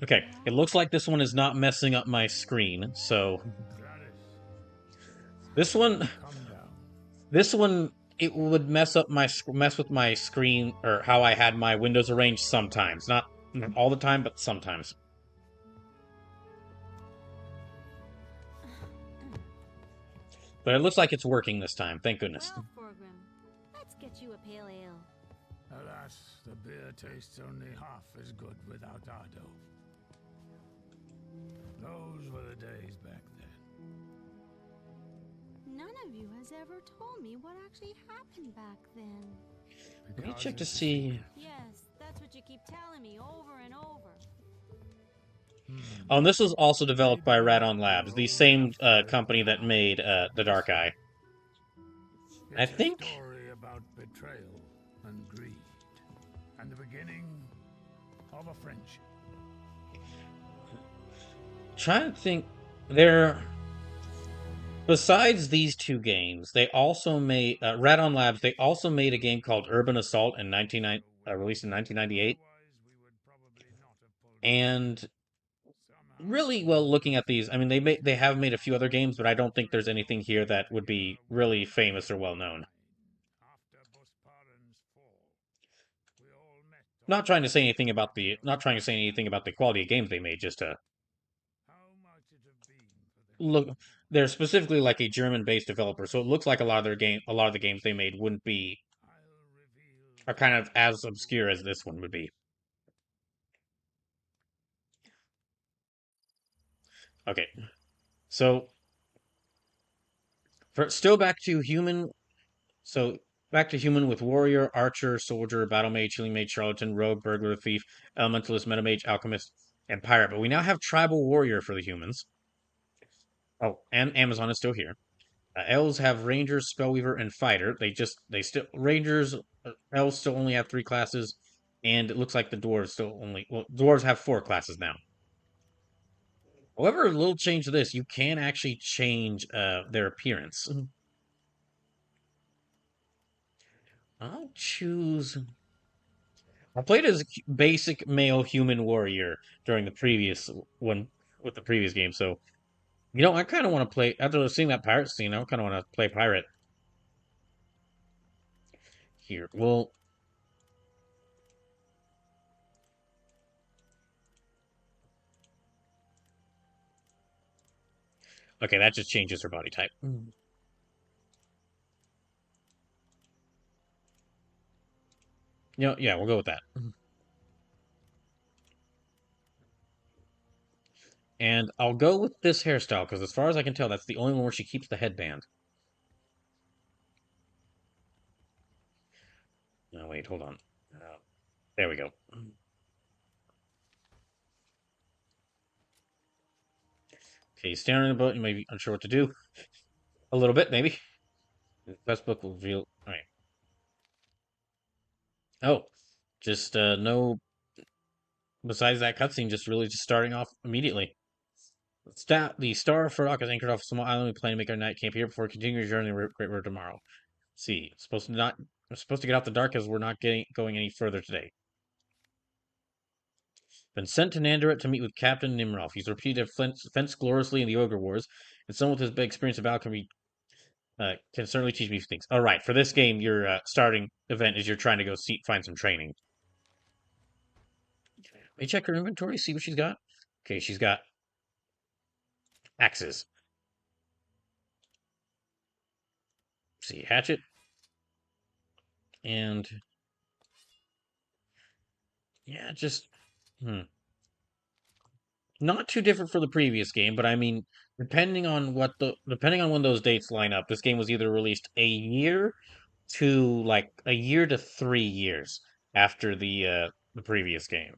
Okay, it looks like this one is not messing up my screen, so this one, this one, it would mess with my screen or how I had my windows arranged sometimes, not all the time, but sometimes. But it looks like it's working this time. Thank goodness. Well, Thorgrim, let's get you a pale ale. Alas, the beer tastes only half as good without Ardo. Those were the days back then. None of you has ever told me what actually happened back then. Let me Because check to it's a see. secret. Yes, that's what you keep telling me over and over. Oh, and this was also developed by Maybe Radon Labs, the you're old same enough to company that recall made The Dark this. Eye. I It's a think. story about betrayal and greed, and the beginning of a friendship. Trying to think. There. Besides these two games, they also made Radon Labs. They also made a game called Urban Assault in released in 1998, Otherwise, we would probably not have pulled it off. and Somehow, really well looking at these. I mean, they have made a few other games, but I don't think there's anything here that would be really famous or well known. after Busparan's fall, we all met on Not trying to say anything about the not trying to say anything about the quality of games they made. Just to how might it have been for the look, they're specifically like a German-based developer, so it looks like a lot of the games they made wouldn't be I'll reveal are kind of as obscure as this one would be. Okay, so still back to human. So back to human with warrior, archer, soldier, battle mage, healing mage, charlatan, rogue, burglar, thief, elementalist, metamage, alchemist, and pirate. But we now have tribal warrior for the humans. Oh, and Amazon is still here. Elves have ranger, spellweaver, and fighter. They still rangers. Elves still only have 3 classes, and it looks like the dwarves still only. Well, dwarves have 4 classes now. However, a little change to this, you can actually change their appearance. I'll choose. I played as a basic male human warrior during the previous one with the previous game, so I kind of want to play after seeing that pirate scene. I kind of want to play pirate here. Well, okay, that just changes her body type. Yeah, we'll go with that. And I'll go with this hairstyle because, as far as I can tell, that's the only one where she keeps the headband. No, wait, hold on. There we go. Okay, staring in the boat, you may be unsure what to do. A little bit, maybe. Best book will reveal. All right. Oh, just no. Besides that cutscene, just really just starting off immediately. The Star of Farak is anchored off a small island. We plan to make our night camp here before continuing our journey to the Great River tomorrow. See, we're supposed to get out the dark as we're not going any further today. Been sent to Nandaret to meet with Captain Nimroth. He's repeated fenced gloriously in the Ogre Wars, and someone with his big experience of alchemy can certainly teach me things. All right, for this game, your starting event is you're trying to go find some training. Let me check her inventory, see what she's got. Okay, she's got axes. See, hatchet. And yeah, just not too different for the previous game, but I mean, depending on when those dates line up, this game was either released a year to 3 years after the previous game.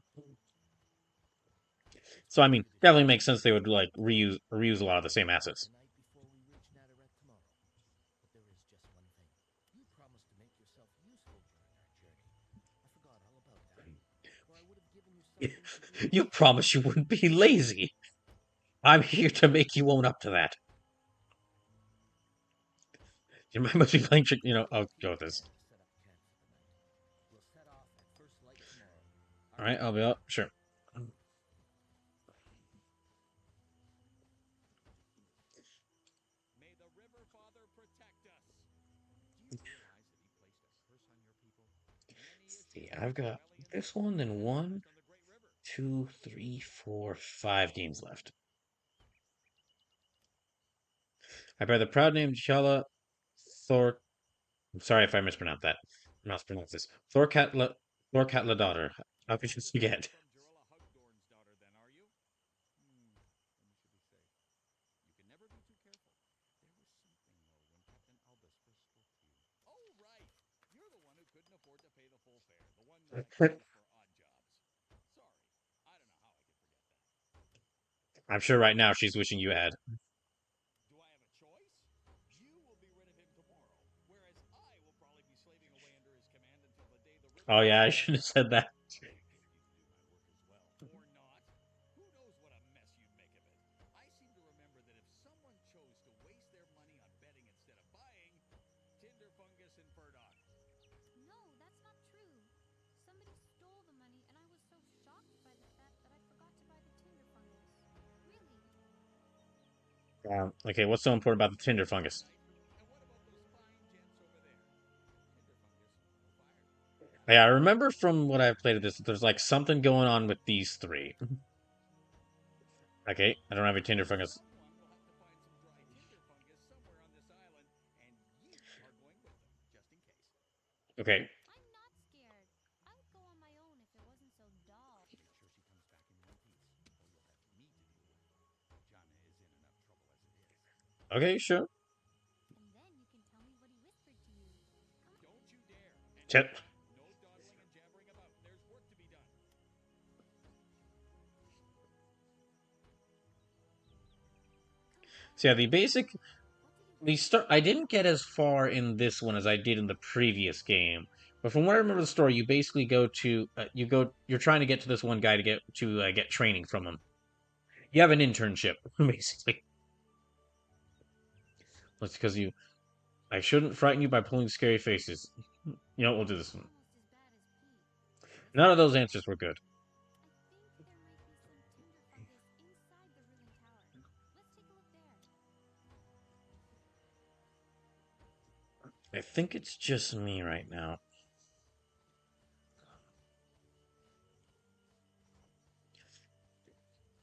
So I mean, definitely makes sense they would like reuse a lot of the same assets. The night before we reach Nadaret tomorrow. But there is just one thing. You promised to make yourself useful during our journey. I forgot all about that. Or I would have given you something to do. You promised you wouldn't be lazy. I'm here to make you own up to that. You must be playing trick. I'll go with this. Set up camp for the night. We'll set off at first light tomorrow. All right, I'll be up. Sure. May the River Father protect us. Do you realize that he placed a curse on your people? See, I've got this one, then 1, 2, 3, 4, 5 games left. I bear the proud name Chala Thor. I'm sorry if I mispronounced that. mispronounce this. Thorcatla daughter. How could you forget? From Jarilla Hugdorn's daughter, then, are you? When should we say? You can never be too careful. There was something, though, when Captain Albus first spoke to you. Oh, right. You're the one who couldn't afford to pay the full fare. The one that for odd jobs. Sorry. I don't know how I could forget that. I'm sure right now she's wishing you had. Do I have a choice? You will be rid of him tomorrow, whereas I will probably be slaving away under his command until the day the river. Oh yeah, I should have said that. Or not. Who knows what a mess you'd make of it. I seem to remember that if someone chose to waste their money on betting instead of buying, Tinder Fungus and Furdock. No, that's not true. Somebody stole the money, and I was so shocked by the theft that I forgot to buy the tinder fungus. Really? Okay, what's so important about the Tinder fungus? And what about those fine gents over there? Tinder Fungus, no fire. Yeah, I remember from what I've played of this, there's like something going on with these three. Okay, I don't have a Tinder fungus. Someone will have to find some dry tinder fungus somewhere on this island, and you are going with them, just in case. Okay, I'm not scared. I would go on my own if it wasn't so dull. Make sure she comes back in one piece, or you'll have me to deal with. Jana is in enough trouble as it is. okay, sure. And then you can tell me what he whispered to you. Don't you dare. And Chip. no dawdling and jabbering about. There's work to be done. So yeah, the basic I didn't get as far in this one as I did in the previous game. But from what I remember the story, you basically go to you're trying to get to this one guy to get training from him. You have an internship basically. That's because I shouldn't frighten you by pulling scary faces. You know what, we'll do this one. Almost as bad as Pete. None of those answers were good. I think there might be some tinder fungus inside the ruined tower. Let's take a look there. I think it's just me right now.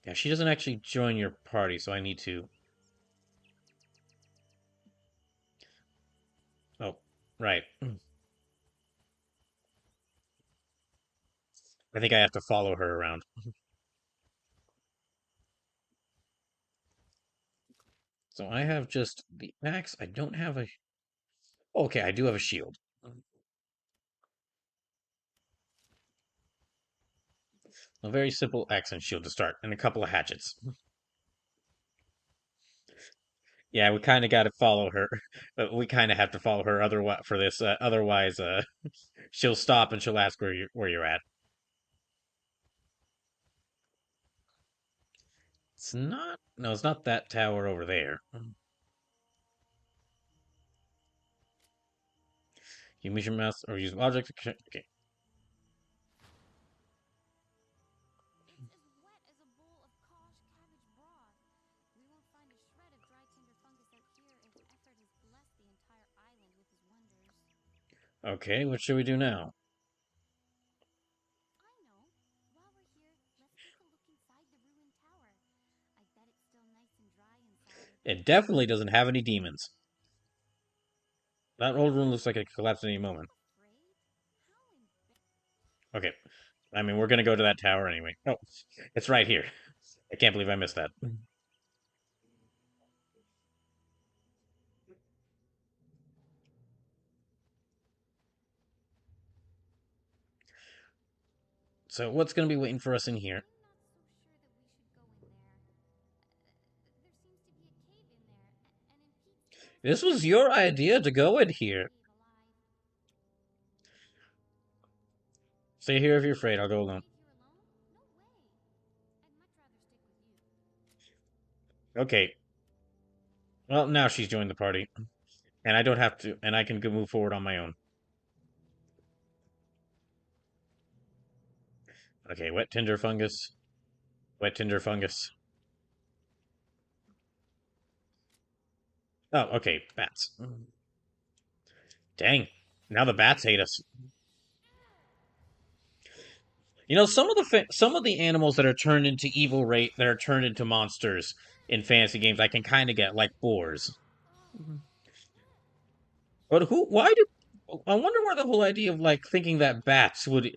Yeah, she doesn't actually join your party, so I need to. Oh, right. I think I have to follow her around. So I have just the axe. I don't have a. Okay, I do have a shield. A very simple axe and shield to start, and a couple of hatchets. Yeah, we kind of got to follow her. We kind of have to follow her otherwise for this. Otherwise, she'll stop and she'll ask where you're at. It's not. No, it's not that tower over there. You use your mouse or use object. Okay. It's as wet as a bowl of Kosh cabbage broth. We won't find a shred of dry tinder fungus out here if Effort has blessed the entire island with his wonders. Okay, what should we do now? I know. While we're here, let's take a look inside the ruined tower. I bet it's still nice and dry inside. It definitely doesn't have any demons. That old room looks like it could collapse at any moment. Afraid? How Okay. I mean, we're gonna go to that tower anyway. Oh, it's right here. I can't believe I missed that. So what's gonna be waiting for us in here? I'm not so sure that we should go in there. There seems to be a cave in there, and in Pete's house, This was your idea to go in here. cave alive. Stay here if you're afraid. I'll go alone. Leave you alone? No way. I'd much rather stick with you. Okay. Well, now she's joined the party. And I don't have to, and I can go move forward on my own. Okay, wet tinder fungus. Wet tinder fungus. Oh, okay, bats. Dang. Now the bats hate us. You know, some of the animals that are turned into that are turned into monsters in fantasy games, I can kind of get, like boars. But I wonder where the whole idea of like thinking that bats would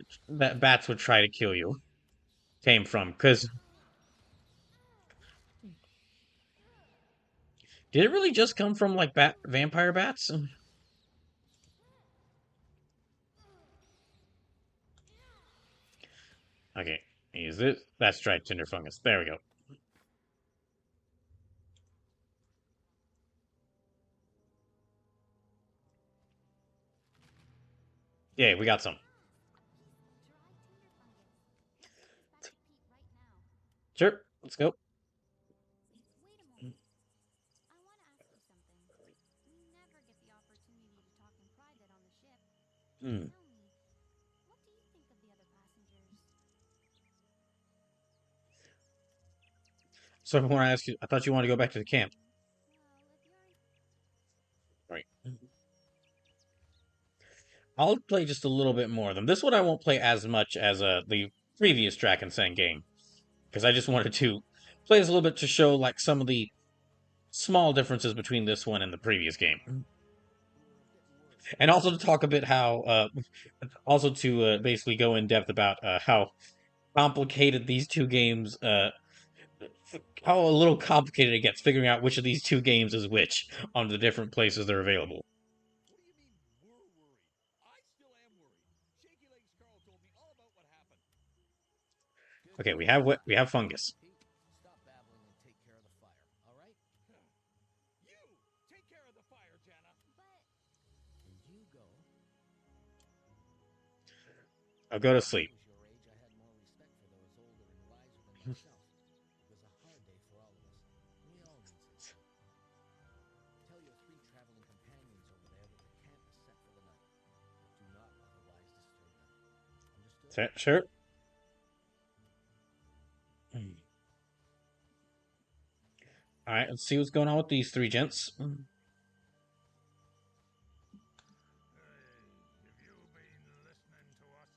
try to kill you came from. Because did it really just come from like vampire bats? Okay, is it? That's dried tinder fungus. There we go. Yeah, we got some. Sure, let's go. Wait a moment. I want to ask you something. We never get the opportunity to talk in private on the ship. Hmm. Tell me, what do you think of the other passengers? So I want to ask you. I thought you wanted to go back to the camp. Well, if you're Right. I'll play just a little bit more of them. This one I won't play as much as the previous Drakensang game because I just wanted to play this a little bit to show like some of the small differences between this one and the previous game, and also to talk a bit how also to basically go in depth about how complicated these two games how a little complicated it gets figuring out which of these two games is which on the different places they're available. What do you mean we're worried? I still am worried. Shaky Legs Carl told me all about what happened. Okay, Good we have fungus. Pete, stop babbling and take care of the fire, all right? You take care of the fire, Jana. but And you go. I'll go to When I sleep. was your age, I had more respect for those older and wiser than myself. It was a hard day for all of us. We all need some. Tell your 3 traveling companions over there that the camp is set for the night. Do not otherwise disturb them. Understood? Sure. All right, let's see what's going on with these three gents. Hey, have you been listening to us?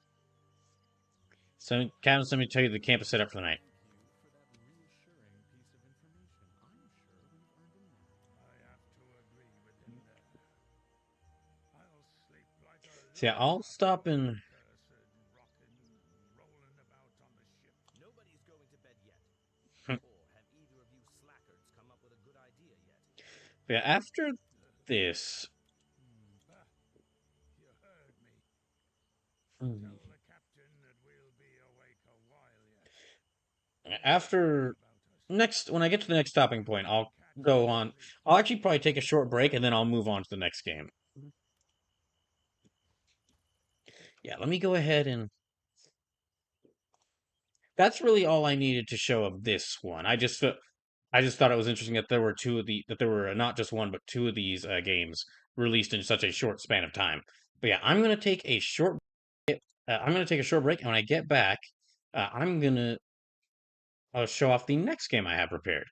So, Captain, let me tell you the camp is set up for the night. Thank you for that reassuring piece of information. I'm sure we've earned it now. I have to agree with him there. I'll sleep like a So yeah, I'll stop and cursed, rocking, rolling about on the ship. Nobody's going to bed yet. Or have either of you slackards come up with a good idea yet? yeah, after this. Ah, you heard me. Hmm. Tell the captain that we'll be awake a while yet. After next, when I get to the next stopping point, I'll go on. I'll actually probably take a short break and then I'll move on to the next game. Yeah, let me go ahead and. That's really all I needed to show of this one. I just thought it was interesting that there were not just one but two of these games released in such a short span of time. But yeah, I'm gonna take a short break, and when I get back, I'm gonna show off the next game I have prepared.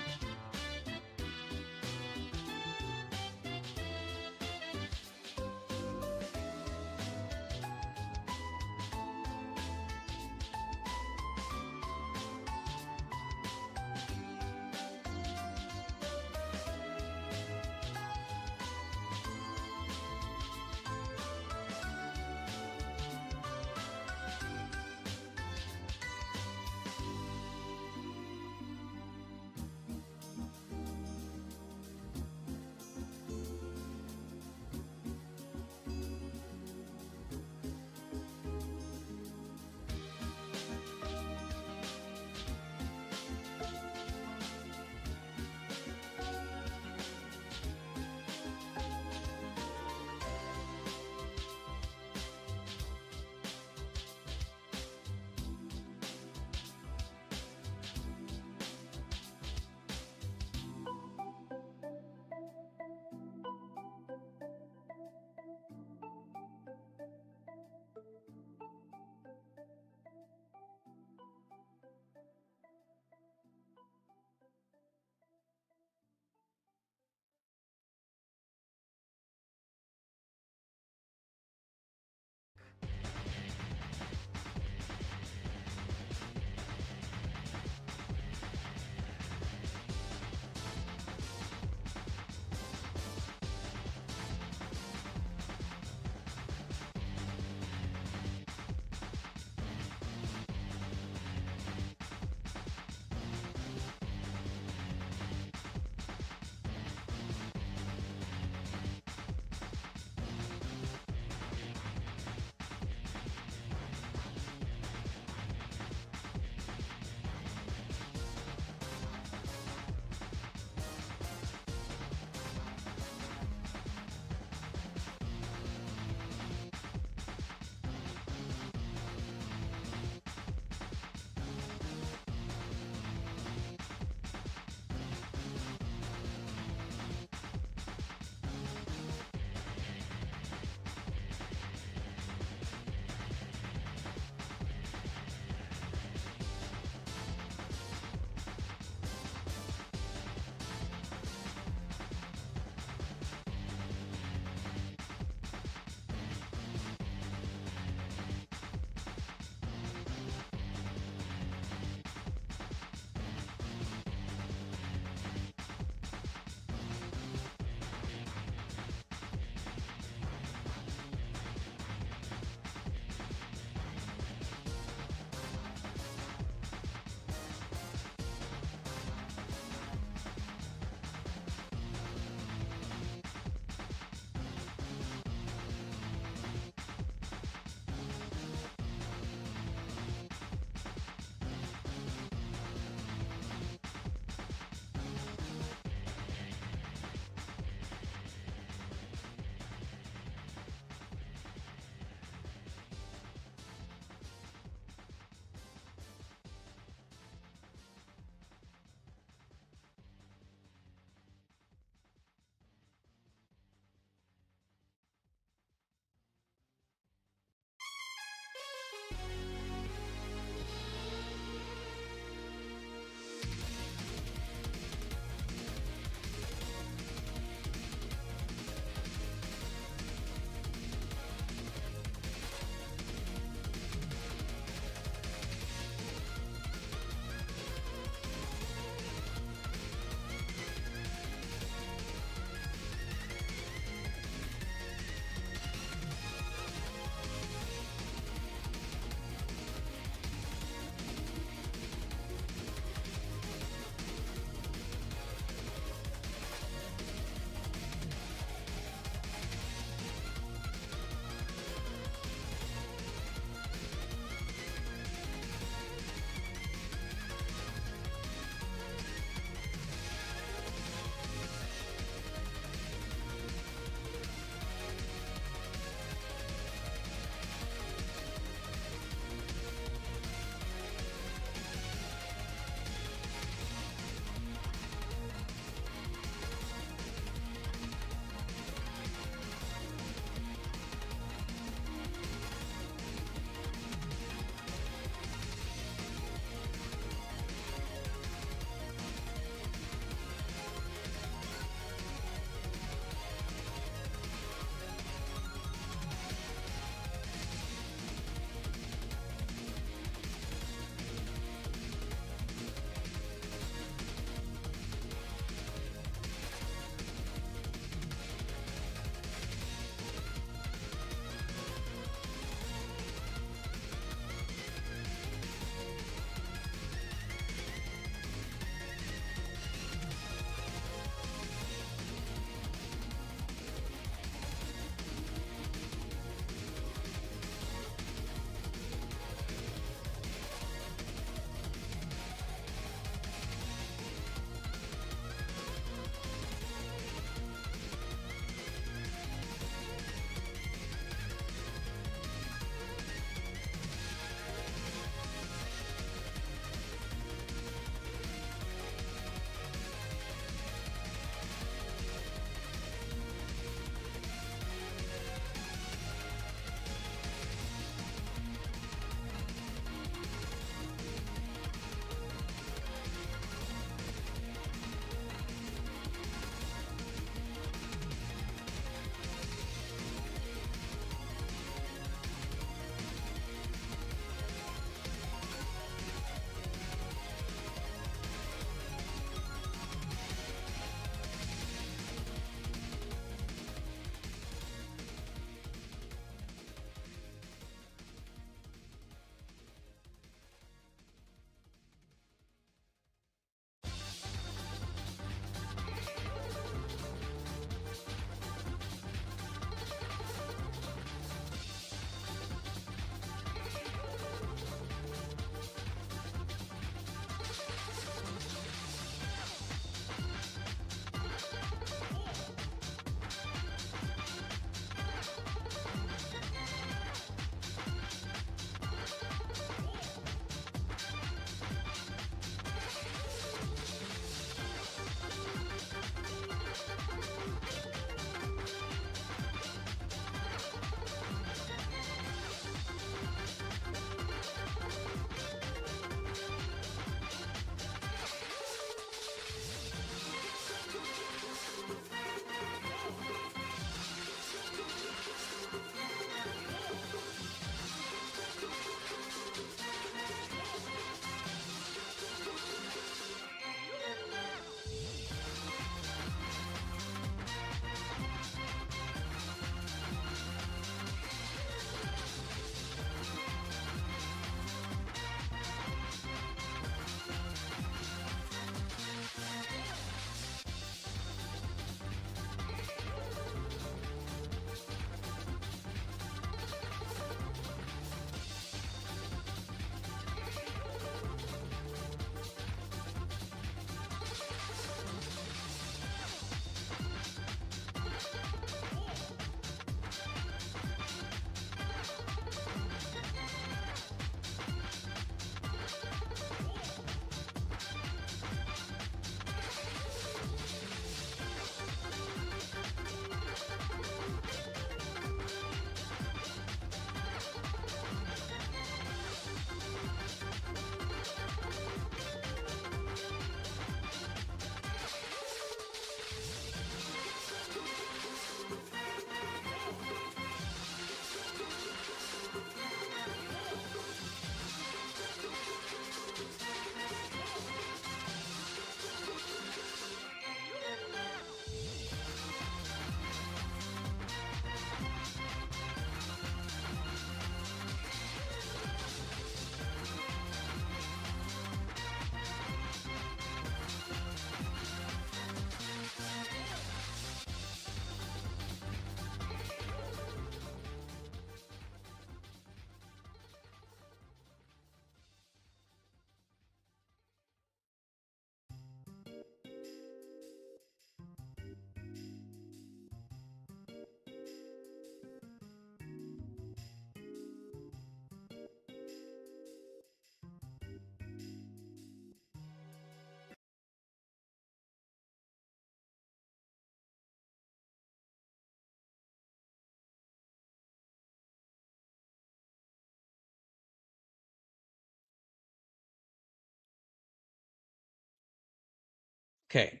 Okay.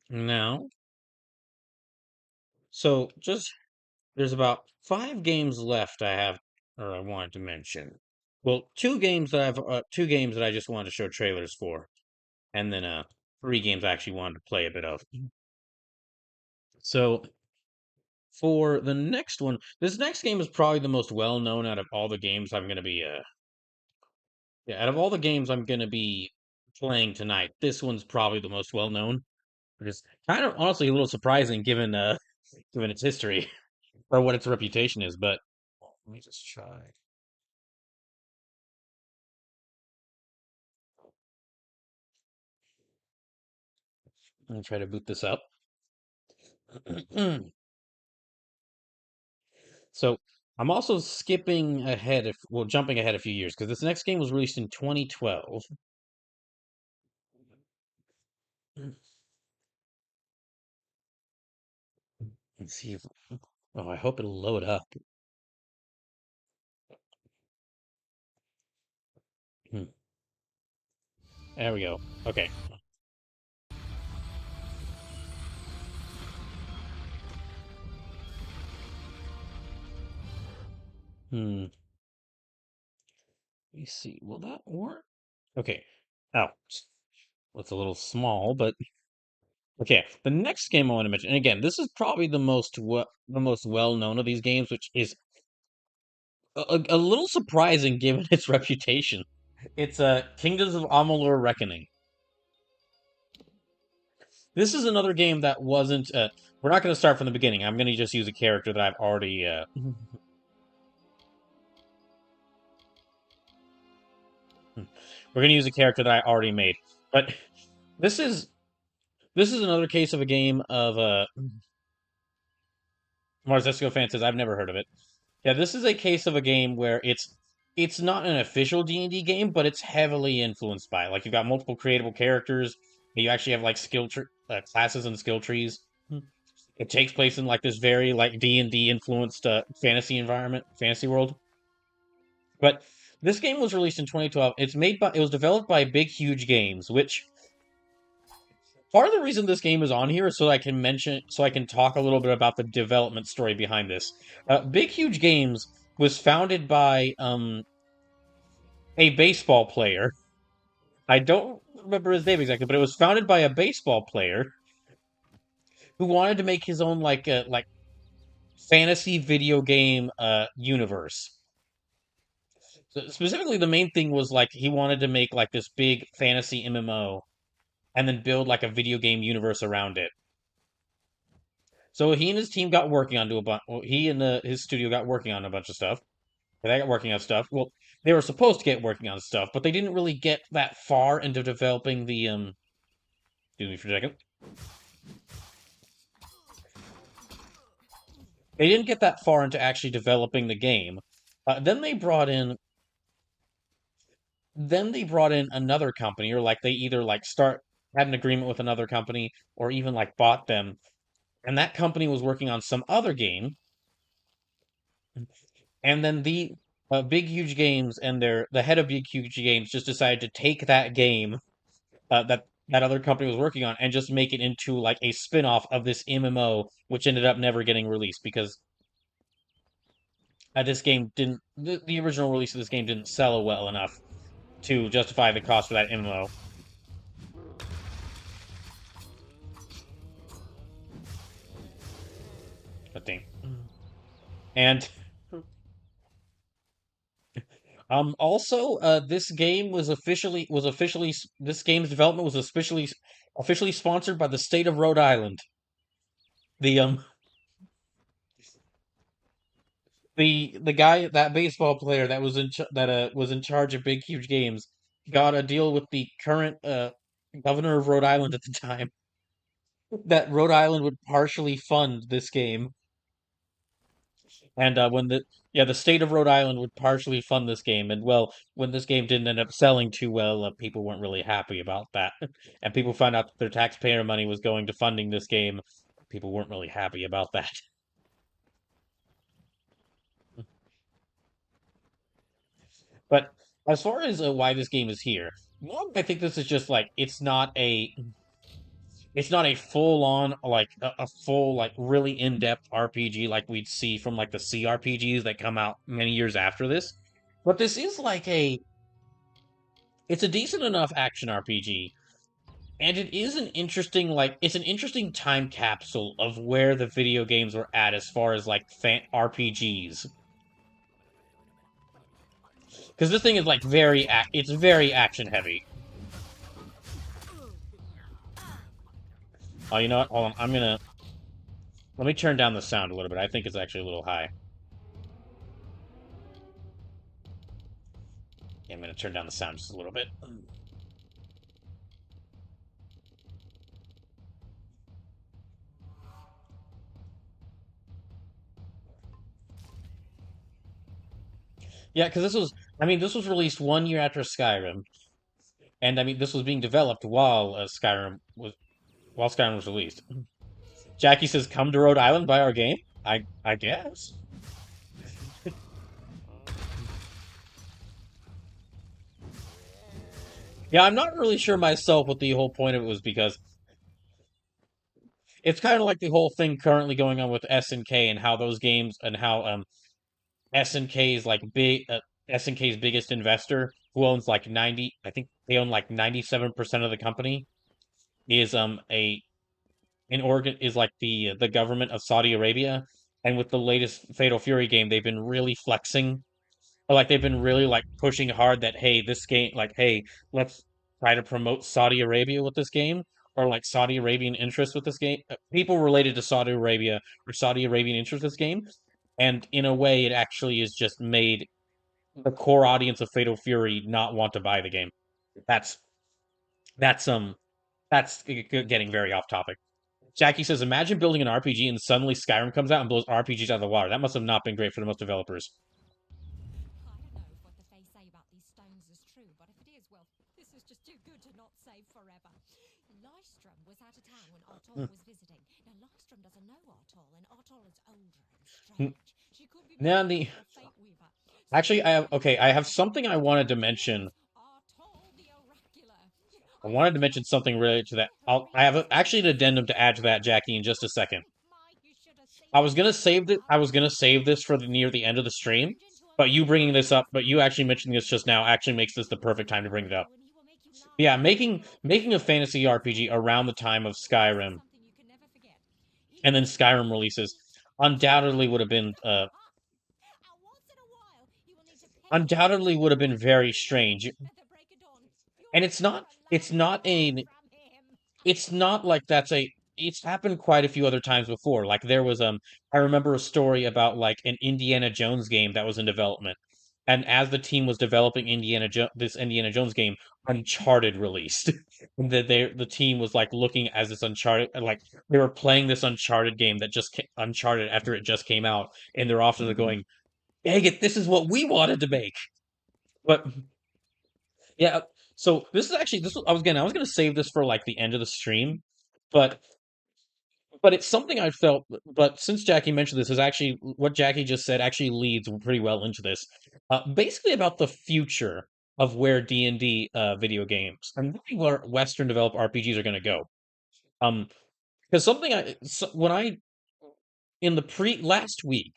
Now, so just there's about 5 games left I have, or I wanted to mention. Well, 2 games that 2 games that I just wanted to show trailers for, and then 3 games I actually wanted to play a bit of. So for the next one, this next game is probably the most well known out of all the games I'm gonna be yeah, out of all the games I'm gonna be playing tonight. This one's probably the most well known, which is kind of honestly a little surprising given its history or what its reputation is. But let me just try. I'm gonna try to boot this up. So I'm also skipping ahead, if well, jumping ahead a few years because this next game was released in 2012. Let's see if, oh, I hope it'll load up. Hmm, There we go. Okay. Hmm. Let me see. Will that work? Okay. Oh, well, it's a little small, but okay. The next game I want to mention, and again, this is probably the most well known of these games, which is a little surprising given its reputation. It's Kingdoms of Amalur: Reckoning. This is another game that wasn't. We're not going to start from the beginning. I'm going to just use a character that I've already. We're going to use a character that I already made. But this is this is another case of a game of Mars Esco fan says I've never heard of it. Yeah, this is a case of a game where it's not an official D&D game, but it's heavily influenced by it. Like you've got multiple creatable characters. You actually have like classes and skill trees. It takes place in like this very like D&D influenced fantasy environment, fantasy world. But this game was released in 2012. It was developed by Big Huge Games, which part of the reason this game is on here is so I can talk a little bit about the development story behind this. Big Huge Games was founded by a baseball player. I don't remember his name exactly, but it was founded by a baseball player who wanted to make his own like fantasy video game universe. So specifically, the main thing was like he wanted to make like this big fantasy MMO and then build like a video game universe around it. So he and his team got working on to a bunch. Well, he and his studio got working on a bunch of stuff. They got working on stuff. Well, they were supposed to get working on stuff, but they didn't really get that far into developing the Excuse me for a second. They didn't get that far into actually developing the game. Then they brought in another company, or like they either like start had an agreement with another company, or even like bought them, and that company was working on some other game, and then the Big Huge Games and the head of Big Huge Games just decided to take that game that other company was working on and just make it into like a spin-off of this MMO, which ended up never getting released because this game didn't the original release of this game didn't sell well enough to justify the cost for that MMO. I think. And also this game was officially this game's development was officially sponsored by the state of Rhode Island. The the guy that baseball player that was in charge of Big Huge Games got a deal with the current governor of Rhode Island at the time that Rhode Island would partially fund this game. And when the state of Rhode Island would partially fund this game, and well, when this game didn't end up selling too well, people weren't really happy about that, and people found out that their taxpayer money was going to funding this game. People weren't really happy about that. But as far as why this game is here, one, I think this is just like it's not a it's not a full on like a full like really in-depth RPG like we'd see from like the CRPGs that come out many years after this. But this is like a it's a decent enough action RPG. And it is an interesting like it's an interesting time capsule of where the video games were at as far as like RPGs. Because this thing is like it's very action heavy. Oh, you know what? Hold on. Let me turn down the sound a little bit. I think it's actually a little high. Yeah, I'm gonna turn down the sound just a little bit. Yeah, because this was released 1 year after Skyrim, and I mean, this was being developed while Skyrim was released. Jackie says, "Come to Rhode Island, buy our game." I guess. Yeah, I'm not really sure myself what the whole point of it was because it's kind of like the whole thing currently going on with SNK and how those games and how SNK's like big SNK's biggest investor who owns like 90 I think they own like 97% of the company is a an organ is like the government of Saudi Arabia, and with the latest Fatal Fury game they've been really flexing or like they've been really like pushing hard that hey this game like hey let's try to promote Saudi Arabia with this game or like Saudi Arabian interest with this game people related to Saudi Arabia or Saudi Arabian interest with this game, and in a way it actually is just made the core audience of Fatal Fury not want to buy the game. That's that's getting very off topic. Jackie says, "Imagine building an RPG and suddenly Skyrim comes out and blows RPGs out of the water. That must have not been great for the most developers." I don't know if what the Fae say about these stones is true, but if it is, well, this is just too good to not save forever. Lystrom was out of town when Artol was visiting. Now, Lystrom doesn't know Artol, and Artol is older and strange. She could be Now a the fate weaver. actually I have something I wanted to mention. Artol the Oracular. I wanted to mention something related to that. I have actually an addendum to add to that, Jackie, in just a second. You should have seen I was gonna save it. I was gonna save this for near the end of the stream, but you bringing this up, but you actually mentioning this just now actually makes this the perfect time to bring it up. and he will make you laugh. Yeah, making a fantasy RPG around the time of Skyrim, Something you can never forget. and then Skyrim releases, undoubtedly would have been And once in a while, you will need to pay undoubtedly would have been very strange. at the break of dawn. And it's not like it's happened quite a few other times before. Like there was I remember a story about like an Indiana Jones game that was in development. And as the team was developing this Indiana Jones game, Uncharted released. And the team was like looking as this Uncharted like they were playing this Uncharted game that Uncharted after it just came out, and they're often going, "Dang it, this is what we wanted to make." But yeah, so this is actually this was, I was gonna save this for like the end of the stream, but it's something I felt. But since Jackie mentioned this, is actually what Jackie just said actually leads pretty well into this. Basically about the future of where D&D video games and really where Western developed RPGs are gonna go. Um, because when I in the pre last week.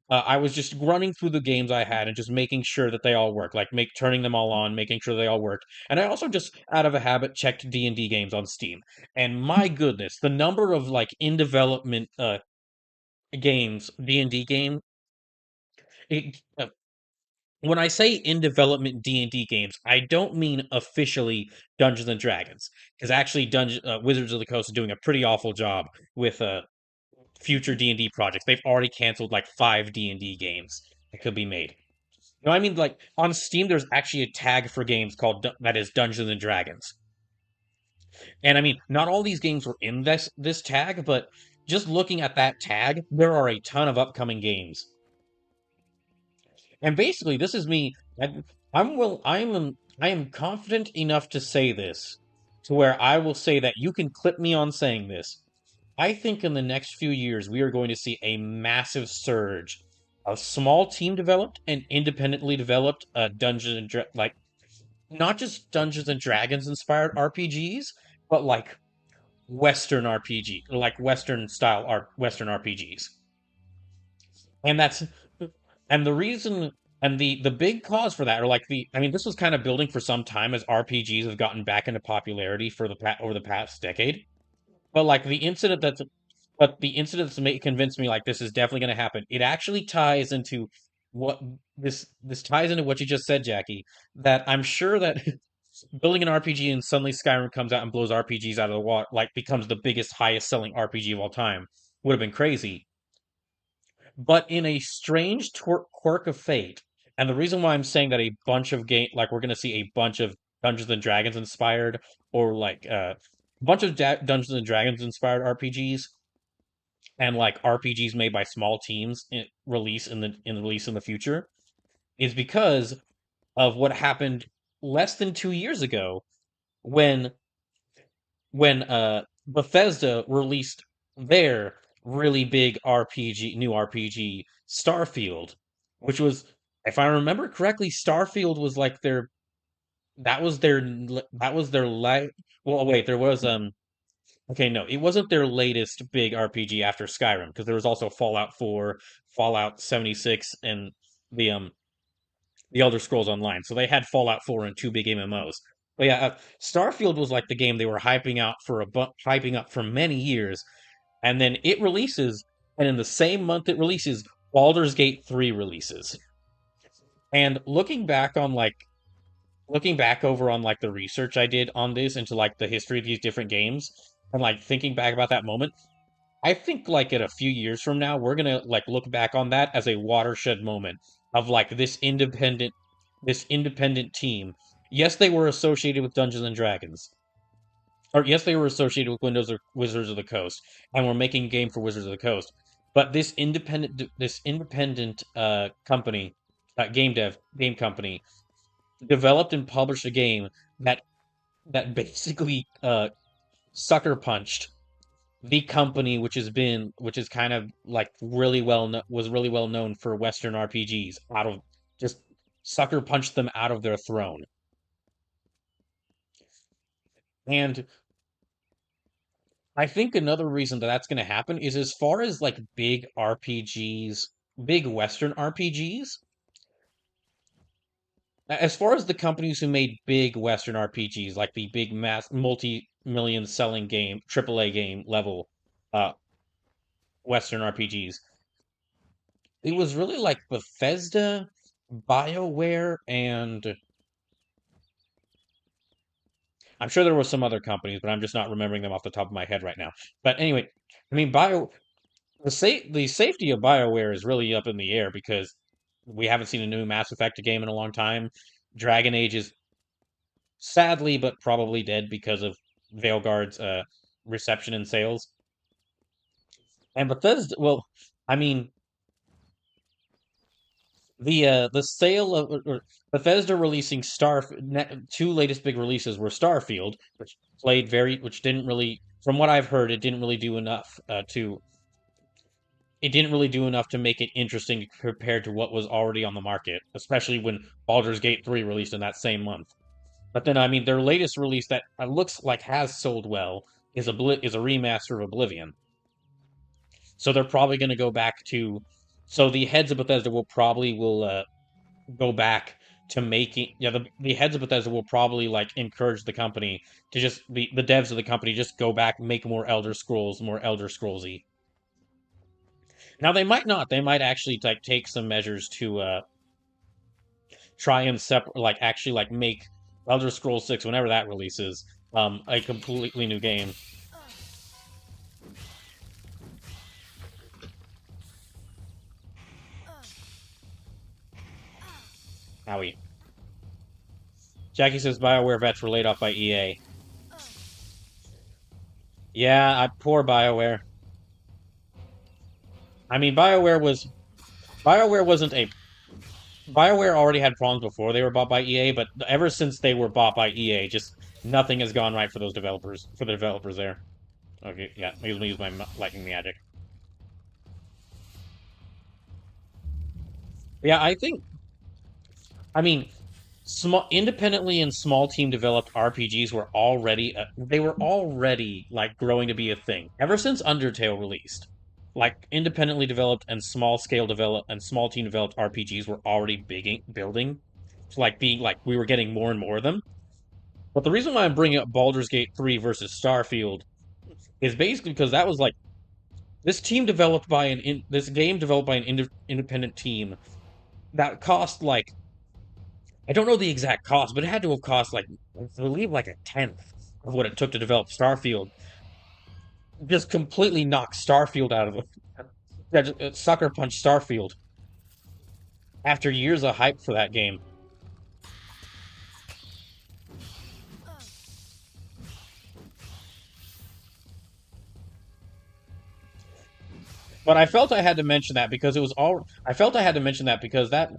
I was just running through the games I had and just making sure that they all work, like make turning them all on, making sure they all worked. And I also just out of a habit checked D&D games on Steam. And my goodness, the number of like in development games, D&D game, it, when I say in development D&D games, I don't mean officially Dungeons and Dragons, because actually Wizards of the Coast is doing a pretty awful job with future D&D projects. They've already canceled like 5 D&D games that could be made. You know what I mean? Like on Steam, there's actually a tag for games called that is Dungeons and Dragons. And I mean, not all these games were in this tag, but just looking at that tag, there are a ton of upcoming games. And basically, this is me. I am confident enough to say this, to where I will say that you can clip me on saying this. I think in the next few years, we are going to see a massive surge of small team developed and independently developed like not just Dungeons and Dragons inspired RPGs, but like Western RPG, like Western style art, Western RPGs. And that's and the reason and the big cause for that, or like the I mean, this was kind of building for some time as RPGs have gotten back into popularity for over the past decade. But like the incident that's convinced me like this is definitely going to happen. It actually ties into what this ties into what you just said, Jackie. That I'm sure that building an RPG and suddenly Skyrim comes out and blows RPGs out of the water, like becomes the biggest, highest selling RPG of all time, would have been crazy. But in a strange quirk of fate, and the reason why I'm saying that a bunch of like we're going to see a bunch of Dungeons and Dragons inspired, or like a bunch of Dungeons and Dragons inspired RPGs, and like RPGs made by small teams release in the future, is because of what happened less than 2 years ago when Bethesda released their really big new RPG, Starfield, which was, if I remember correctly, Starfield was like that was their well, wait, there was okay, no, it wasn't their latest big RPG after Skyrim, because there was also Fallout 4, Fallout 76, and the um the Elder Scrolls Online. So they had Fallout 4 and two big MMOs. But yeah, Starfield was like the game they were hyping up for many years, and then it releases, and in the same month it releases, Baldur's Gate 3 releases. And looking back over on like the research I did on this into like the history of these different games, and like thinking back about that moment, I think like in a few years from now, we're gonna like look back on that as a watershed moment of like this independent team. Yes, they were associated with Dungeons and Dragons, or yes, they were associated with Wizards of the Coast, and were making a game for Wizards of the Coast. But this independent company, game company, developed and published a game that basically sucker punched the company which is kind of like was really well known for Western RPGs, out of just sucker punched them out of their throne. And I think another reason that that's going to happen is, as far as like big RPGs, big Western RPGs, as far as the companies who made big Western RPGs, like the big mass multi-million selling game, AAA game level uh Western RPGs, it was really like Bethesda, BioWare, and I'm sure there were some other companies, but I'm just not remembering them off the top of my head right now. But anyway, I mean, the safety of BioWare is really up in the air, because we haven't seen a new Mass Effect game in a long time. Dragon Age is sadly but probably dead because of Veilguard's reception and sales. And Bethesda, well, I mean, the sale of or Bethesda releasing two latest big releases were Starfield, which didn't really, from what I've heard, it didn't really do enough to make it interesting compared to what was already on the market, especially when Baldur's Gate 3 released in that same month. But then, I mean, their latest release that looks like has sold well is is a remaster of Oblivion. So they're probably going to go back to. So the heads of Bethesda will go back to making. Yeah, the heads of Bethesda will probably like encourage the company to just the devs of the company just go back, make more Elder Scrollsy. Now they might not. They might actually like take some measures to try and actually like make Elder Scrolls 6, whenever that releases, a completely new game. Howie. Jackie says BioWare vets were laid off by EA. Yeah, poor BioWare. I mean, BioWare wasn't a BioWare already had problems before they were bought by EA, but ever since they were bought by EA, just nothing has gone right for the developers there. Okay, yeah, let me use my lightning magic. Yeah, I mean, small independently and small team developed RPGs were already they were already like growing to be a thing ever since Undertale released. Like independently developed and small scale developed and small team developed RPGs were already building to like being like we were getting more and more of them. But the reason why I'm bringing up Baldur's Gate 3 versus Starfield is basically because that was like this game developed by an independent team that cost like I don't know the exact cost, but it had to have cost like I believe like a tenth of what it took to develop Starfield. Just completely knocked Starfield out of it. Sucker punch Starfield after years of hype for that game. But I felt I had to mention that because it was all. I felt I had to mention that because that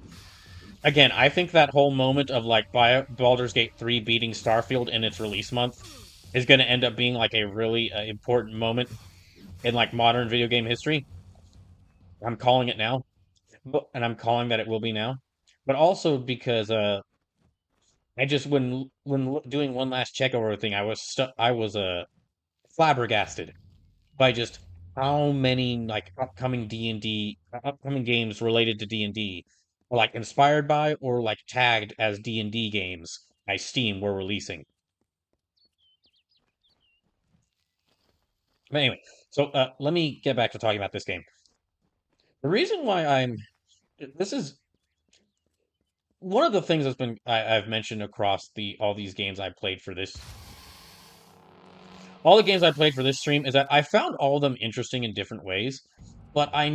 again, I think that whole moment of like Baldur's Gate 3 beating Starfield in its release month is going to end up being like a really important moment in like modern video game history. I'm calling it now, and I'm calling that it will be now. But also because I just doing one last check over everything, I was flabbergasted by just how many like upcoming games related to D&D are like inspired by or like tagged as D&D games by Steam were releasing. But anyway, so let me get back to talking about this game. The reason why this is one of the things I've mentioned across all these games I played for this all the games I played for this stream is that I found all of them interesting in different ways, but I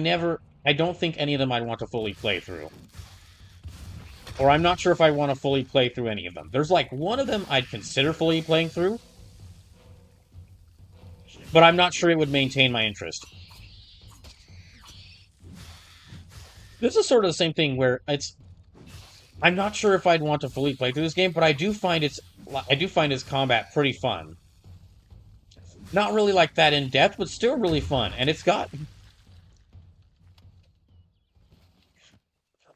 don't think any of them I'd want to fully play through. Or I'm not sure if I want to fully play through any of them. There's like one of them I'd consider fully playing through, but I'm not sure it would maintain my interest. This is sort of the same thing where I'm not sure if I'd want to fully play through this game, but I do find its combat pretty fun. Not really like that in depth, but still really fun. And it's got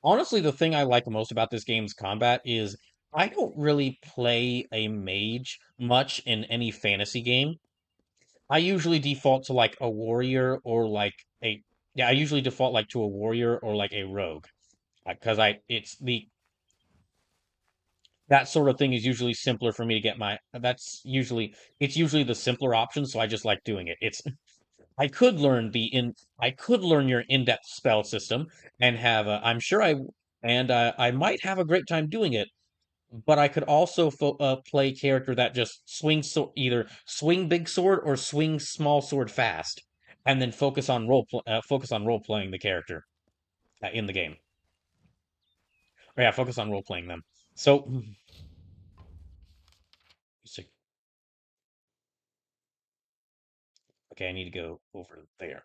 honestly the thing I like most about this game's combat is I don't really play a mage much in any fantasy game. I usually default to like a warrior or like a yeah, I usually default like to a warrior or like a rogue. Because I it's the that sort of thing is usually simpler for me to get my it's usually the simpler option, so I just like doing it. It's I could learn your in-depth spell system and have I'm sure I might have a great time doing it, but I could also play character that just either swing big sword or swing small sword fast, and then focus on role playing the character in the game. Or yeah, focus on role playing them. So okay, I need to go over there.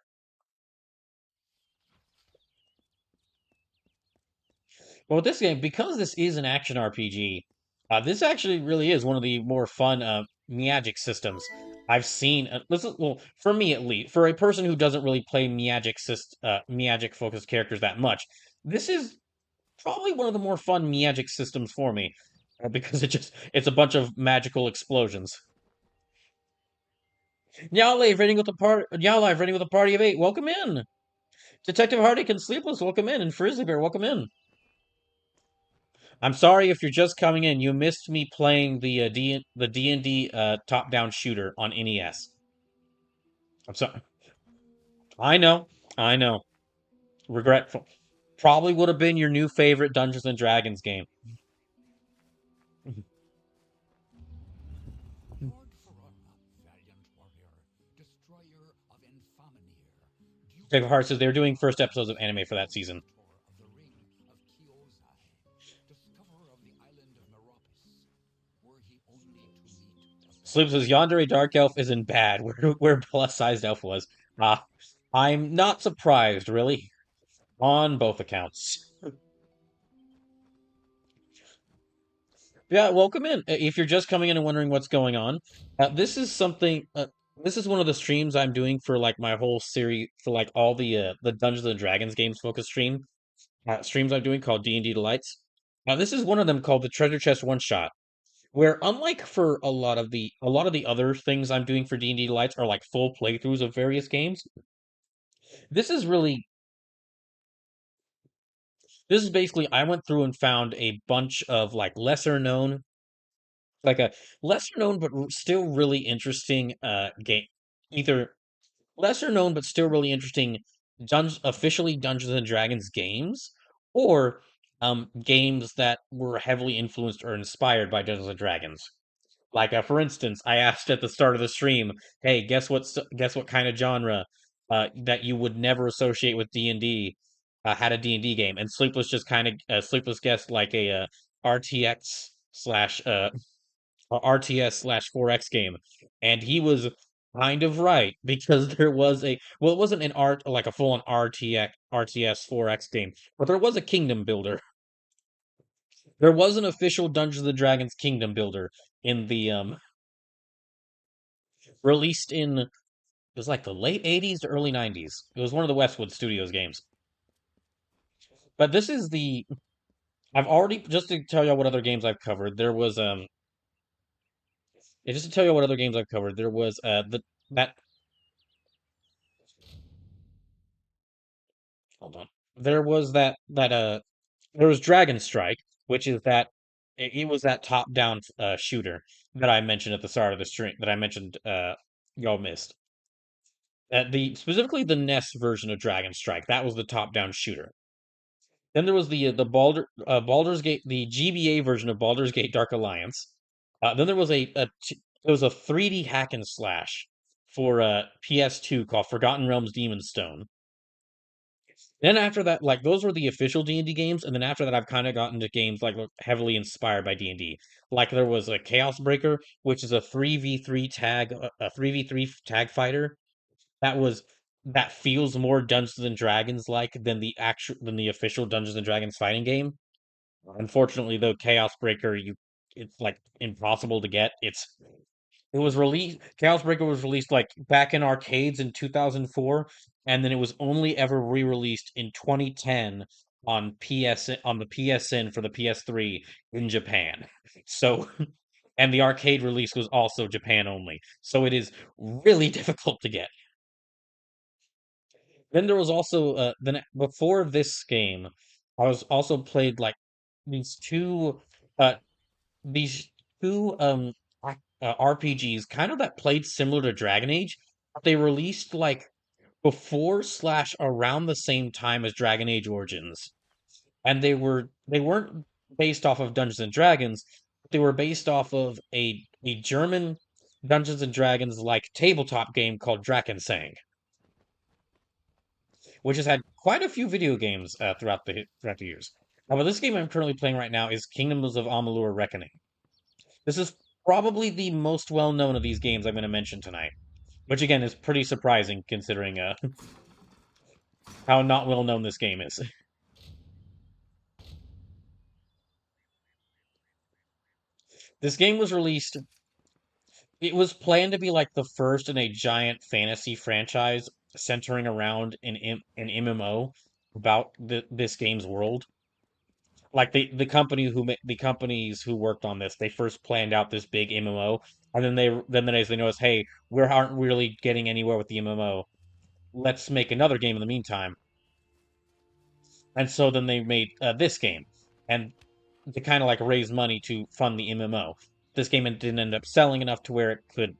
Well, with this game, because this is an action RPG, this actually really is one of the more fun Miyagic systems I've seen. Well, for me at least, for a person who doesn't really play Miyagic focused characters that much, this is probably one of the more fun Miyagic systems for me because it's a bunch of magical explosions. Yowlive raiding with a party of 8. Welcome in. Detective Hardy can Sleepless. Welcome in, and Frizzly Bear. Welcome in. I'm sorry if you're just coming in. You missed me playing the D&D top-down shooter on NES. I'm sorry. I know. I know. Regretful. Probably would have been your new favorite Dungeons and Dragons game. Lord Ferrara, valiant warrior, destroyer of Infaminir, Duke Jacob Hart says they're doing first episodes of anime for that season. of the ring of Kiozai, discoverer of the island of Meropis, were he only to meet Sleep says Yandere Dark Elf isn't bad. Where plus-sized elf was. I'm not surprised, really, on both accounts. Yeah, welcome in. If you're just coming in and wondering what's going on, this is something. This is one of the streams I'm doing for like my whole series for like all the Dungeons and Dragons games focus streams I'm doing called D&D Delights. This is one of them called the Treasure Chest One Shot, where unlike for a lot of the other things I'm doing for D&D Lights are like full playthroughs of various games. This is really this is basically I went through and found a bunch of like lesser known, like a lesser known but still really interesting game, either lesser known but still really interesting officially Dungeons and Dragons games, or games that were heavily influenced or inspired by Dungeons and Dragons. Like for instance, I asked at the start of the stream, "Hey, guess what kind of genre that you would never associate with D&D had a D&D game?" And Sleepless just kind of Sleepless guessed like a RTX slash RTS slash 4X game, and he was kind of right because there was a well, it wasn't an art like a full on RTX RTS 4X game, but there was a kingdom builder. There was an official Dungeons and Dragons kingdom builder in the released in it was like the late 80s to early 90s. It was one of the Westwood Studios games. But this is the I've already just to tell you what other games I've covered. There was just to tell you what other games I've covered. There was that hold on. There was there was Dragon Strike, which is that it was that top-down shooter that I mentioned at the start of the stream that I mentioned y'all missed. The specifically the NES version of Dragon Strike. That was the top-down shooter. Then there was the Baldur's Gate, the GBA version of Baldur's Gate Dark Alliance. Then there was there was a 3D hack and slash for PS2 called Forgotten Realms Demon's Stone. Then after that, like those were the official D&D games, and then after that, I've kind of gotten to games like heavily inspired by D&D. Like there was a Chaos Breaker, which is a 3v3 tag, a 3v3 tag fighter that feels more Dungeons and Dragons like than the official Dungeons and Dragons fighting game. Unfortunately, though, Chaos Breaker it's like impossible to get. It was released Chaos Breaker was released like back in arcades in 2004, and then it was only ever re-released in 2010 on the PSN for the PS3 in Japan. So and the arcade release was also Japan only. So it is really difficult to get. Then there was also then before this game, I was also played like these two uh these two RPGs kind of that played similar to Dragon Age, but they released like before slash around the same time as Dragon Age Origins. And they weren't based off of Dungeons and Dragons, they were based off of a German Dungeons and Dragons like tabletop game called Drakensang, which has had quite a few video games throughout the years. But this game I'm currently playing right now is Kingdoms of Amalur Reckoning. This is probably the most well-known of these games I'm going to mention tonight, which again is pretty surprising considering how not well-known this game is. This game was released. It was planned to be like the first in a giant fantasy franchise centering around an MMO about this game's world. Like the companies who worked on this, they first planned out this big MMO, and then as they noticed, hey, we aren't really getting anywhere with the MMO. Let's make another game in the meantime. And so then they made this game, and to kind of like raise money to fund the MMO. This game didn't end up selling enough to where it could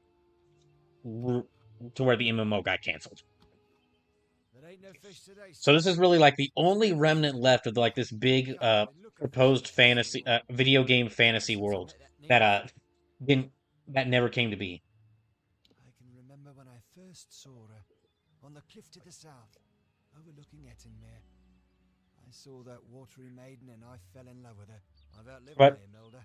to where the MMO got canceled. So this is really like the only remnant left of like this big proposed fantasy video game fantasy world that didn't that never came to be. I can remember when I first saw her on the cliff to the south, overlooking Ettenmere. I saw that watery maiden and I fell in love with her. I've outlived But Imelda.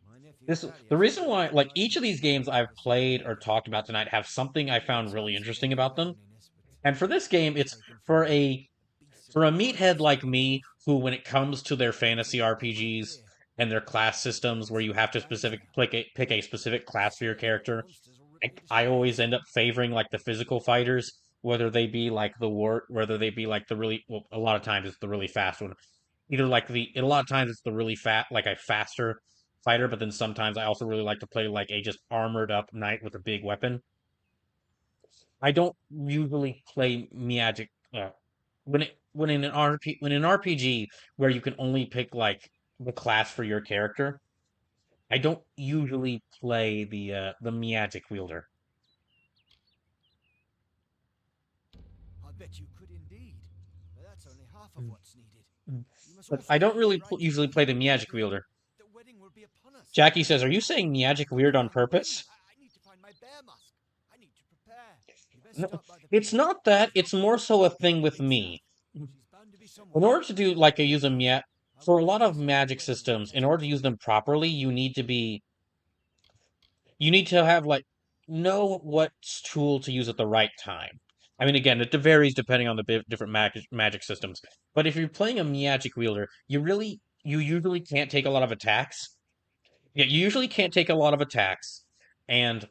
My nephew this Thaddeus the reason was why a like knight each of who these games I've was played or faithful. talked about tonight have something I found really Sometimes interesting forget about their them. loneliness, And for this game, it's taken for from a beasts for a of meathead forest like and me, wolf. who when it comes to their fantasy All the way RPGs here, and their class systems where you have to specific pick a specific class for your character, monsters already I always disguised. end up favoring like the physical fighters, whether they be like the really well, a lot of times it's the really fast one, either like a lot of times it's the really fat, like a faster fighter, but then sometimes I also really like to play like a just armored up knight with a big weapon. I don't usually play Miyagic when an RPG where you can only pick like the class for your character. I don't usually play the Miyagic wielder. I bet you could indeed. But that's only half of what's needed. You must But also I don't get really right usually to play the it. Miyagic wielder. The wedding will be upon us. Jackie says, "Are you saying Miyagic weird on purpose?" I need to find my bear mask. I need to prepare. You best No, start by the it's not that. It's more so a thing with me. She's bound to be In somewhere. order to do like a use a Miyat for a lot of magic systems, in order to use them properly, you need to have like know what tool to use at the right time. I mean, again, it varies depending on the different magic systems. But if you're playing a Miyagic wielder, you usually can't take a lot of attacks. Yeah, you usually can't take a lot of attacks, and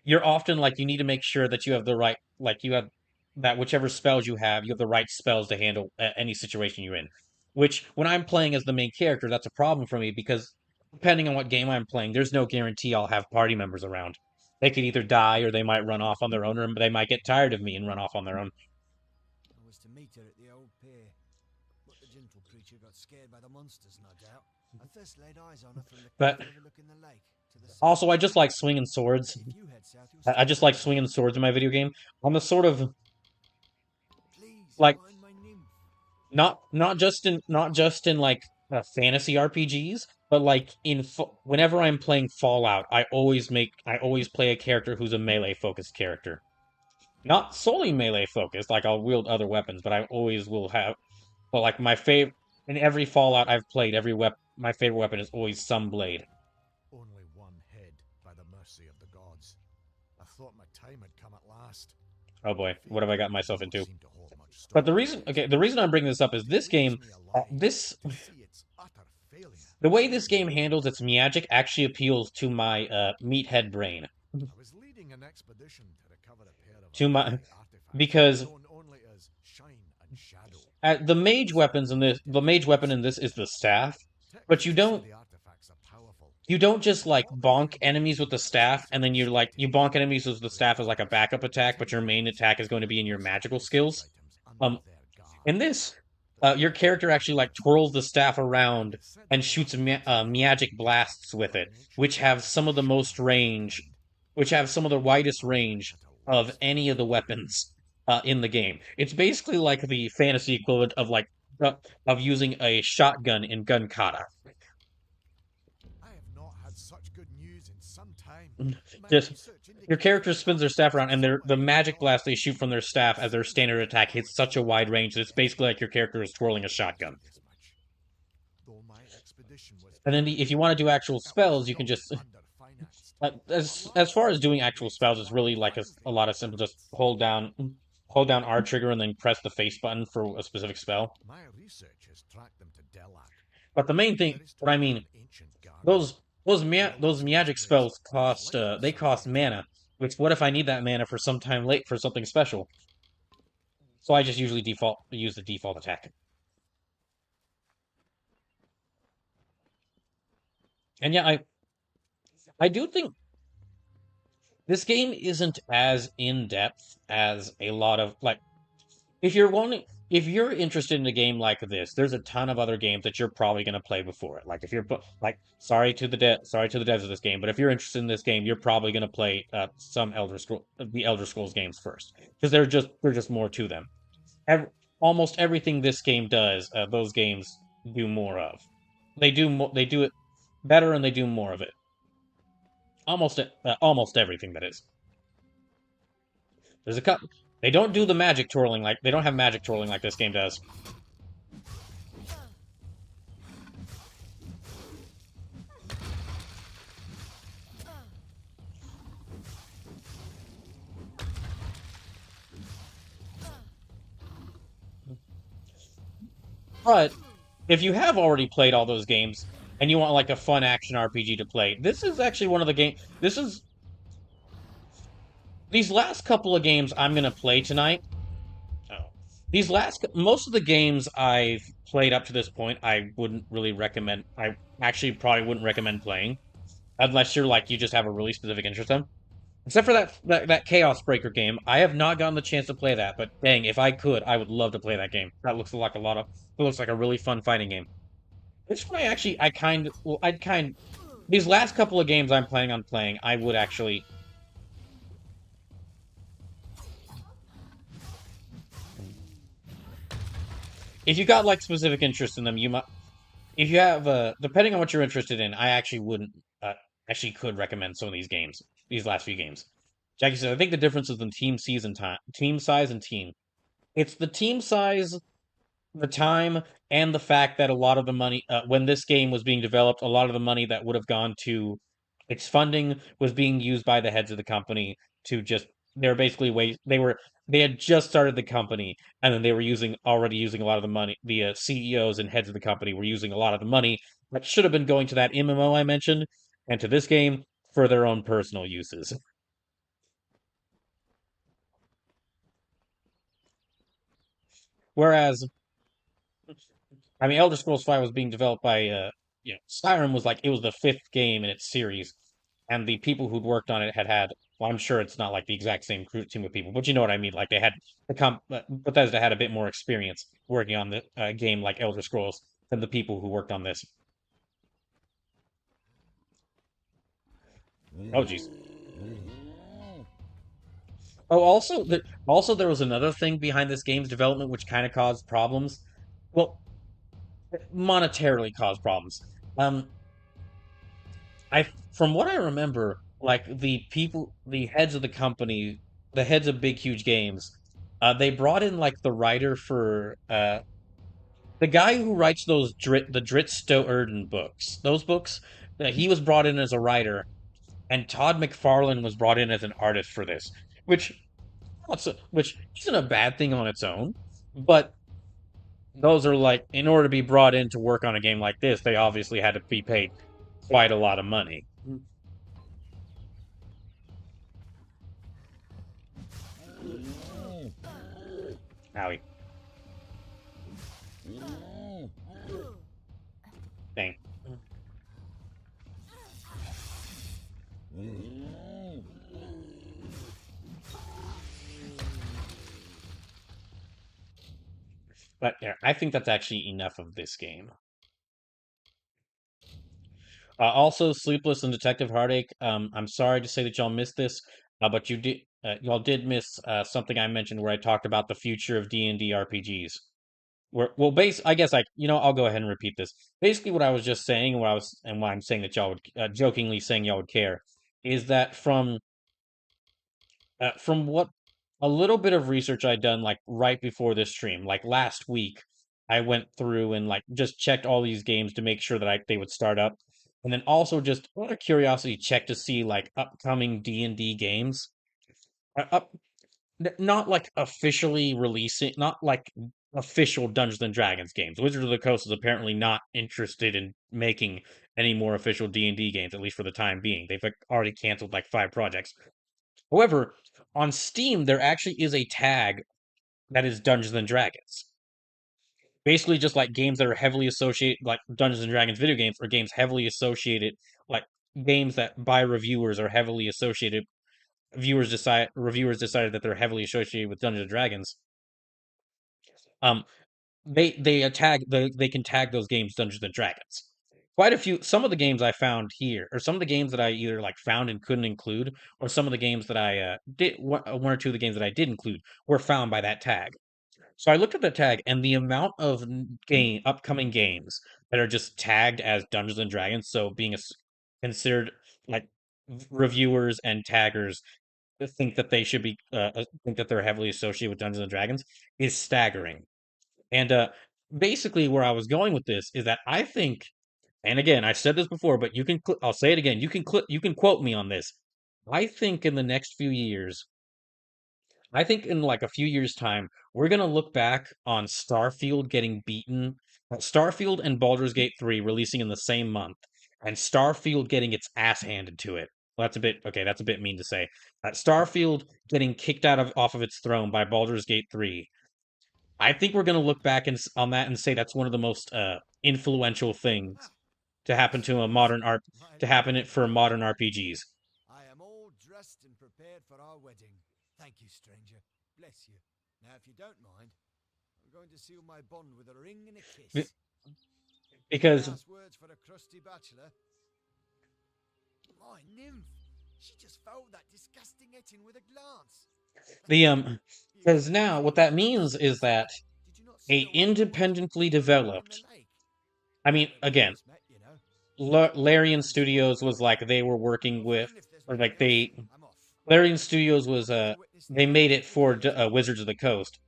you're often like you need to make sure that you have the right like you have that whichever spells you have the right spells to handle any situation you're in. Which when I'm playing as the main character, that's a problem for me because depending on what game I'm playing, there's no guarantee I'll have party members around. They could either die or they might run off on their own, or they might get tired of me and run off on their own. I was to meet her at the old pier, but the gentle creature got scared by the monsters, no doubt. I first laid eyes on her from the But cliff overlooking the lake to the south. also, I just like swinging swords. If you head south, you'll I just like swinging swords in my video game. I'm the sort of Please like find my nymph. not just in like fantasy RPGs, but like whenever I'm playing Fallout, I always play a character who's a melee focused character. Not solely melee focused, like I'll wield other weapons, but I always will have. But like my favorite in every Fallout I've played, my favorite weapon is always some blade. Only one head by the mercy of the gods. I thought my time had come at last. Oh boy, what have I got myself into? Seem to hold much But story. the reason I'm bringing this up is this game, the way this game handles its Miyagic actually appeals to my meathead brain. I was leading an expedition to recover a pair of To my artifacts because known only as shine and shadow. the mage weapon in this is the staff, but Technically, the artifacts are powerful. you don't just like bonk enemies with the staff and then you bonk enemies with the staff as like a backup attack, but your main attack is going to be in your magical skills. In this, your character actually like twirls the staff around and shoots Miyagic blasts with it, which have some of the widest range of any of the weapons in the game. It's basically like the fantasy equivalent of of using a shotgun in Gun Kata. I have not had such good news in some time. My Just research your indicates character that spins their staff around, and the somebody magic else blast they shoot from their staff as their standard attack hits such a wide range that it's basically like your character is twirling a shotgun. this much. Though my expedition was And then if you want to do actual spells, you can just underfinanced. as far as doing actual spells, it's really like a lot of simple. Just hold down R trigger and then press the face button for a specific spell. My research has tracked them to Delac. But the main thing, what I mean, those Miyagic spells cost they cost mana. Which what if I need that mana for some time late for something special? So I just usually use the default attack. And yeah, I do think this game isn't as in depth as a lot of like if you're interested in a game like this, there's a ton of other games that you're probably going to play before it. Like if you're like sorry to the devs of this game, but if you're interested in this game, you're probably going to play the Elder Scrolls games first because they're just more to them. Almost everything this game does, those games do more of. They do it better and they do more of it. Almost everything that is. There's a couple. They don't do the magic twirling they don't have magic twirling like this game does. But if you have already played all those games and you want like a fun action RPG to play, this is actually one of the games. These last couple of games I'm gonna play tonight. Oh, most of the games I've played up to this point, I wouldn't really recommend. I actually probably wouldn't recommend playing unless you're like you just have a really specific interest in. Except for that Chaos Breaker game, I have not gotten the chance to play that. But dang, if I could, I would love to play that game. That looks like a lot of. It looks like a really fun fighting game. Which one I kind well, I'd kind these last couple of games I'm planning on playing, I would actually. If you got like specific interest in them, you might. If you have, depending on what you're interested in, I actually wouldn't, actually could recommend some of these games, these last few games. Jackie said, I think the difference is in team size and team. It's the team size, the time, and the fact that a lot of the money, when this game was being developed, a lot of the money that would have gone to its funding was being used by the heads of the company to just, they were basically they had just started the company, and then they were already using a lot of the money. The CEOs and heads of the company were using a lot of the money that should have been going to that MMO I mentioned and to this game for their own personal uses. Whereas, I mean, Elder Scrolls V was being developed by, Skyrim was like it was the fifth game in its series, and the people who'd worked on it had. Well, I'm sure it's not like the exact same team of people, but you know what I mean. Like they had Bethesda had a bit more experience working on the game like Elder Scrolls than the people who worked on this. Oh, jeez. Oh, also there was another thing behind this game's development which kind of caused problems. Well, monetarily caused problems. Um, from what I remember, like the heads of the company, the heads of Big Huge Games, they brought in like the writer for the guy who writes the Drizzt Do'Urden books. Those books, he was brought in as a writer, and Todd McFarlane was brought in as an artist for this, which which isn't a bad thing on its own, but those are like in order to be brought in to work on a game like this, they obviously had to be paid quite a lot of money. Howie. Dang. But yeah, I think that's actually enough of this game. Also, Sleepless and Detective Heartache. I'm sorry to say that y'all missed this, but y'all did miss something I mentioned where I talked about the future of D&D RPGs. I guess I'll go ahead and repeat this. Basically, what I was just saying, and why I'm saying that y'all would, jokingly saying y'all would care, is that from what a little bit of research I'd done, like right before this stream, like last week, I went through and like just checked all these games to make sure that they would start up, and then also just out of curiosity checked to see like upcoming D&D games. Up Not like officially releasing, not like official Dungeons and Dragons games. Wizards of the Coast is apparently not interested in making any more official D&D games, at least for the time being. They've like, already canceled like 5 projects. However, on Steam, there actually is a tag that is Dungeons and Dragons. Basically, just like games that are heavily associated, like Dungeons and Dragons video games, or games heavily associated, like games that by reviewers are heavily associated. Reviewers decided that they're heavily associated with Dungeons and Dragons. Um, they can tag those games Dungeons and Dragons. Quite a few some of the games I found here, or some of the games that I either like found and couldn't include, or some of the games that I did one or two of the games that I did include were found by that tag. So I looked at the tag, and the amount of upcoming games that are just tagged as Dungeons and Dragons, so being considered like reviewers and taggers think that they should be think that they're heavily associated with Dungeons and Dragons is staggering. And basically, where I was going with this is that I think, and again, I've said this before, but I'll say it again. You can quote me on this. I think in the next few years, I think in like a few years' time, we're gonna look back on Starfield getting beaten, Starfield and Baldur's Gate 3 releasing in the same month, and Starfield getting its ass handed to it. Well, that's a bit okay. That's a bit mean to say. Starfield getting kicked off of its throne by Baldur's Gate 3. I think we're gonna look back on that and say that's one of the most influential things Ah, to happen to a sweet. modern art My to happen lovely it for bride. modern RPGs. I am all dressed and prepared for our wedding. Thank you, stranger. Bless you. Now, if you don't mind, I'm going to seal my bond with a ring and a Be- kiss. Any Because last words for the crusty bachelor? My nymph! She just fouled that disgusting Etin with a glance. the You because can't now what finish that so means is that disgusting. Did you not a see her while we were watching independently Thor drown in the developed, lake? I Not mean, where we again, first met, you know. Larian Thanks for all Studios your was help. like they were working Well, with, friend, if there's or nothing like else, they I'm off. Larian Studios was Off to witness the they made wedding it of the for Kaiser. Wizards of the Coast,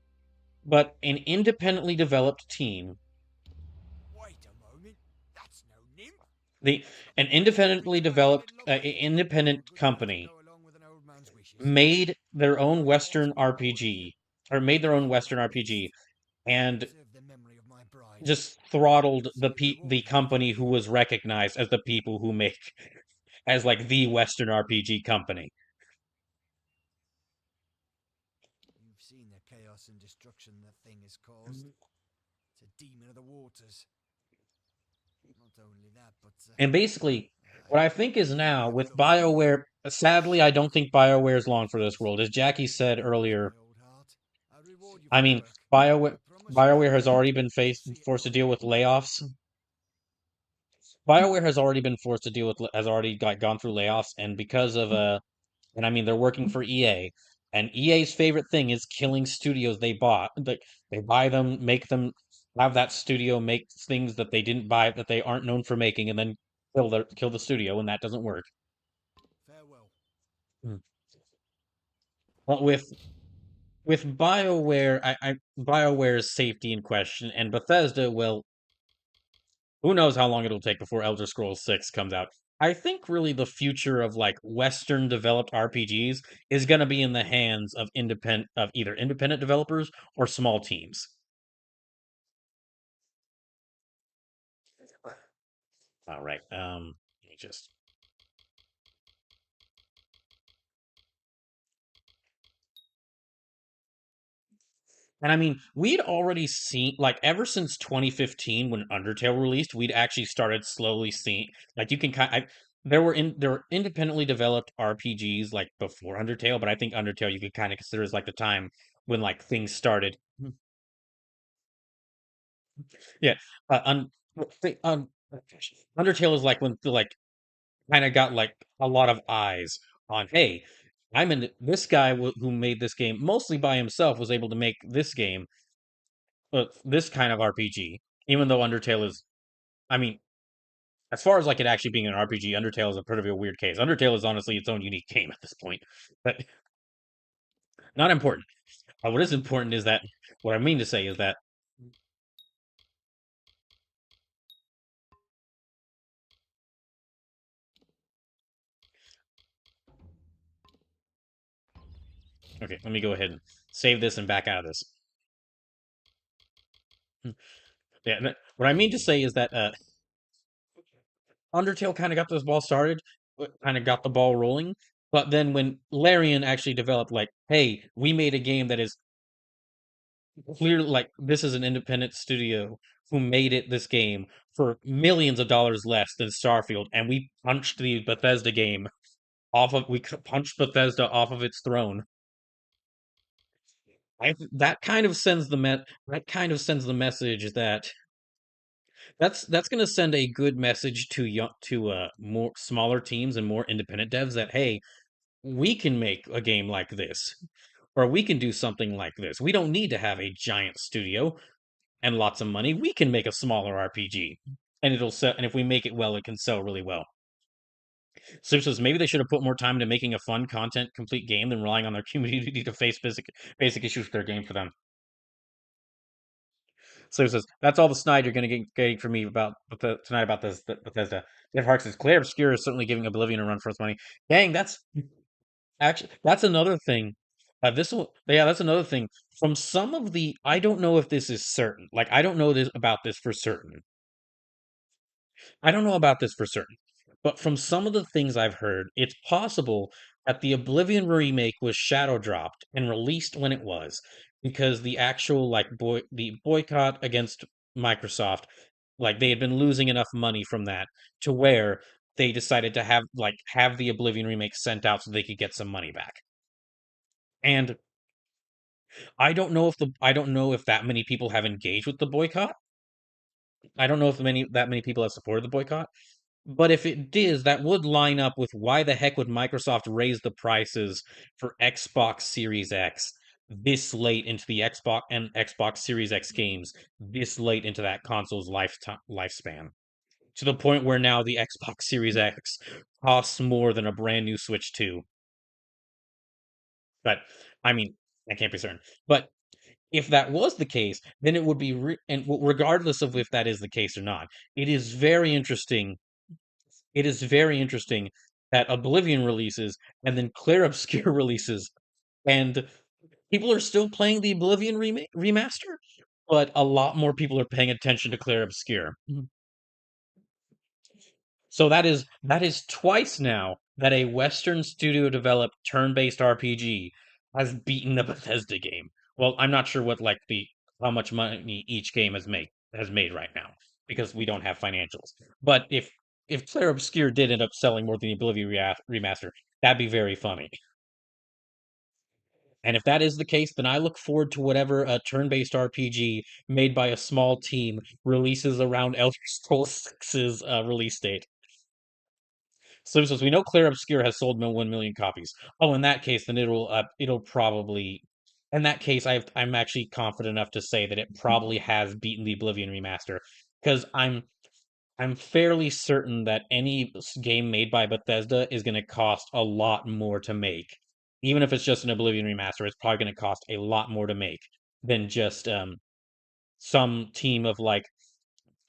but an independently developed team, Wait a moment. That's no nymph. the an Why did you bring independently her back developed headlong like that? independent A good thing to company go along with an old man's wishes. made their I'm own going to Western ask my lord here. RPG, or made their own Before Western that priest. RPG, and Preserve the memory of my bride. just throttled See a the reward in it for company who you. was recognized as the people who make as like the Western RPG company. You've seen the chaos and destruction that thing has caused. It's a demon of the waters. Not only that, but And basically, I what I hope think is you now remember with the warning. BioWare, sadly, I don't think BioWare is long for this world. As Jackie said Bless earlier, my old heart. I'll reward you for I the mean, work. BioWare, I promise you, BioWare has already been you'll see it forced to through. deal with layoffs. BioWare has already been forced to deal with, has already gone through layoffs, and because of, and I mean, they're working for EA, and EA's favorite thing is killing studios they bought. Like, they buy them, make them, have that studio make things that they didn't buy, that they aren't known for making, and then kill the studio, and that doesn't work. Farewell. Hmm. But with BioWare, BioWare's safety in question, and Bethesda, well, who knows how long it'll take before Elder Scrolls 6 comes out. I think really the future of like Western developed RPGs is going to be in the hands of either independent developers or small teams. All right. Let me just And I mean, we'd already seen like ever since 2015 when Undertale released, we'd actually started slowly seeing like you can there were independently developed RPGs like before Undertale, but I think Undertale you could kind of consider as like the time when like things started. Yeah, Undertale is like when like kind of got like a lot of eyes on. Hey, I'm in this guy who made this game mostly by himself was able to make this game this kind of RPG, even though Undertale is, I mean, as far as like it actually being an RPG, Undertale is a pretty a weird case. Undertale is honestly its own unique game at this point, but not important. What is important is that what I mean to say is that okay, let me go ahead and save this and back out of this. Yeah, what I mean to say is that Undertale kind of got this ball started, kind of got the ball rolling, but then when Larian actually developed, like, hey, we made a game that is clearly like this is an independent studio who made this game for millions of dollars less than Starfield, and we punched the Bethesda game punched Bethesda off of its throne. That kind of sends that kind of sends the message that that's going to send a good message to more smaller teams and more independent devs that hey, we can make a game like this, or we can do something like this. We don't need to have a giant studio and lots of money, we can make a smaller RPG, and it'll sell. And if we make it well, it can sell really well. So says maybe they should have put more time into making a fun, content complete game than relying on their community to face basic issues with their game for them. So says that's all the snide you're going to get getting from me about tonight about this Bethesda. Jeff Hark says Claire Obscure is certainly giving Oblivion a run for its money. Dang, that's actually that's another thing. Yeah, that's another thing. From some of the, I don't know if this is certain. Like, I don't know this about this for certain. I don't know about this for certain, but from some of the things I've heard, it's possible that the Oblivion remake was shadow dropped and released when it was because the actual the boycott against Microsoft, like they had been losing enough money from that to where they decided to have the Oblivion remake sent out so they could get some money back. And I don't know if that many people have engaged with the boycott. I don't know if that many people have supported the boycott. But if it did, that would line up with why the heck would Microsoft raise the prices for Xbox Series X this late into the Xbox Series X games this late into that console's lifespan, to the point where now the Xbox Series X costs more than a brand new Switch 2. But I mean, I can't be certain. But if that was the case, then it would be regardless of if that is the case or not, it is very interesting it is very interesting that Oblivion releases and then Clair Obscur releases, and people are still playing the Oblivion remaster, but a lot more people are paying attention to Clair Obscur. So that is twice now that a Western studio developed turn-based RPG has beaten the Bethesda game. Well, I'm not sure what the how much money each game has made right now because we don't have financials. But if Clair Obscur did end up selling more than the Oblivion remaster, that'd be very funny. And if that is the case, then I look forward to whatever turn-based RPG made by a small team releases around Elder Scrolls 6's release date. So we know Clair Obscur has sold 1 million copies. Oh, in that case, then it'll probably in that case I'm actually confident enough to say that it probably has beaten the Oblivion remaster because I'm fairly certain that any game made by Bethesda is going to cost a lot more to make. Even if it's just an Oblivion remaster, it's probably going to cost a lot more to make than just some team of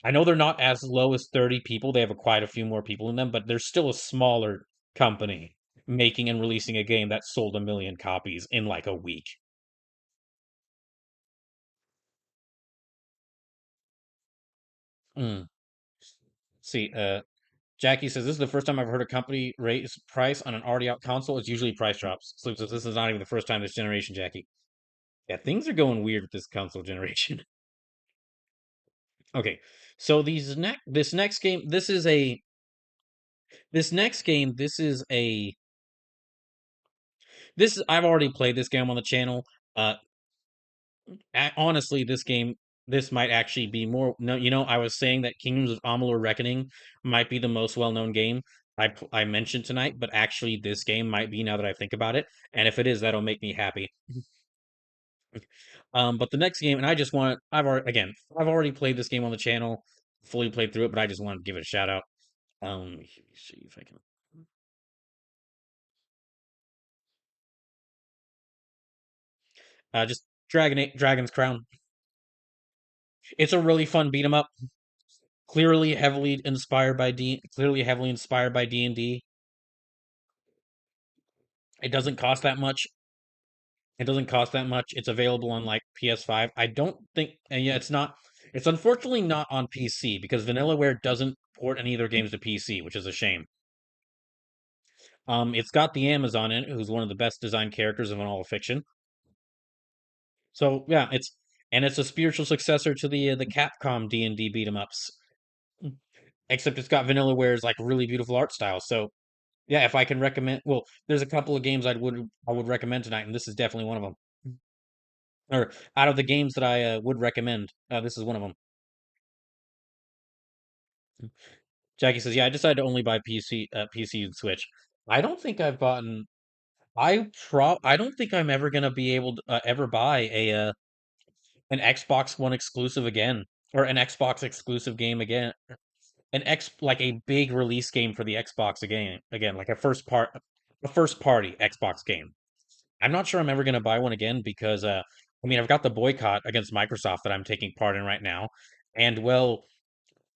I know they're not as low as 30 people. They have quite a few more people in them, but they're still a smaller company making and releasing a game that sold 1 million copies in like a week. Mm. See, Jackie says this is the first time I've heard a company raise price on an already out console. It's usually price drops. Sleep says this is not even the first time this generation, Jackie. Yeah, things are going weird with this console generation. Okay, so this next game, this is a this I've already played this game on the channel. Uh, honestly, this might actually be more. No, I was saying that Kingdoms of Amalur Reckoning might be the most well-known game I mentioned tonight, but actually, this game might be now that I think about it. And if it is, that'll make me happy. But the next game, and I've already played this game on the channel, fully played through it, but I just wanted to give it a shout out. Let me see if I can. Just Dragon's Crown. It's a really fun beat 'em up. Clearly heavily inspired by D&D. It doesn't cost that much. It doesn't cost that much. It's available on like PS5. I don't think, and yeah, it's unfortunately not on PC because Vanillaware doesn't port any of their games to PC, which is a shame. It's got the Amazon in it, who's one of the best designed characters in all of fiction. So yeah, it's a spiritual successor to the Capcom D&D beat 'em ups, except it's got Vanillaware's like really beautiful art style. So yeah, if I can recommend, well, there's a couple of games I would recommend tonight, and this is definitely one of them. Or out of the games that I would recommend, this is one of them. Jackie says, "Yeah, I decided to only buy PC and Switch. I don't think I've gotten. I don't think I'm ever gonna be able to ever buy an Xbox One exclusive again, or an Xbox exclusive game again, like a big release game for the Xbox again, like a first party Xbox game. I'm not sure I'm ever gonna buy one again because I mean I've got the boycott against Microsoft that I'm taking part in right now, and well,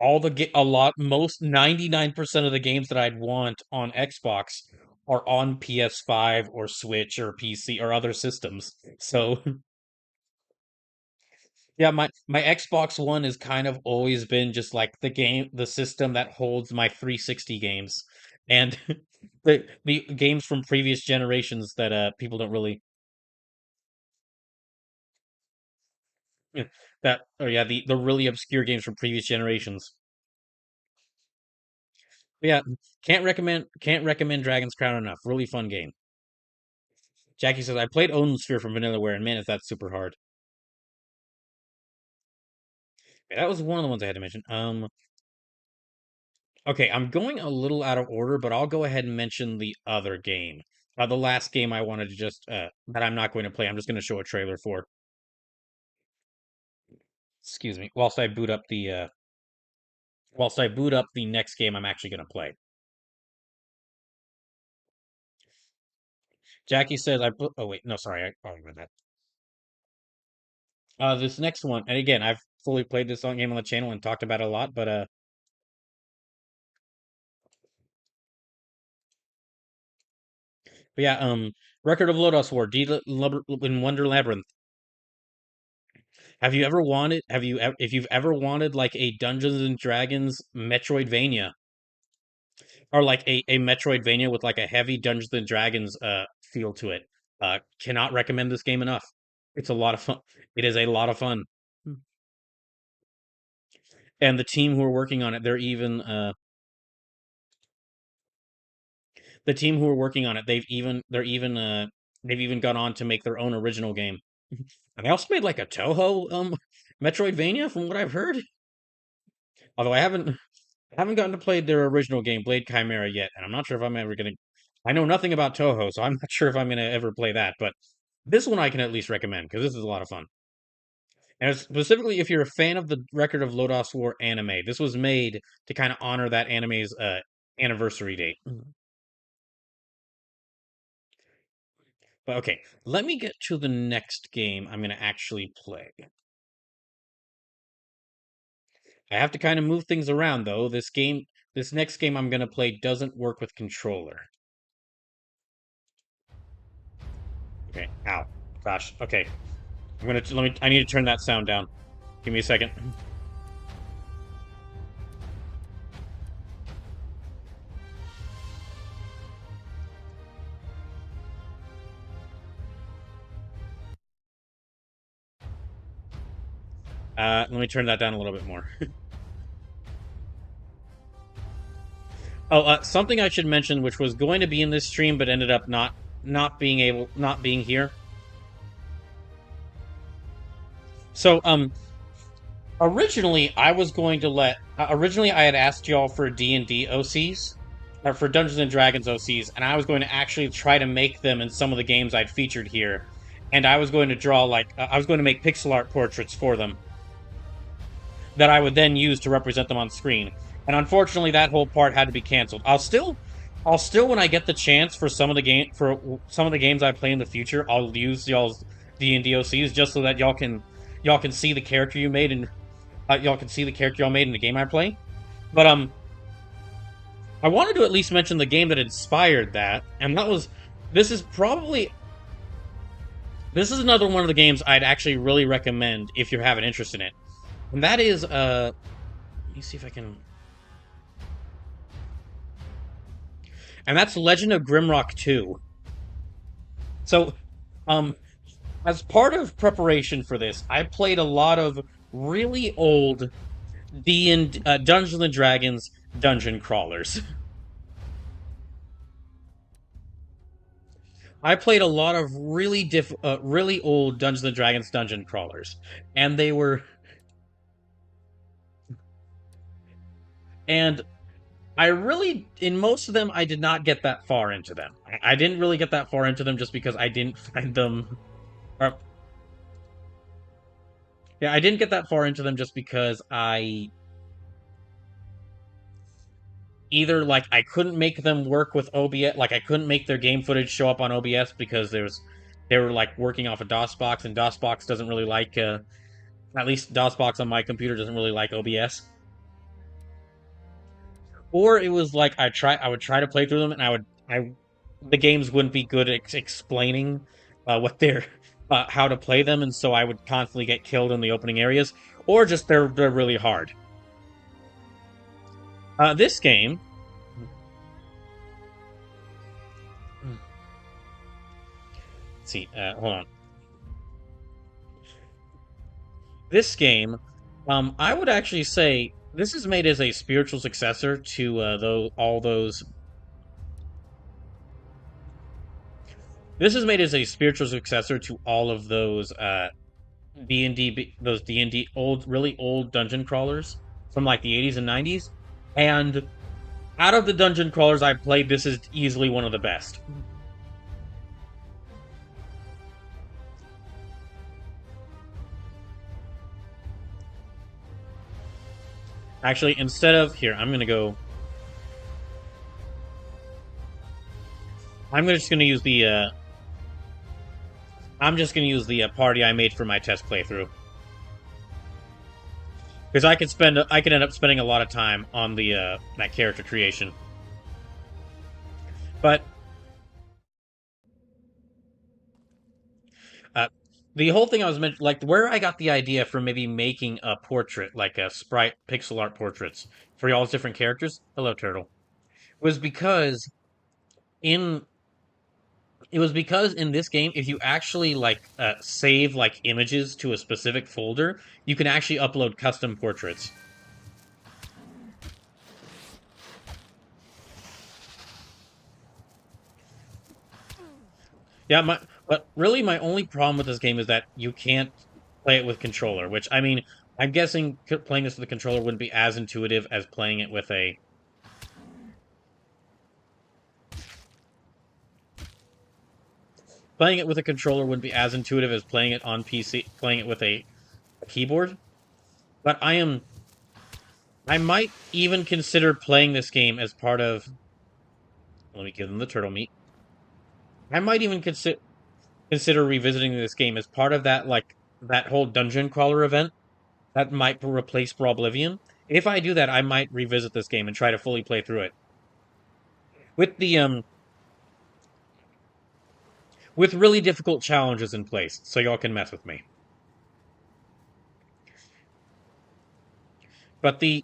a lot most 99% of the games that I'd want on Xbox are on PS5 or Switch or PC or other systems. So yeah, my Xbox One has kind of always been just like the system that holds my 360 games and the games from previous generations that people don't really Yeah, that, oh yeah, the really obscure games from previous generations. But yeah, can't recommend Dragon's Crown enough. Really fun game. Jackie says I played Odin Sphere from Vanillaware, and man, is that super hard. Yeah, that was one of the ones I had to mention. Okay, I'm going a little out of order, but I'll go ahead and mention the other game. The last game I wanted to just that I'm not going to play. I'm just going to show a trailer for. Excuse me. Whilst I boot up the next game I'm actually going to play. Jackie says I put. Oh wait, no, sorry, I already read that. This next one, and again, I've fully played this game on the channel and talked about it a lot, but yeah, Record of Lodoss War, in Wonder Labyrinth. If you've ever wanted like a Dungeons and Dragons Metroidvania, or like a Metroidvania with like a heavy Dungeons and Dragons feel to it, cannot recommend this game enough. It's a lot of fun. It is a lot of fun. And the team who are working on it, the team who are working on it, they've even gone on to make their own original game. And they also made like a Toho Metroidvania from what I've heard. Although I haven't gotten to play their original game, Blade Chimera, yet, and I'm not sure if I'm ever gonna. I know nothing about Toho, so I'm not sure if I'm gonna ever play that. But this one I can at least recommend because this is a lot of fun. And specifically, if you're a fan of the Record of Lodoss War anime, this was made to kind of honor that anime's anniversary date. But okay, let me get to the next game I'm gonna actually play. I have to kind of move things around though. This next game I'm gonna play doesn't work with controller. Okay, ow, gosh. Okay, I need to turn that sound down. Give me a second. Let me turn that down a little bit more. Oh, something I should mention, which was going to be in this stream, but ended up not being here. So, originally I had asked y'all for D&D OCs, or for Dungeons and Dragons OCs, and I was going to actually try to make them in some of the games I'd featured here, and I was going to draw I was going to make pixel art portraits for them that I would then use to represent them on screen. And unfortunately, that whole part had to be canceled. I'll still, when I get the chance for some of the games I play in the future, I'll use y'all's D&D OCs just so that y'all can see the character you made and y'all can see the character y'all made in the game I play. But I wanted to at least mention the game that inspired that, and this is another one of the games I'd actually really recommend if you have an interest in it. And that is, let me see if I can. And that's Legend of Grimrock 2. So, as part of preparation for this, I played a lot of really old Dungeons and Dragons dungeon crawlers. I played a lot of really old Dungeons and Dragons dungeon crawlers, and and in most of them, I did not get that far into them. I didn't really get that far into them just because I didn't find them. Or, yeah, I didn't get that far into them just because either like I couldn't make them work with OBS, like I couldn't make their game footage show up on OBS because they were like working off a DOSBox, and DOSBox doesn't really like at least DOSBox on my computer doesn't really like OBS. Or it was like I would try to play through them, and the games wouldn't be good at explaining what they're how to play them, and so I would constantly get killed in the opening areas, or just they're really hard. This game. Let's see, hold on. this game, I would actually say this is made as a spiritual successor to all those. This is made as a spiritual successor to all of those D&D, those D&D old, really old dungeon crawlers from like the 80s and 90s. And out of the dungeon crawlers I've played, this is easily one of the best. Actually, instead of here, I'm gonna just gonna use the I'm just gonna use the party I made for my test playthrough. Because I could end up spending a lot of time on the that character creation. But the whole thing I was meant, like, where I got the idea for maybe making a portrait, like a sprite pixel art portraits for y'all's different characters. Hello, Turtle. Was because in in this game, if you actually like save like images to a specific folder, you can actually upload custom portraits. Yeah, but really my only problem with this game is that you can't play it with controller, which I mean, I'm guessing playing this with a controller wouldn't be as intuitive as playing it with a controller wouldn't be as intuitive as playing it on PC, playing it with a keyboard. But I might even consider playing this game as part of. Let me give them the turtle meat. I might even consider revisiting this game as part of that, like, that whole dungeon crawler event that might replace Oblivion. If I do that, I might revisit this game and try to fully play through it with the with really difficult challenges in place, so y'all can mess with me. But I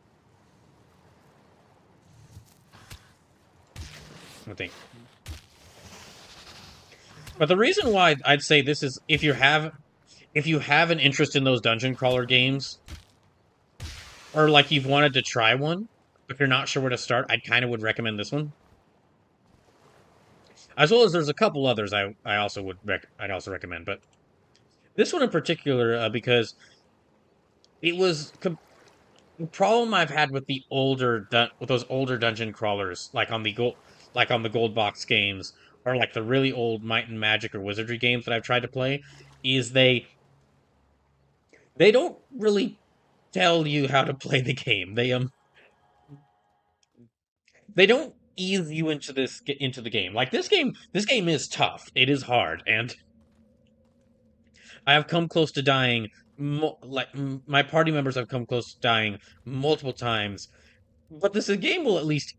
think. But the reason why I'd say this is if you have an interest in those dungeon crawler games, or like you've wanted to try one, if you're not sure where to start, I kind of would recommend this one. As well as there's a couple others I also would I'd also recommend, but this one in particular because it was the problem I've had with the with those older dungeon crawlers, like on the gold box games, or like the really old Might and Magic or Wizardry games that I've tried to play, is they don't really tell you how to play the game. They don't ease you into the game. Like this game is tough. It is hard, and I have come close to dying. My party members have come close to dying multiple times, but this game at least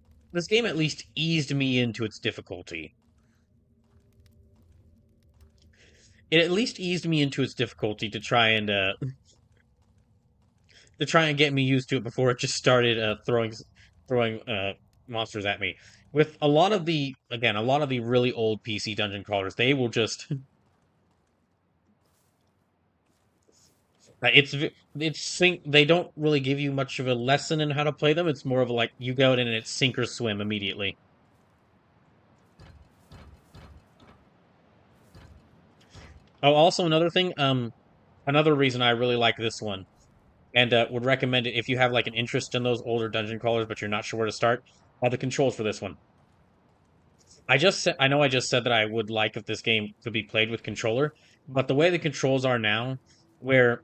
eased me into its difficulty. It at least eased me into its difficulty to try and get me used to it before it just started throwing monsters at me. With a lot of the really old PC dungeon crawlers, they will just they don't really give you much of a lesson in how to play them. It's more of like you go in and it's sink or swim immediately. Oh, also another thing, another reason I really like this one and would recommend it if you have like an interest in those older dungeon crawlers, but you're not sure where to start. Are the controls for this one? I know I just said that I would like if this game could be played with controller, but the way the controls are now, where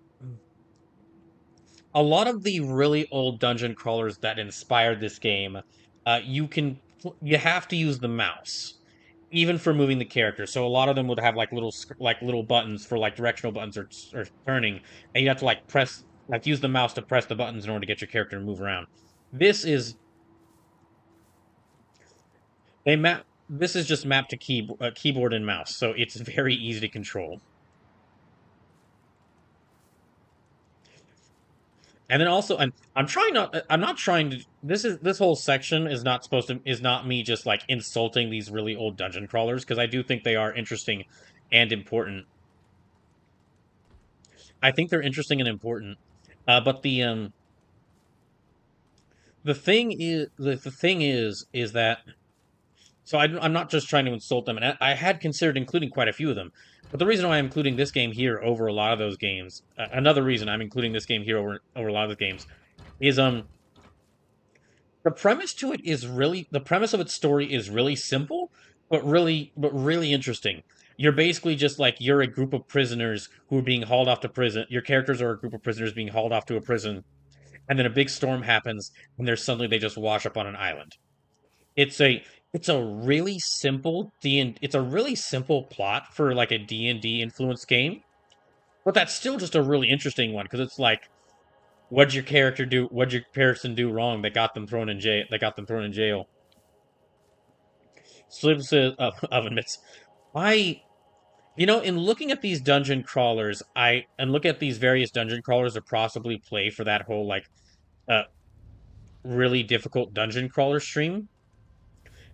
a lot of the really old dungeon crawlers that inspired this game, you have to use the mouse, even for moving the character. So a lot of them would have like little buttons for like directional buttons or turning, and you have to use the mouse to press the buttons in order to get your character to move around. This is this is just mapped to keyboard and mouse, so it's very easy to control. And then also, and I'm not trying to. This whole section is not me just like insulting these really old dungeon crawlers because I do think they are interesting and important. I think they're interesting and important. But the thing is that so I'm not just trying to insult them, and I had considered including quite a few of them. But the reason why I'm including this game here over a lot of those games, another reason I'm including this game here over a lot of the games, is the premise to it is really the premise of its story is really simple, but really interesting. You're basically just like you're a group of prisoners who are being hauled off to prison. Your characters are a group of prisoners being hauled off to a prison, and then a big storm happens, and there's suddenly they just wash up on an island. It's a it's a really simple D it's a really simple plot for like a D&D influenced game, but that's still just a really interesting one because it's like what'd your character do? What'd your person do wrong that got them thrown in jail? That got them thrown in jail. Slim says, Oven Mitts, I, in looking at these dungeon crawlers, and look at these various dungeon crawlers that possibly play for that whole like, uh, really difficult dungeon crawler stream.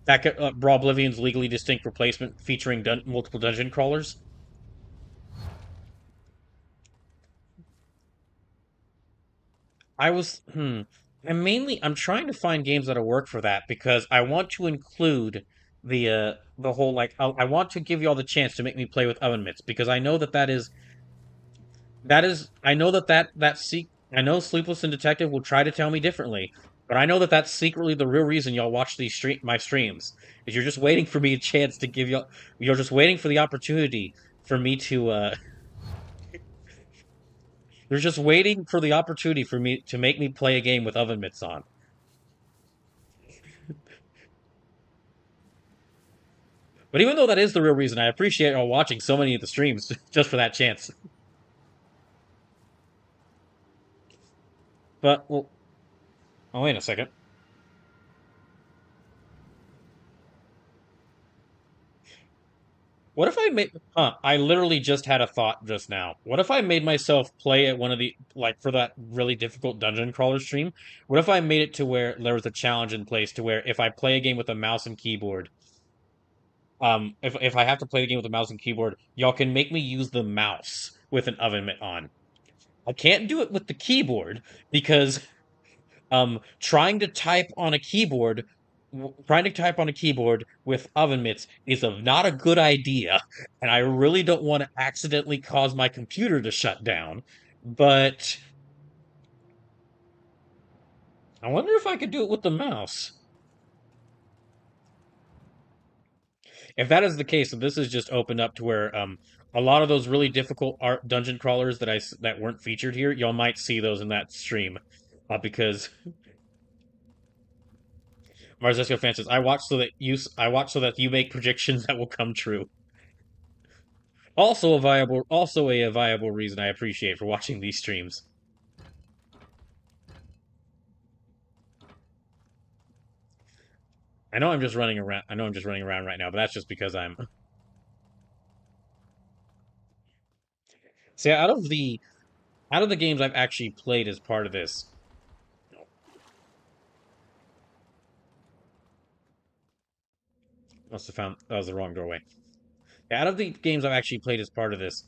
That could, Brawl Oblivion's legally distinct replacement featuring multiple dungeon crawlers. I was, I'm trying to find games that'll work for that because I want to include the whole like, I want to give you all the chance to make me play with Oven Mitts because I know I know I know Sleepless and Detective will try to tell me differently, but I know that that's secretly the real reason y'all watch my streams. Is you're just waiting for me a chance to give y'all, you're just waiting for the opportunity for me to, you're just waiting for the opportunity for me to make me play a game with Oven Mitts on. But even though that is the real reason, I appreciate y'all watching so many of the streams just for that chance. But, well, oh, wait a second. What if I made, I literally just had a thought just now. What if I made myself play at one of the, like, for that really difficult dungeon crawler stream? What if I made it to where there was a challenge in place to where if I play a game with a mouse and keyboard, if I have to play the game with a mouse and keyboard, y'all can make me use the mouse with an oven mitt on. I can't do it with the keyboard because trying to type on a keyboard trying to type on a keyboard with oven mitts is not a good idea, and I really don't want to accidentally cause my computer to shut down. But I wonder if I could do it with the mouse. If that is the case, then this is just opened up to where a lot of those really difficult art dungeon crawlers that weren't featured here, y'all might see those in that stream, because Marzesco fan says, I watch so that you make predictions that will come true. Also a viable reason I appreciate for watching these streams. I know I'm just running around. I know I'm just running around right now, but that's just because I'm. See, out of the games I've actually played as part of this, must have found that was the wrong doorway. Out of the games I've actually played as part of this,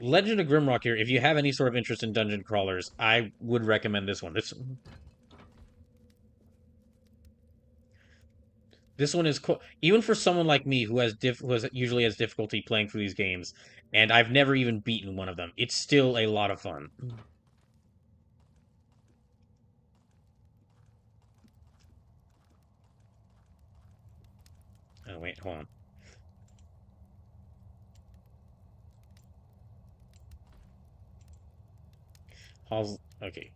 Legend of Grimrock here. If you have any sort of interest in dungeon crawlers, I would recommend this one. This one is cool, even for someone like me who usually has difficulty playing through these games, and I've never even beaten one of them. It's still a lot of fun. Oh wait, hold on. Okay.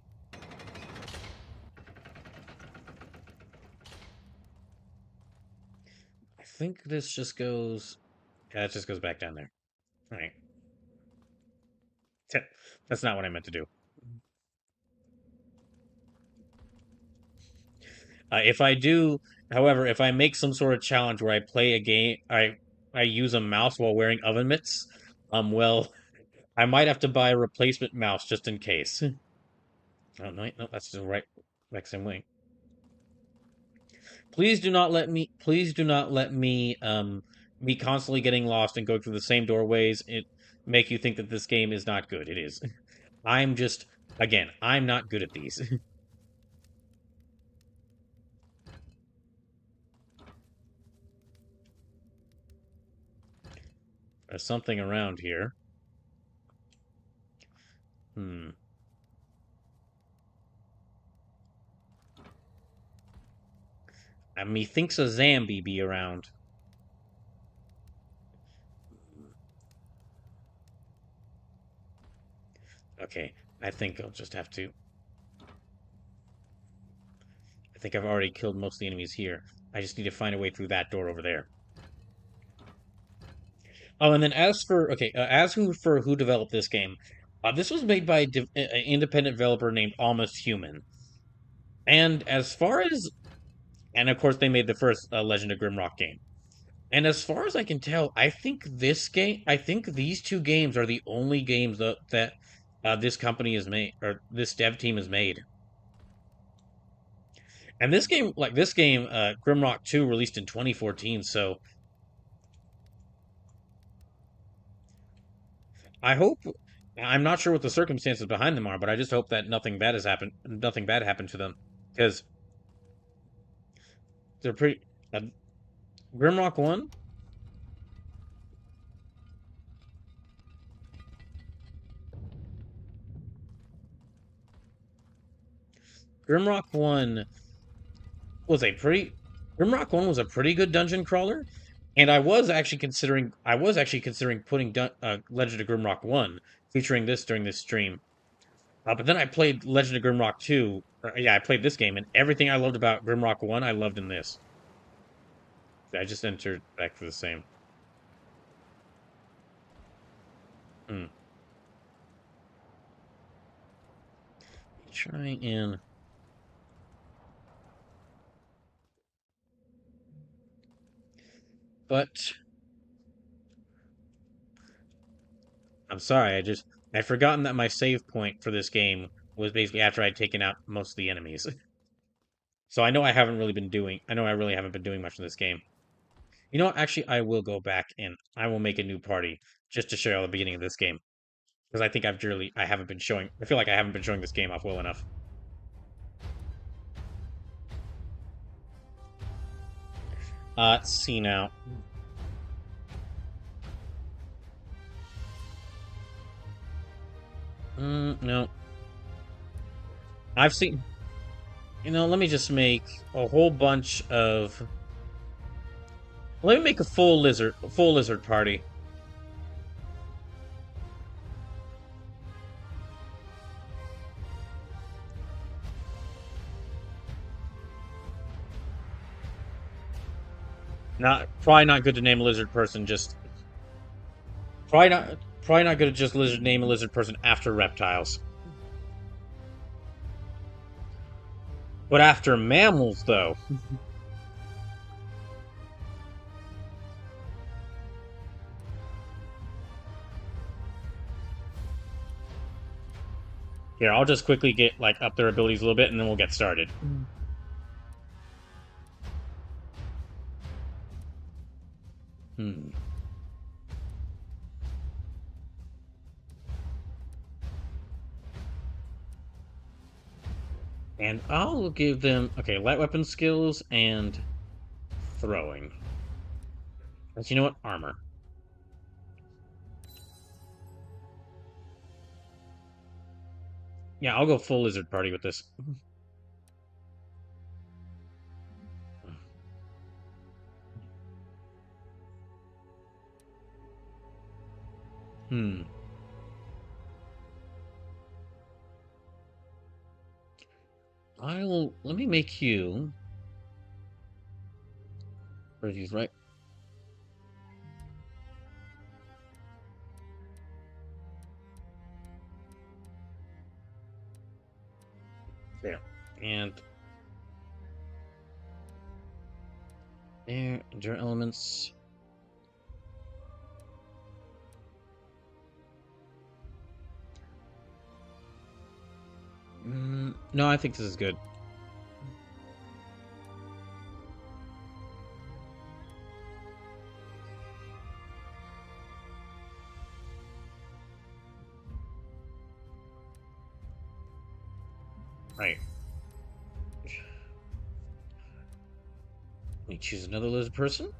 I think this just goes. Yeah, it just goes back down there. All right. That's not what I meant to do. If I do, however, if I make some sort of challenge where I play a game, I use a mouse while wearing oven mitts, well, I might have to buy a replacement mouse just in case. Oh no, no, that's the right same way. Please do not let me me constantly getting lost and go through the same doorways. It make you think that this game is not good. It is. I'm just, again, I'm not good at these. There's something around here. Hmm. Methinks a Zambi be around. Okay, I think I'll just have to. I think I've already killed most of the enemies here. I just need to find a way through that door over there. Oh, and then as for okay, who developed this game, this was made by an independent developer named Almost Human. And as far as, and of course they made the first Legend of Grimrock game. And as far as I can tell, I think these two games are the only games that this company has made, or this dev team has made. And this game, Grimrock 2 released in 2014, so I hope, I'm not sure what the circumstances behind them are, but I just hope that nothing bad happened to them, because they're pretty, uh, Grimrock 1, Grimrock 1 was a pretty, Grimrock 1 was a pretty good dungeon crawler, and I was actually considering putting Legend of Grimrock 1, featuring this during this stream. But then I played Legend of Grimrock 2. Yeah, I played this game, and everything I loved about Grimrock 1, I loved in this. I just entered back for the same. Hmm. Try and... But... I'm sorry, I'd forgotten that my save point for this game was basically after I'd taken out most of the enemies. So I know I really haven't been doing much in this game. You know what? Actually, I will go back and I will make a new party just to show the beginning of this game. Because I think I feel like I haven't been showing this game off well enough. Let's see now. No. I've seen... let me just make a whole bunch of... Let me make a full lizard party. Probably not good to name a lizard person, just... Probably not good to just name a lizard person after reptiles. But after mammals, though... Here, I'll just quickly get, up their abilities a little bit, and then we'll get started. Hmm. And I'll give them, okay, light weapon skills and throwing. You know what? Armor. Yeah, I'll go full lizard party with this. Hmm. Let me make you. Where these right? There. And there, endure elements. No, I think this is good. Right. Let me choose another lizard person.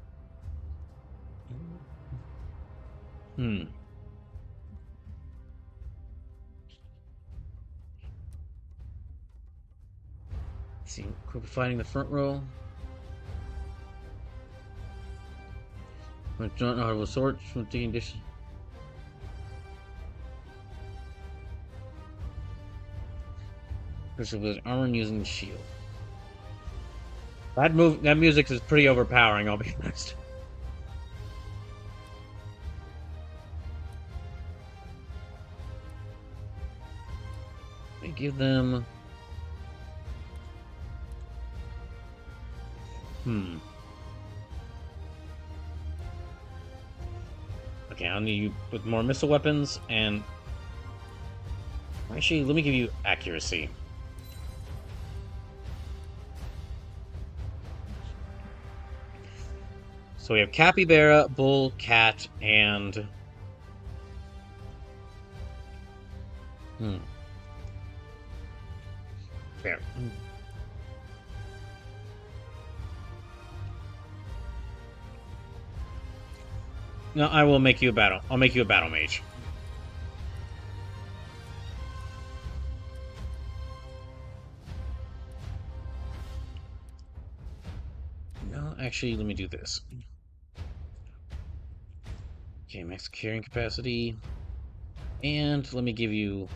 Hmm. Let's see, quick fighting the front row. Don't know how to sort from taking dish. Crystal with armor and using the shield. That music is pretty overpowering, I'll be honest. We give them Okay, I'll need you with more missile weapons and actually let me give you accuracy. So we have Capybara, Bull, Cat, and Fair. No, I will make you a battle. I'll make you a battle mage. No, actually, let me do this. Okay, max carrying capacity. And let me give you...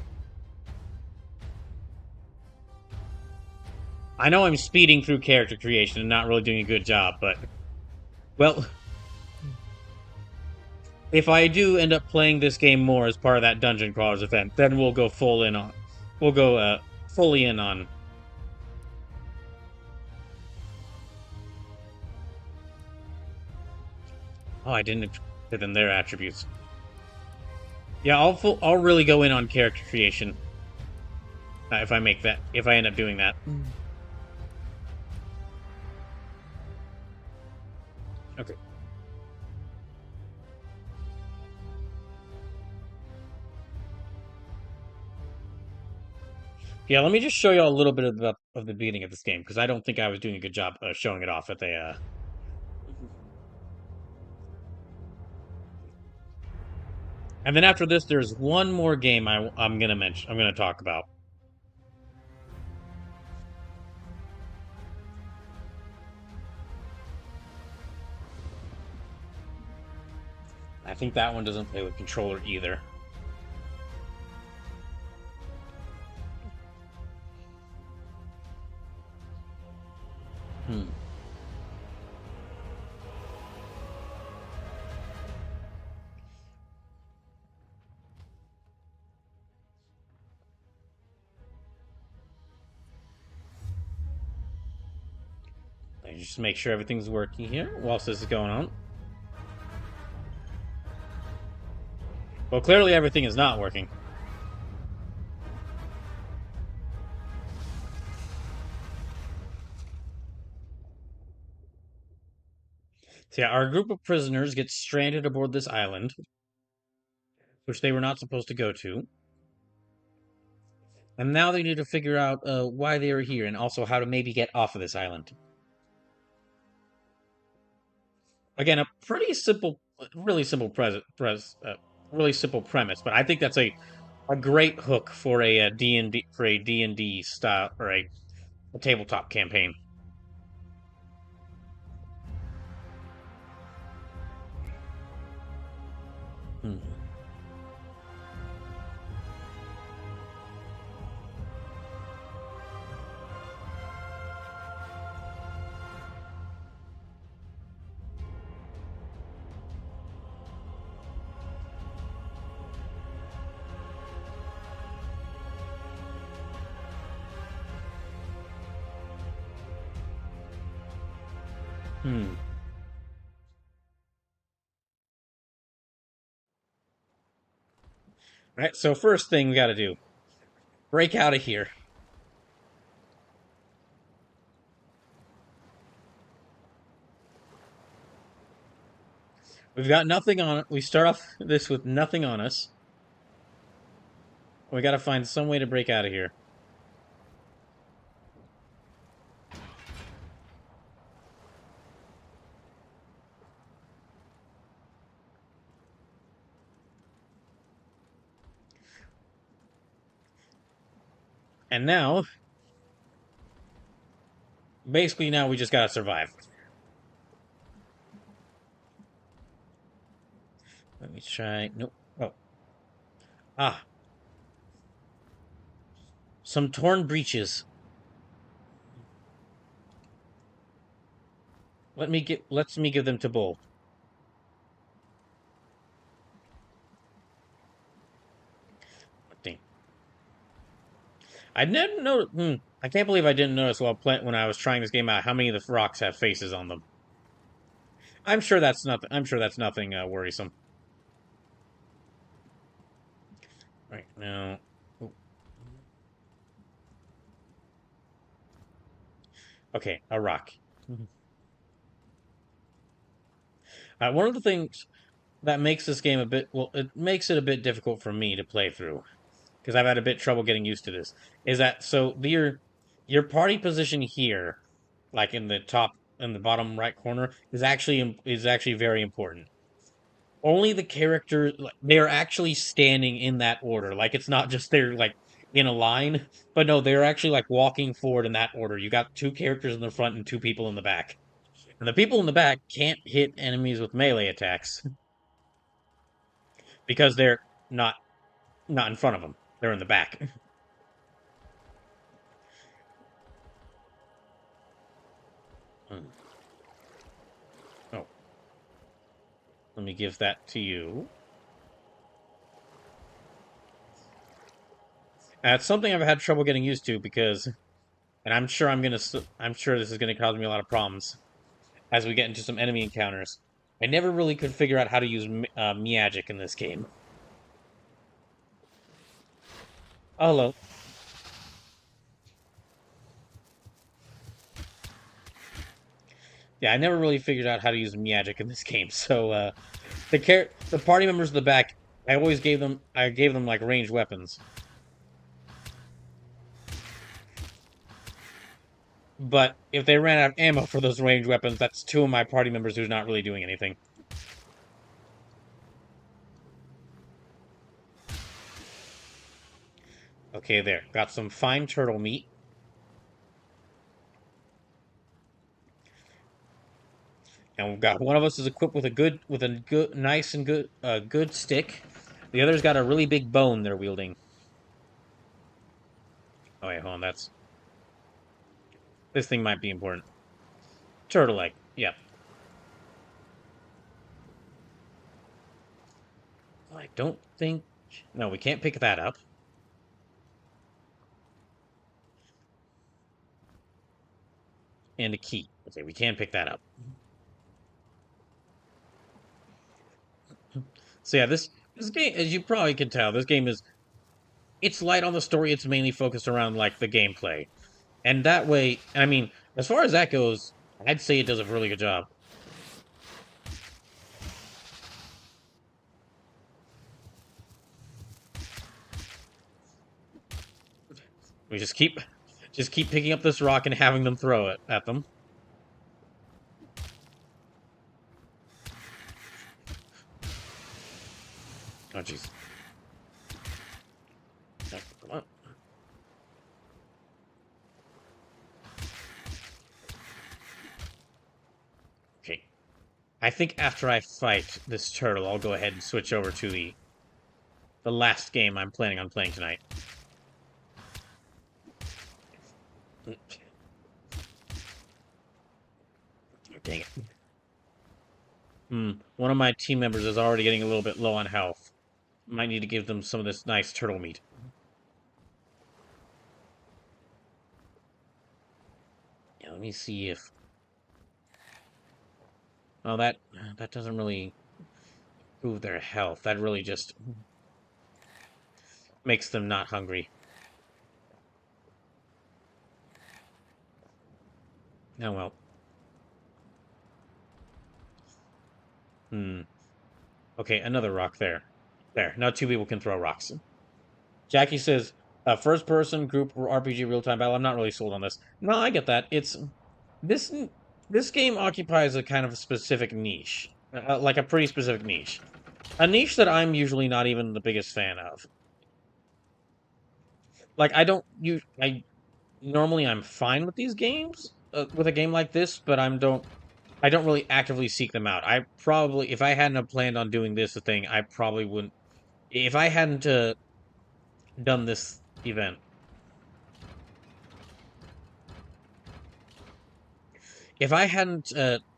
I know I'm speeding through character creation and not really doing a good job, but... Well... If I do end up playing this game more as part of that Dungeon Crawlers event, then we'll go full in on... We'll go, fully in on... Oh, I didn't give them their attributes. Yeah, I'll really go in on character creation. If I end up doing that. Okay. Yeah, let me just show you a little bit of the beginning of this game, because I don't think I was doing a good job showing it off at the... And then after this, there's one more game I'm gonna mention. I'm gonna talk about. I think that one doesn't play with controller either. Just make sure everything's working here whilst this is going on. Well, clearly everything is not working. So yeah, our group of prisoners gets stranded aboard this island, which they were not supposed to go to. And now they need to figure out why they are here and also how to maybe get off of this island. Again, a pretty simple, really simple really simple premise, but I think that's a great hook for a D&D style or a tabletop campaign. Right, so first thing we got to do, break out of here. We've got nothing on it. We start off this with nothing on us. We got to find some way to break out of here. And now, basically now we just gotta survive. Let me try... Nope. Oh. Ah. Some torn breeches. Let me give them to Bull. Dang. I didn't know. I can't believe I didn't notice when I was trying this game out how many of the rocks have faces on them. I'm sure that's nothing. I'm sure that's nothing worrisome. Right now. Oh. Okay, a rock. One of the things that makes this game a bit it makes it a bit difficult for me to play through because I've had a bit trouble getting used to this. Is that so? Your party position here, like in the bottom right corner, is actually very important. Only the characters they are actually standing in that order. Like it's not just they're like in a line, but no, they're actually like walking forward in that order. You got two characters in the front and two people in the back. And the people in the back can't hit enemies with melee attacks because they're not not in front of them. They're in the back. Oh, let me give that to you. It's something I've had trouble getting used to because, and I'm sure this is gonna cause me a lot of problems as we get into some enemy encounters. I never really could figure out how to use Miagic in this game. Oh, hello. Yeah, I never really figured out how to use Miagic in this game. So the party members in the back, I gave them like ranged weapons. But if they ran out of ammo for those ranged weapons, that's two of my party members who's not really doing anything. Okay, there. Got some fine turtle meat. And we've got one of us is equipped with nice and good stick. The other's got a really big bone they're wielding. Oh wait, hold on, this thing might be important. Turtle egg, yeah. I don't think no, we can't pick that up. And a key. Okay, we can pick that up. So yeah, this game, as you probably can tell, this game it's light on the story. It's mainly focused around like the gameplay, and that way, I mean, as far as that goes, I'd say it does a really good job. We just keep picking up this rock and having them throw it at them. Oh jeez. Oh, come on. Okay. I think after I fight this turtle, I'll go ahead and switch over to the last game I'm planning on playing tonight. Dang it. One of my team members is already getting a little bit low on health. Might need to give them some of this nice turtle meat. Yeah, let me see if... Oh, that doesn't really improve their health. That really just makes them not hungry. Oh well. Okay, another rock there. There, now two people can throw rocks. Jackie says, first person group RPG real time battle. I'm not really sold on this. No, I get that. This this game occupies a kind of a specific niche. Like a pretty specific niche. A niche that I'm usually not even the biggest fan of. like I normally I'm fine with these games, with a game like this, but I don't really actively seek them out. I probably, if I hadn't have planned on doing this thing, I probably wouldn't. If I hadn't done this event, if I hadn't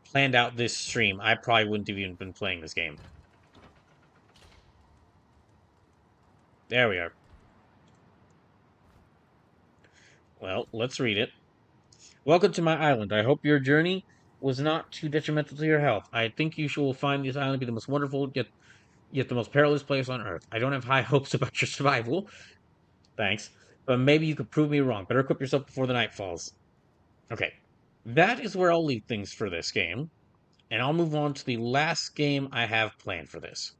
planned out this stream, I probably wouldn't have even been playing this game. There we are. Well, let's read it. Welcome to my island. I hope your journey was not too detrimental to your health. I think you will find this island to be the most wonderful, yet the most perilous place on Earth. I don't have high hopes about your survival. Thanks. But maybe you could prove me wrong. Better equip yourself before the night falls. Okay. That is where I'll leave things for this game. And I'll move on to the last game I have planned for this.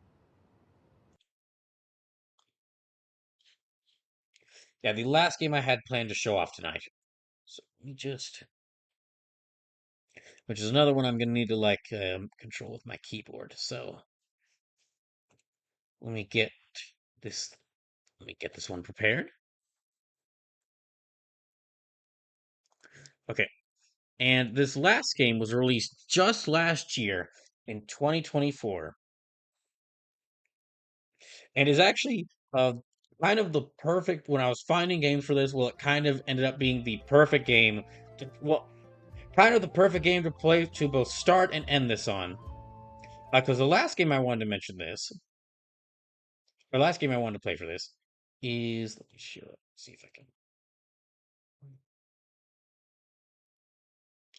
Yeah, the last game I had planned to show off tonight. So let me just... Which is another one I'm going to need to, like, control with my keyboard. So let me get this... Let me get this one prepared. Okay. And this last game was released just last year in 2024. And is actually kind of the perfect, when I was finding games for this, well, it kind of ended up being the perfect game kind of the perfect game to play to both start and end this on. Because the last game I wanted to mention this, or last game I wanted to play for this, is, let me see if I can.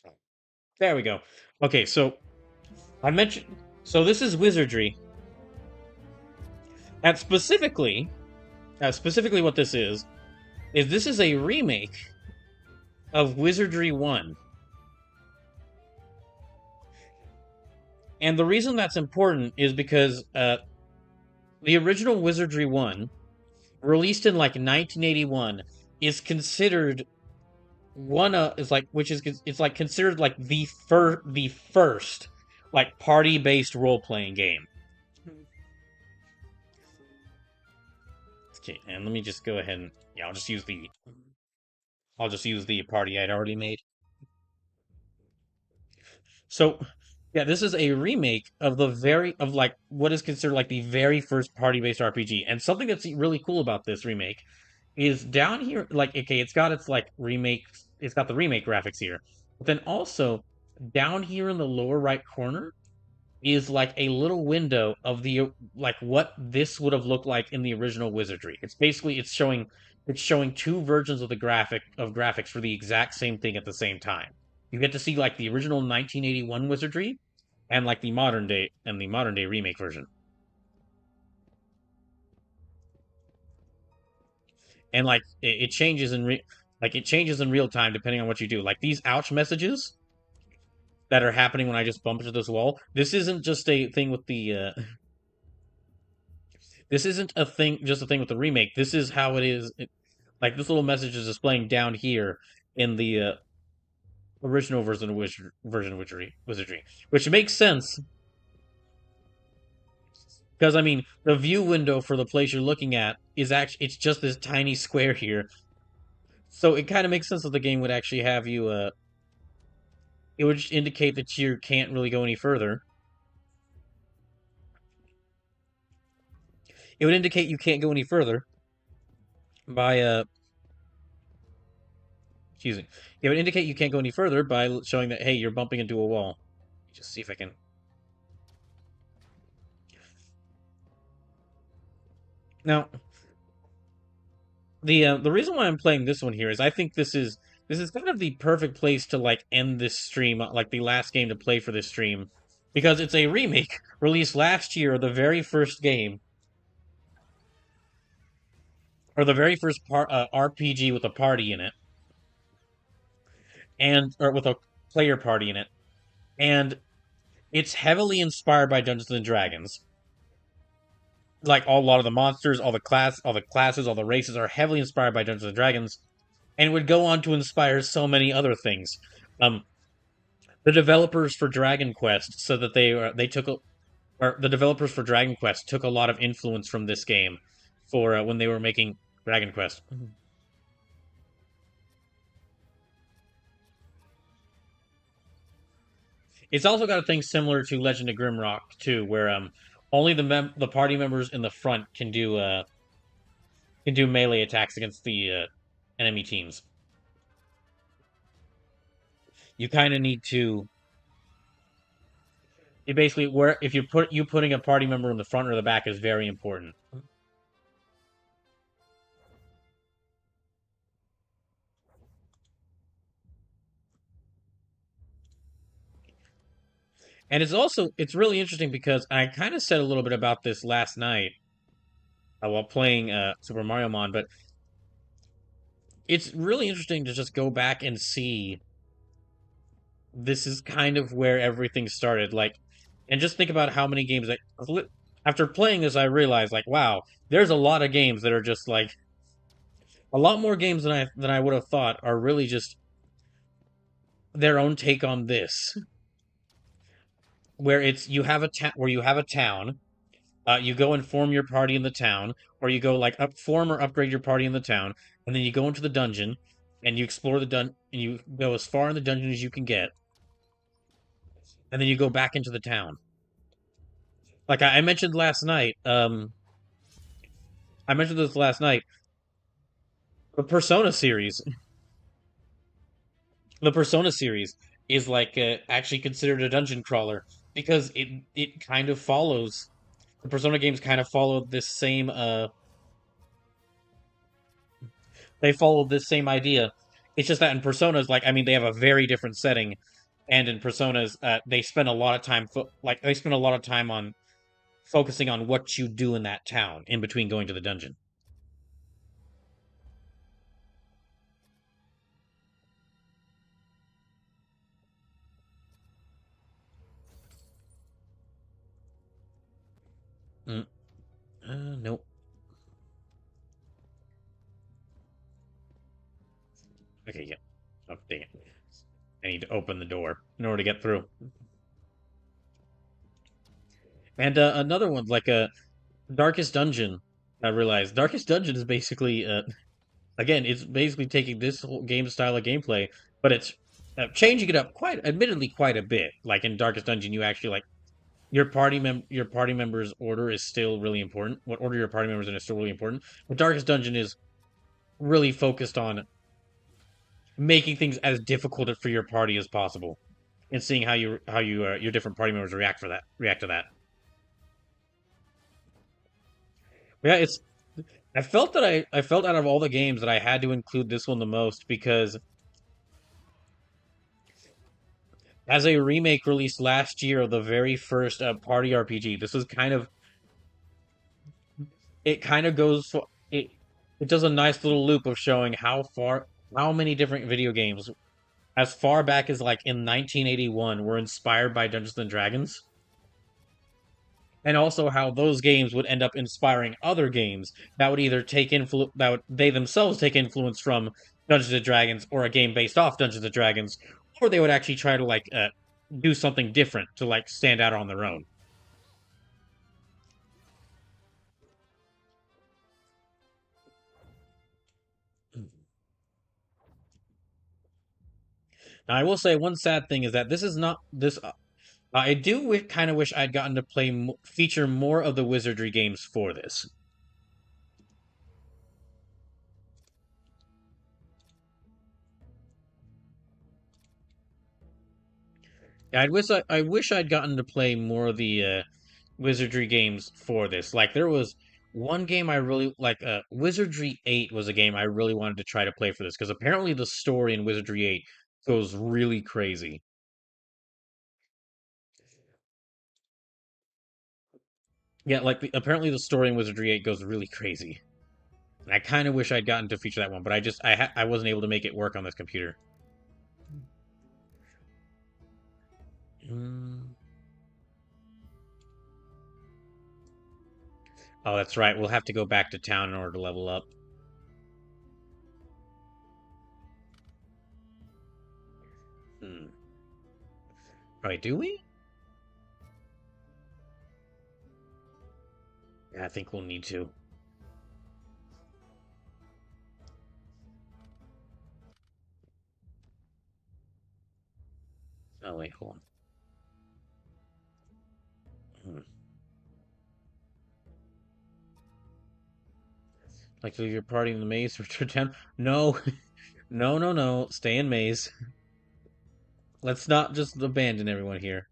Oh, there we go. Okay, so I mentioned, so this is Wizardry. And specifically what this is this is a remake of Wizardry 1. And the reason that's important is because the original Wizardry 1, released in like 1981, is considered considered like the first like party-based role-playing game. Okay, and let me just go ahead and I'll just use the party I'd already made. So, yeah, this is a remake of what is considered like the very first party-based RPG. And something that's really cool about this remake is down here, like, okay, it's got the remake graphics here. But then also, down here in the lower right corner is like a little window of what this would have looked like in the original Wizardry. It's showing two versions of the graphics for the exact same thing at the same time. You get to see like the original 1981 Wizardry and like the modern day remake version. And like it changes in real time depending on what you do. Like these ouch messages that are happening when I just bump into this wall. This isn't just a thing with the this isn't a thing with the remake. This is how it is. Like this little message is displaying down here in the original version of Wizardry, which makes sense because I mean the view window for the place you're looking at is it's just this tiny square here, so it kind of makes sense that the game would actually have you it would just indicate that you can't really go any further. It would indicate you can't go any further by excuse me. It would indicate you can't go any further by showing that, hey, you're bumping into a wall. Just see if I can. Now, the reason why I'm playing this one here is I think this is kind of the perfect place to like end this stream, like the last game to play for this stream, because it's a remake released last year, the very first game, or the very first RPG with a party in it, or with a player party in it, and it's heavily inspired by Dungeons and Dragons. Like a lot of the monsters, all the classes, all the races are heavily inspired by Dungeons and Dragons, and would go on to inspire so many other things. The developers for Dragon Quest said that the developers for Dragon Quest took a lot of influence from this game for when they were making Dragon Quest. It's also got a thing similar to Legend of Grimrock too, where only the party members in the front can do melee attacks against the enemy teams. You kind of need to. You basically where if you putting a party member in the front or the back is very important. And it's really interesting because I kind of said a little bit about this last night while playing Super Mario Mon, but it's really interesting to just go back and see this is kind of where everything started. Like, and just think about how many games after playing this, I realized like, wow, there's a lot of games that are just like a lot more games than I would have thought are really just their own take on this, where it's you have a town. You go and form your party in the town, or you go like form or upgrade your party in the town, and then you go into the dungeon, and you explore and you go as far in the dungeon as you can get, and then you go back into the town. Like I mentioned last night, I mentioned this last night. The Persona series, the Persona series is like actually considered a dungeon crawler because it kind of follows the Persona games kind of follow this same they follow this same idea. It's just that in Personas, like I mean, they have a very different setting, and in Personas, they spend a lot of time they spend a lot of time on focusing on what you do in that town in between going to the dungeon. Mm, nope. Okay, yeah. Oh, dang it. I need to open the door in order to get through. And another one, like a Darkest Dungeon. I realized Darkest Dungeon is basically, again, it's basically taking this whole game style of gameplay, but it's changing it up admittedly, quite a bit. Like in Darkest Dungeon, you actually like your party members' order is still really important. What order your party members in is still really important. But Darkest Dungeon is really focused on making things as difficult for your party as possible, and seeing how you your different party members react to that. Yeah, it's I felt out of all the games that I had to include this one the most because as a remake released last year of the very first party RPG, this was it kind of goes it does a nice little loop of showing how many different video games as far back as like in 1981 were inspired by Dungeons and Dragons, and also how those games would end up inspiring other games that would either they themselves take influence from Dungeons and Dragons or a game based off Dungeons and Dragons, or they would actually try to like do something different to like stand out on their own. Now, I will say one sad thing is that this is not this. I do kind of wish I'd gotten to feature more of the Wizardry games for this. Yeah, I wish I'd gotten to play more of the Wizardry games for this. Like there was one game I really like. Wizardry 8 was a game I really wanted to try to play for this because apparently the story in Wizardry 8 goes really crazy. Yeah, like apparently the story in Wizardry 8 goes really crazy. And I kind of wish I'd gotten to feature that one, but I wasn't able to make it work on this computer. Mm. Oh, that's right. We'll have to go back to town in order to level up. Hmm. Right, do we? Yeah, I think we'll need to. Oh, wait, hold on. Like to leave your party in the maze for town? No, no, no, no. Stay in maze. Let's not just abandon everyone here.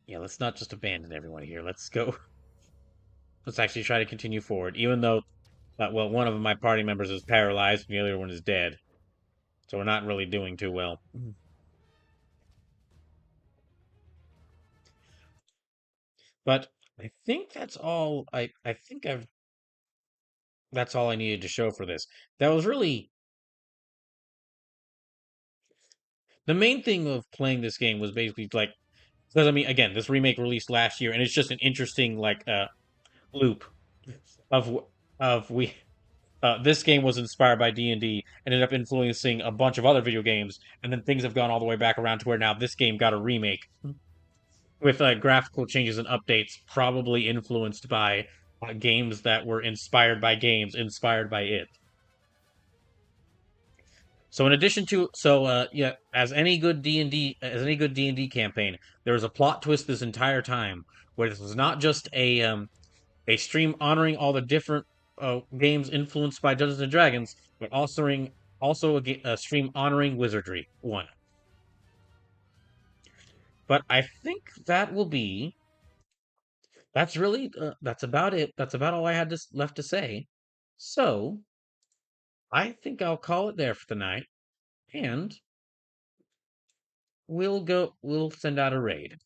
Yeah, let's not just abandon everyone here. Let's go. Let's actually try to continue forward, even though, well, one of my party members is paralyzed and the other one is dead. So we're not really doing too well. But I think that's all. I think that's all I needed to show for this. That was really the main thing of playing this game was basically like because I mean again this remake released last year and it's just an interesting like loop of of we this game was inspired by D&D, ended up influencing a bunch of other video games, and then things have gone all the way back around to where now this game got a remake with graphical changes and updates, probably influenced by games that were inspired by games inspired by it. So in addition to yeah, as any good D&D campaign, there was a plot twist this entire time where this was not just a stream honoring all the different games influenced by Dungeons and Dragons, but also a stream honoring Wizardry one. But I think that's really that's about it. That's about all I had left to say. So I think I'll call it there for tonight, and we'll send out a raid.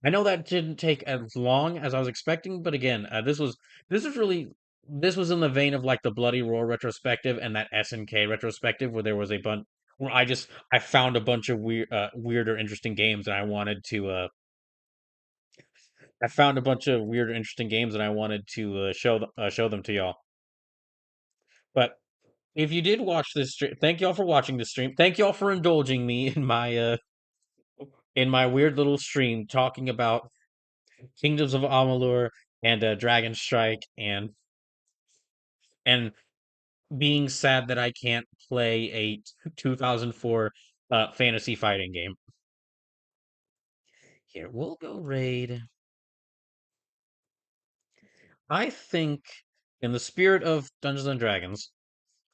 I know that didn't take as long as I was expecting, but again, this was in the vein of like the Bloody Roar retrospective and that SNK retrospective where there was a bunch where I found a bunch of weird or interesting games and I found a bunch of weird or interesting games and I wanted to show them to y'all. But if you did watch this stream, thank y'all for watching this stream. Thank y'all for indulging me in my weird little stream talking about Kingdoms of Amalur and Dragon Strike and being sad that I can't play a 2004 fantasy fighting game. Here, we'll go raid. I think, in the spirit of Dungeons and Dragons,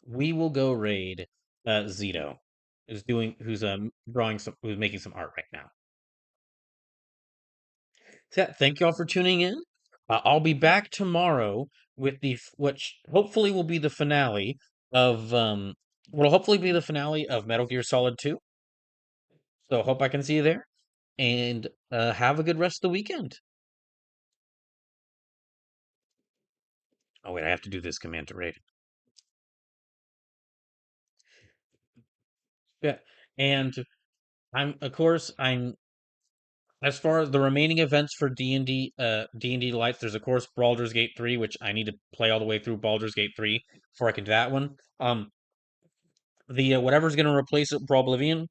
we will go raid Zito, who's making some art right now. So, yeah, thank y'all for tuning in. I'll be back tomorrow with which hopefully will be the finale of will hopefully be the finale of Metal Gear Solid 2. So hope I can see you there and have a good rest of the weekend. Oh wait, I have to do this command to raid. Yeah, and I'm as far as the remaining events for D&D Lights, there's of course Baldur's Gate 3, which I need to play all the way through Baldur's Gate 3 before I can do that one. The whatever's going to replace it, Oblivion,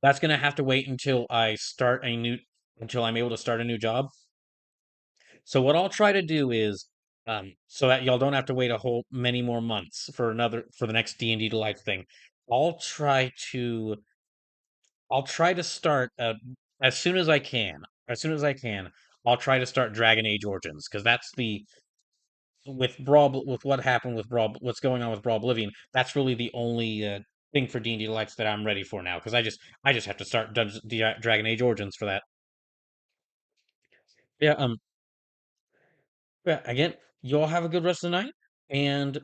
that's going to have to wait until I'm able to start a new job. So what I'll try to do is, so that y'all don't have to wait a whole many more months for the next D&D Lights thing. I'll try to start as soon as I can. As soon as I can, I'll try to start Dragon Age Origins because that's the with what happened with Brawl, what's going on with Brawl Oblivion. That's really the only thing for D&D Lights that I'm ready for now because I just have to start Dragon Age Origins for that. Yeah. Yeah. Again, y'all have a good rest of the night, and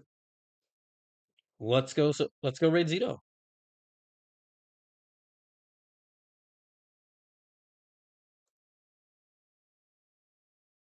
let's go. So let's go raid Zito.